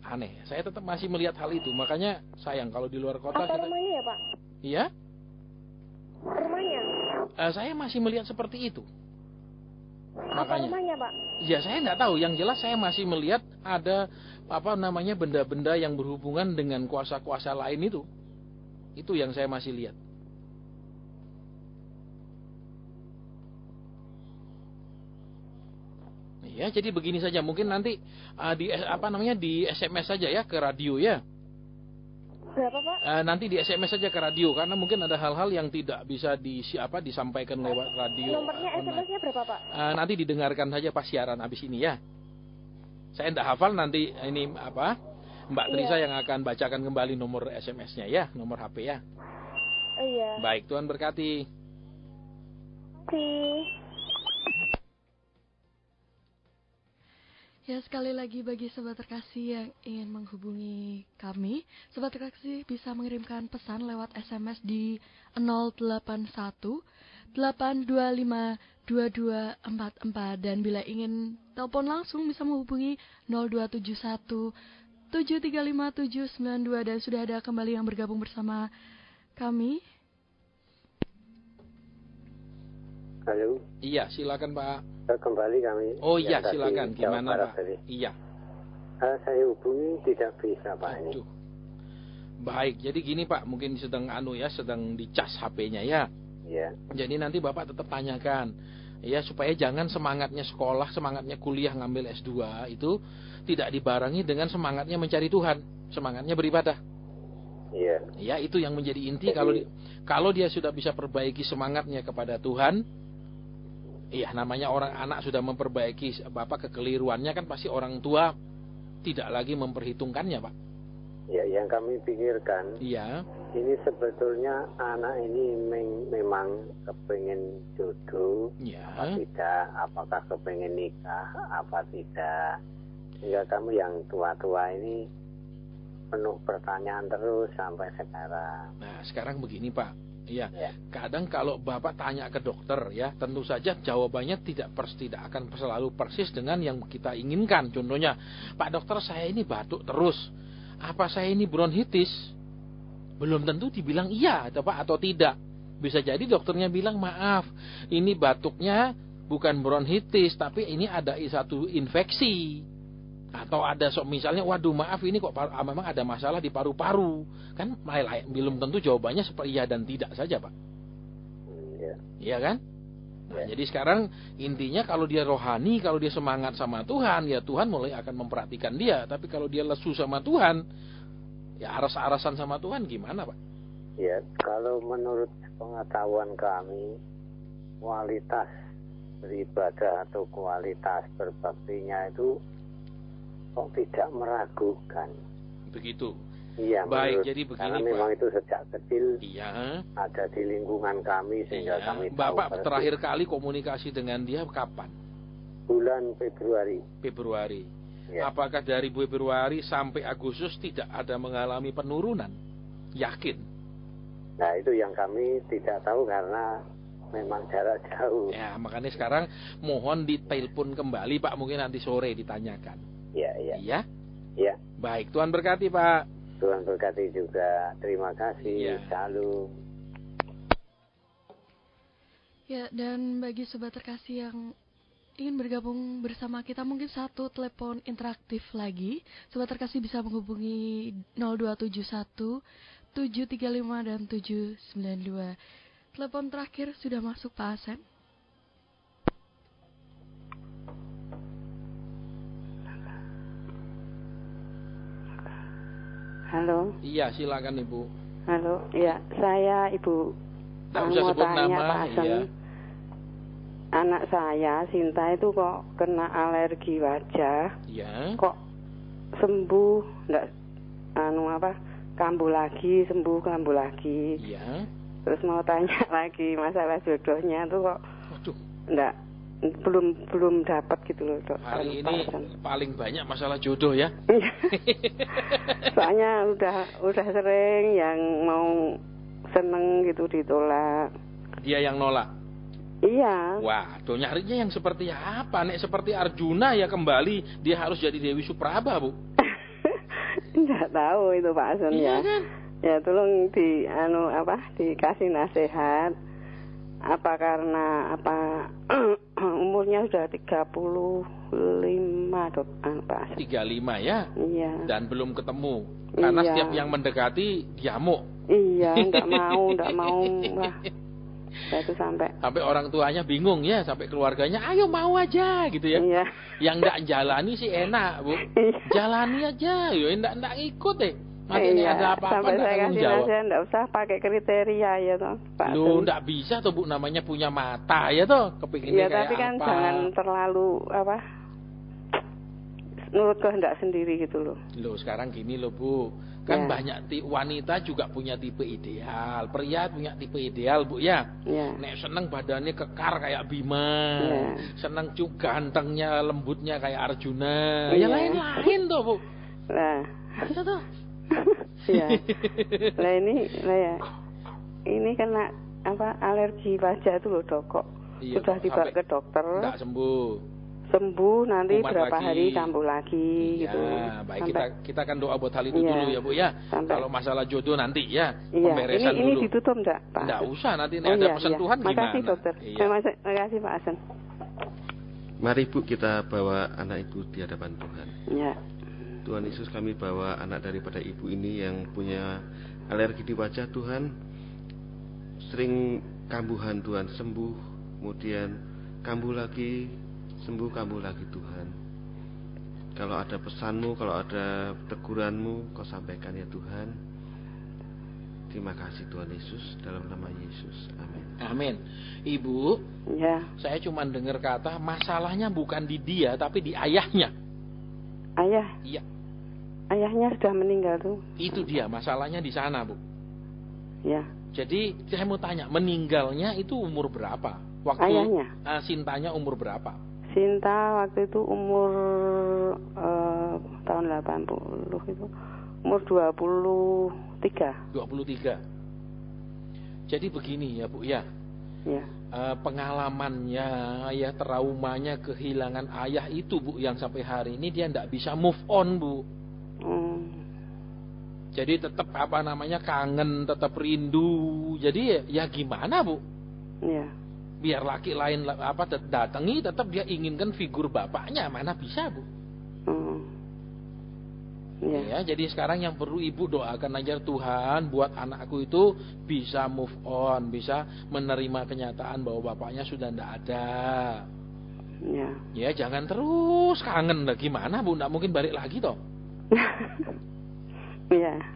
A: Aneh, saya tetap masih melihat hal itu. Makanya sayang kalau di luar kota.
I: Apa rumahnya ya, Pak?
A: Iya?
I: Rumahnya?
A: Saya masih melihat seperti itu.
I: Apa rumahnya, Pak?
A: Ya saya nggak tahu. Yang jelas saya masih melihat ada benda-benda yang berhubungan dengan kuasa-kuasa lain itu. Itu yang saya masih lihat. Ya, jadi begini saja. Mungkin nanti di SMS saja ya ke radio ya.
I: Berapa, Pak?
A: Nanti di SMS saja ke radio, karena mungkin ada hal-hal yang tidak bisa disampaikan lewat radio.
I: Nomornya SMS-nya berapa, Pak?
A: Nanti didengarkan saja pas siaran habis ini ya. Saya tidak hafal, nanti ini Mbak Trisa yang akan bacakan kembali nomor SMS-nya ya, nomor HP ya.
I: Iya.
A: Baik, Tuhan berkati.
B: Ya, sekali lagi bagi sobat terkasih yang ingin menghubungi kami, sobat terkasih bisa mengirimkan pesan lewat SMS di 081 825 2244, dan bila ingin telepon langsung bisa menghubungi 0271 735 792. Dan sudah ada kembali yang bergabung bersama kami.
F: Halo.
A: Iya, silakan Pak.
F: Kembali kami.
A: Oh iya, silakan. Gimana Pak?
F: Tadi.
A: Iya.
F: Saya hubungi tidak bisa Pak ini.
A: Aduh. Baik, jadi gini Pak, mungkin sedang sedang dicas HP-nya ya.
F: Iya.
A: Jadi nanti Bapak tetap tanyakan ya, supaya jangan semangatnya sekolah, semangatnya kuliah ngambil S2 itu tidak dibarengi dengan semangatnya mencari Tuhan, semangatnya beribadah.
F: Iya.
A: Ya, itu yang menjadi inti. Kalau dia sudah bisa perbaiki semangatnya kepada Tuhan, iya, namanya orang anak sudah memperbaiki kekeliruannya, kan pasti orang tua tidak lagi memperhitungkannya, Pak.
F: Ya, yang kami pikirkan,
A: iya,
F: ini sebetulnya anak ini memang kepengen jodoh,
A: ya.
F: apa tidak, apakah kepengen nikah, apa tidak. Sehingga kami yang tua-tua ini penuh pertanyaan terus sampai sekarang.
A: Nah, sekarang begini Pak, iya,
F: Ya.
A: kadang kalau Bapak tanya ke dokter ya, tentu saja jawabannya tidak akan selalu persis dengan yang kita inginkan. Contohnya, Pak dokter, saya ini batuk terus, apa saya ini bronkitis? Belum tentu dibilang iya atau tidak. Bisa jadi dokternya bilang, maaf, ini batuknya bukan bronkitis, tapi ini ada satu infeksi. Atau ada misalnya, waduh maaf, ini kok memang ada masalah di paru-paru. Kan belum tentu jawabannya seperti iya dan tidak saja, Pak.
F: Iya.
A: Iya kan? Nah, jadi sekarang intinya kalau dia rohani, kalau dia semangat sama Tuhan, ya Tuhan mulai akan memperhatikan dia. Tapi kalau dia lesu sama Tuhan, ya aras-arasan sama Tuhan gimana, Pak?
F: Ya, kalau menurut pengetahuan kami, kualitas beribadah atau kualitas berbaktinya itu kok tidak meragukan.
A: Begitu.
F: Iya,
A: baik, jadi begini
F: karena memang
A: Pak.
F: itu sejak kecil
A: iya.
F: ada di lingkungan kami sehingga
A: iya.
F: kami tahu.
A: Bapak terakhir kali komunikasi dengan dia kapan?
F: Bulan Februari.
A: Februari.
F: Ya.
A: Apakah dari Februari sampai Agustus tidak ada mengalami penurunan? Yakin?
F: Nah, itu yang kami tidak tahu karena memang jarak jauh.
A: Ya, makanya sekarang mohon ditelepon kembali Pak, mungkin nanti sore ditanyakan.
F: Iya, iya.
A: Iya?
F: Iya.
A: Baik, Tuhan berkati Pak.
F: Tuhan berkati juga. Terima kasih.
A: Iya.
F: Shalom.
B: Ya, dan bagi sobat terkasih yang ingin bergabung bersama kita, mungkin satu telepon interaktif lagi. Sobat terkasih bisa menghubungi 0271 735 dan 792. Telepon terakhir sudah masuk Pak Asep.
J: Halo.
A: Iya, silakan Ibu.
J: Halo, ya, saya Ibu.
A: Nggak usah sebut nama,
J: Pak Asen.
A: iya.
J: Anak saya, Sinta itu kok kena alergi wajah.
A: Iya.
J: Kok sembuh, enggak kambuh lagi, sembuh kambuh lagi.
A: Iya.
J: Terus mau tanya lagi masalah jodohnya tuh kok
A: Waduh.
J: enggak belum dapat gitu loh, Dok.
A: Hari ini paling banyak masalah jodoh ya.
J: Soalnya udah sering yang mau seneng gitu ditolak.
A: Dia yang nolak.
J: Iya.
A: Wah, tuh nyarinya yang seperti apa? Nek seperti Arjuna ya kembali dia harus jadi Dewi Supraba, Bu.
J: Enggak tahu itu Pak Asen
A: Iya
J: ya.
A: kan?
J: Ya tolong dikasih nasihat. Apa karena umurnya sudah 35, Dok, Pak Asen.
A: 35 ya?
J: Iya.
A: Dan belum ketemu. Karena
J: iya.
A: Setiap yang mendekati diamuk.
J: Iya, enggak mau lah. Itu sampai
A: orang tuanya bingung ya, sampai keluarganya ayo mau aja gitu ya.
J: Iya.
A: Yang enggak jalani sih enak, Bu. Jalani aja, yo enggak ikut deh. Nanti ada apa-apa
J: sampai
A: enggak
J: saya
A: tanggung
J: kasih
A: jawab.
J: nasihat enggak usah pakai kriteria ya toh, Pak.
A: Lu enggak bisa tuh Bu, namanya punya mata ya toh, kepinginnya kayak apa. Iya,
J: tapi kan jangan terlalu nurut kehendak sendiri gitu loh.
A: Loh, sekarang gini loh Bu. Kan banyak wanita juga punya tipe ideal, pria punya tipe ideal Bu ya. Nek seneng badannya kekar kayak Bima, seneng juga gantengnya, lembutnya kayak Arjuna, ya lain-lain tuh Bu.
J: Nah,
A: itu tuh.
J: Iya. Ini kena alergi wajah itu loh, Dok. Kok sudah dibawa ke dokter.
A: Enggak
J: sembuh nanti
A: kumat
J: berapa
A: lagi.
J: hari kambuh lagi gitu.
A: Baik, kita akan doa buat hal itu dulu ya Bu ya. Kalau masalah jodoh nanti ya, pemberesan
J: ini
A: dulu.
J: Ini ditutup enggak, Pak?
A: Enggak usah, nanti ada pesan Tuhan gimana?
J: Makasih dokter. Terima kasih Pak Asen.
D: Mari Bu, kita bawa anak Ibu di hadapan Tuhan.
J: Ya.
D: Tuhan Yesus, kami bawa anak daripada ibu ini yang punya alergi di wajah Tuhan, sering kambuhan Tuhan, sembuh, kemudian kambuh lagi, sembuh, kambuh lagi Tuhan. Kalau ada pesanmu, kalau ada teguranmu, kau sampaikan ya Tuhan. Terima kasih Tuhan Yesus, dalam nama Yesus, amin.
A: Amin. Ibu,
J: ya,
A: saya cuma dengar kata masalahnya bukan di dia tapi di ayahnya.
J: Ayah?
A: Iya.
J: Ayahnya sudah meninggal tuh.
A: Itu dia, masalahnya di sana, Bu.
J: Ya.
A: Jadi saya mau tanya, meninggalnya itu umur berapa? Waktu
J: ayahnya?
A: Sintanya umur berapa?
J: Sinta waktu itu umur tahun 80 itu umur 23.
A: Jadi begini ya Bu ya.
J: Ya.
A: Pengalamannya ya, traumanya kehilangan ayah itu Bu, yang sampai hari ini dia tidak bisa move on Bu. Jadi tetap kangen, tetap rindu. Jadi ya gimana Bu?
J: Ya.
A: Biar laki lain datangi, tetap dia inginkan figur bapaknya, mana bisa Bu? Ya, jadi sekarang yang perlu ibu doakan aja, Tuhan buat anakku itu bisa move on, bisa menerima kenyataan bahwa bapaknya sudah tidak ada. Ya, jangan terus kangen lah, gimana Bu? Nggak mungkin balik lagi toh.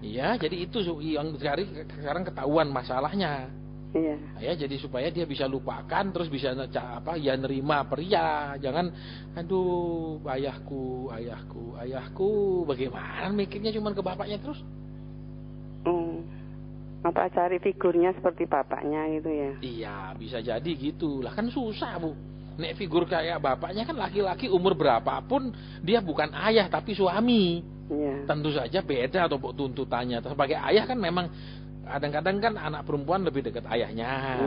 A: Iya, jadi itu yang sekarang ketahuan masalahnya.
J: Iya.
A: Ya, jadi supaya dia bisa lupakan, terus bisa nerima pria. Jangan, aduh, ayahku, bagaimana mikirnya cuma ke bapaknya terus?
J: Apa cari figurnya seperti bapaknya gitu ya?
A: Iya, bisa jadi gitu. Lah kan susah Bu. Nek figur kayak bapaknya kan laki-laki umur berapapun dia bukan ayah tapi suami.
J: Iya.
A: Tentu saja beda atau tuntutannya. Sebagai ayah kan memang kadang-kadang kan anak perempuan lebih dekat ayahnya,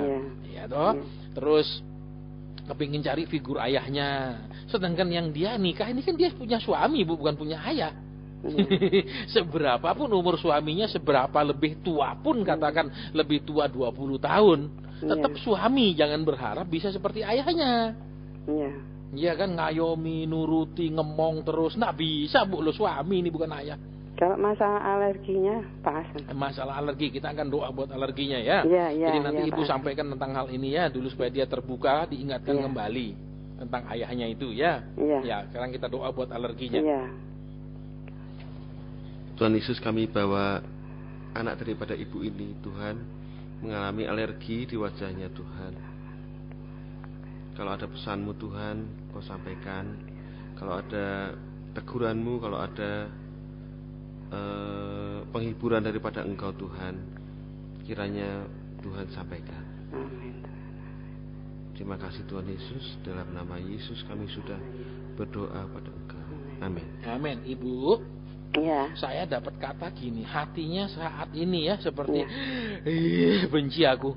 A: ya toh. Terus kepingin cari figur ayahnya. Sedangkan yang dia nikah ini kan dia punya suami Bu, bukan punya ayah. Seberapapun umur suaminya, seberapa lebih tua pun, katakan lebih tua 20 tahun, tetap suami. Jangan berharap bisa seperti ayahnya. Iya kan, ngayomi, nuruti, ngemong terus, nggak bisa Bu, lo suami ini bukan ayah.
J: Kalau masalah alerginya, Pak Hasan.
A: Masalah alergi, kita akan doa buat alerginya ya.
J: Jadi
A: nanti Ibu sampaikan tentang hal ini ya, dulu supaya dia terbuka, diingatkan kembali tentang ayahnya itu ya. Ya, sekarang kita doa buat alerginya.
D: Tuhan Yesus, kami bawa anak daripada ibu ini, Tuhan, mengalami alergi di wajahnya Tuhan. Kalau ada pesanmu Tuhan, kau sampaikan. Kalau ada teguranmu, kalau ada penghiburan daripada Engkau Tuhan, kiranya Tuhan sampaikan.
J: Amin.
D: Terima kasih Tuhan Yesus, dalam nama Yesus kami sudah berdoa pada Engkau. Amin.
A: Amin. Ibu, saya dapat kata gini, hatinya saat ini ya seperti benci aku.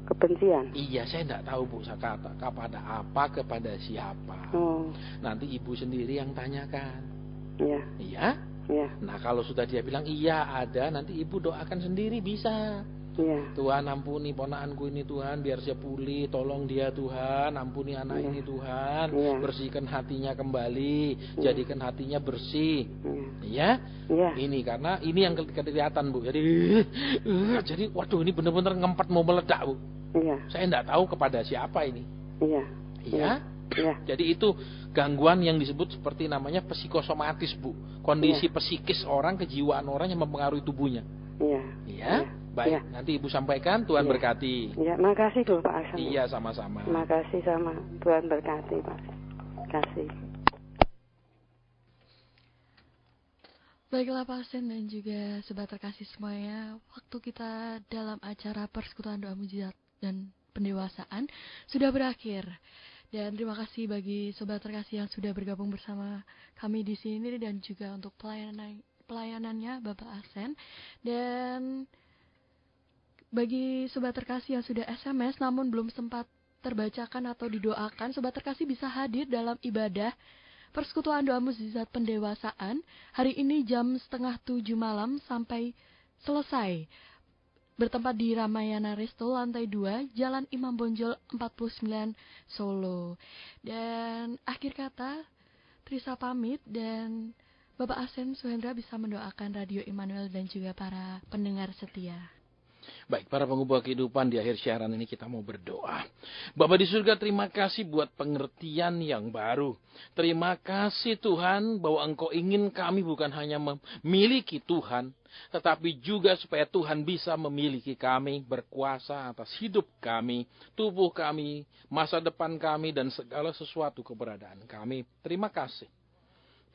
J: Kebencian?
A: Iya, saya tidak tahu Bu, saya kata kepada apa, kepada siapa. Nanti Ibu sendiri yang tanyakan. Iya. Nah, kalau sudah dia bilang iya ada, nanti Ibu doakan sendiri bisa. Tuhan ampuni ponakanku ini Tuhan, biar dia pulih, tolong dia Tuhan, ampuni anak ini Tuhan, bersihkan hatinya kembali, jadikan hatinya bersih. Iya. Ini karena ini yang kelihatan Bu. Jadi waduh, ini benar-benar ngempet mau meledak Bu. Saya tidak tahu kepada siapa ini. Iya. Jadi itu gangguan yang disebut seperti namanya psikosomatis Bu. Kondisi psikis orang, kejiwaan orang yang mempengaruhi tubuhnya. Iya. Baik, nanti Ibu sampaikan, Tuhan berkati.
J: Iya, makasih dulu Pak Hasan.
A: Iya, sama-sama.
J: Makasih sama, Tuhan berkati Pak. Kasih.
B: Baiklah Pak Hasan dan juga sobat terkasih semuanya, waktu kita dalam acara Persekutuan Doa Mujizat dan Pendewasaan sudah berakhir. Dan terima kasih bagi sobat terkasih yang sudah bergabung bersama kami di sini dan juga untuk pelayanannya Bapak Hasan. Dan bagi sobat terkasih yang sudah SMS namun belum sempat terbacakan atau didoakan, sobat terkasih bisa hadir dalam ibadah Persekutuan Doa Mujizat Pendewasaan hari ini jam 6:30 malam sampai selesai. Bertempat di Ramayana Resto lantai 2, Jalan Imam Bonjol 49, Solo. Dan akhir kata, Trisa pamit dan Bapak Asen Suhendra bisa mendoakan Radio Immanuel dan juga para pendengar setia.
A: Baik, para pengubah kehidupan, di akhir siaran ini kita mau berdoa. Bapa di surga, terima kasih buat pengertian yang baru. Terima kasih Tuhan bahwa Engkau ingin kami bukan hanya memiliki Tuhan, tetapi juga supaya Tuhan bisa memiliki kami, berkuasa atas hidup kami, tubuh kami, masa depan kami, dan segala sesuatu keberadaan kami. Terima kasih.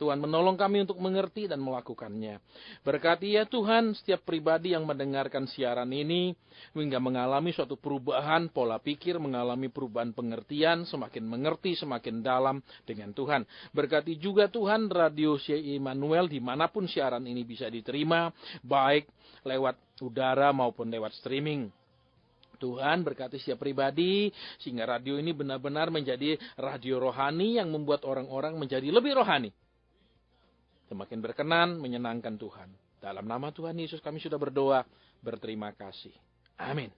A: Tuhan menolong kami untuk mengerti dan melakukannya. Berkati ya Tuhan setiap pribadi yang mendengarkan siaran ini, hingga mengalami suatu perubahan pola pikir, mengalami perubahan pengertian, semakin mengerti, semakin dalam dengan Tuhan. Berkati juga Tuhan Radio Immanuel dimanapun siaran ini bisa diterima, baik lewat udara maupun lewat streaming. Tuhan berkati setiap pribadi, sehingga radio ini benar-benar menjadi radio rohani yang membuat orang-orang menjadi lebih rohani. Semakin berkenan, menyenangkan Tuhan. Dalam nama Tuhan Yesus kami sudah berdoa, berterima kasih. Amin.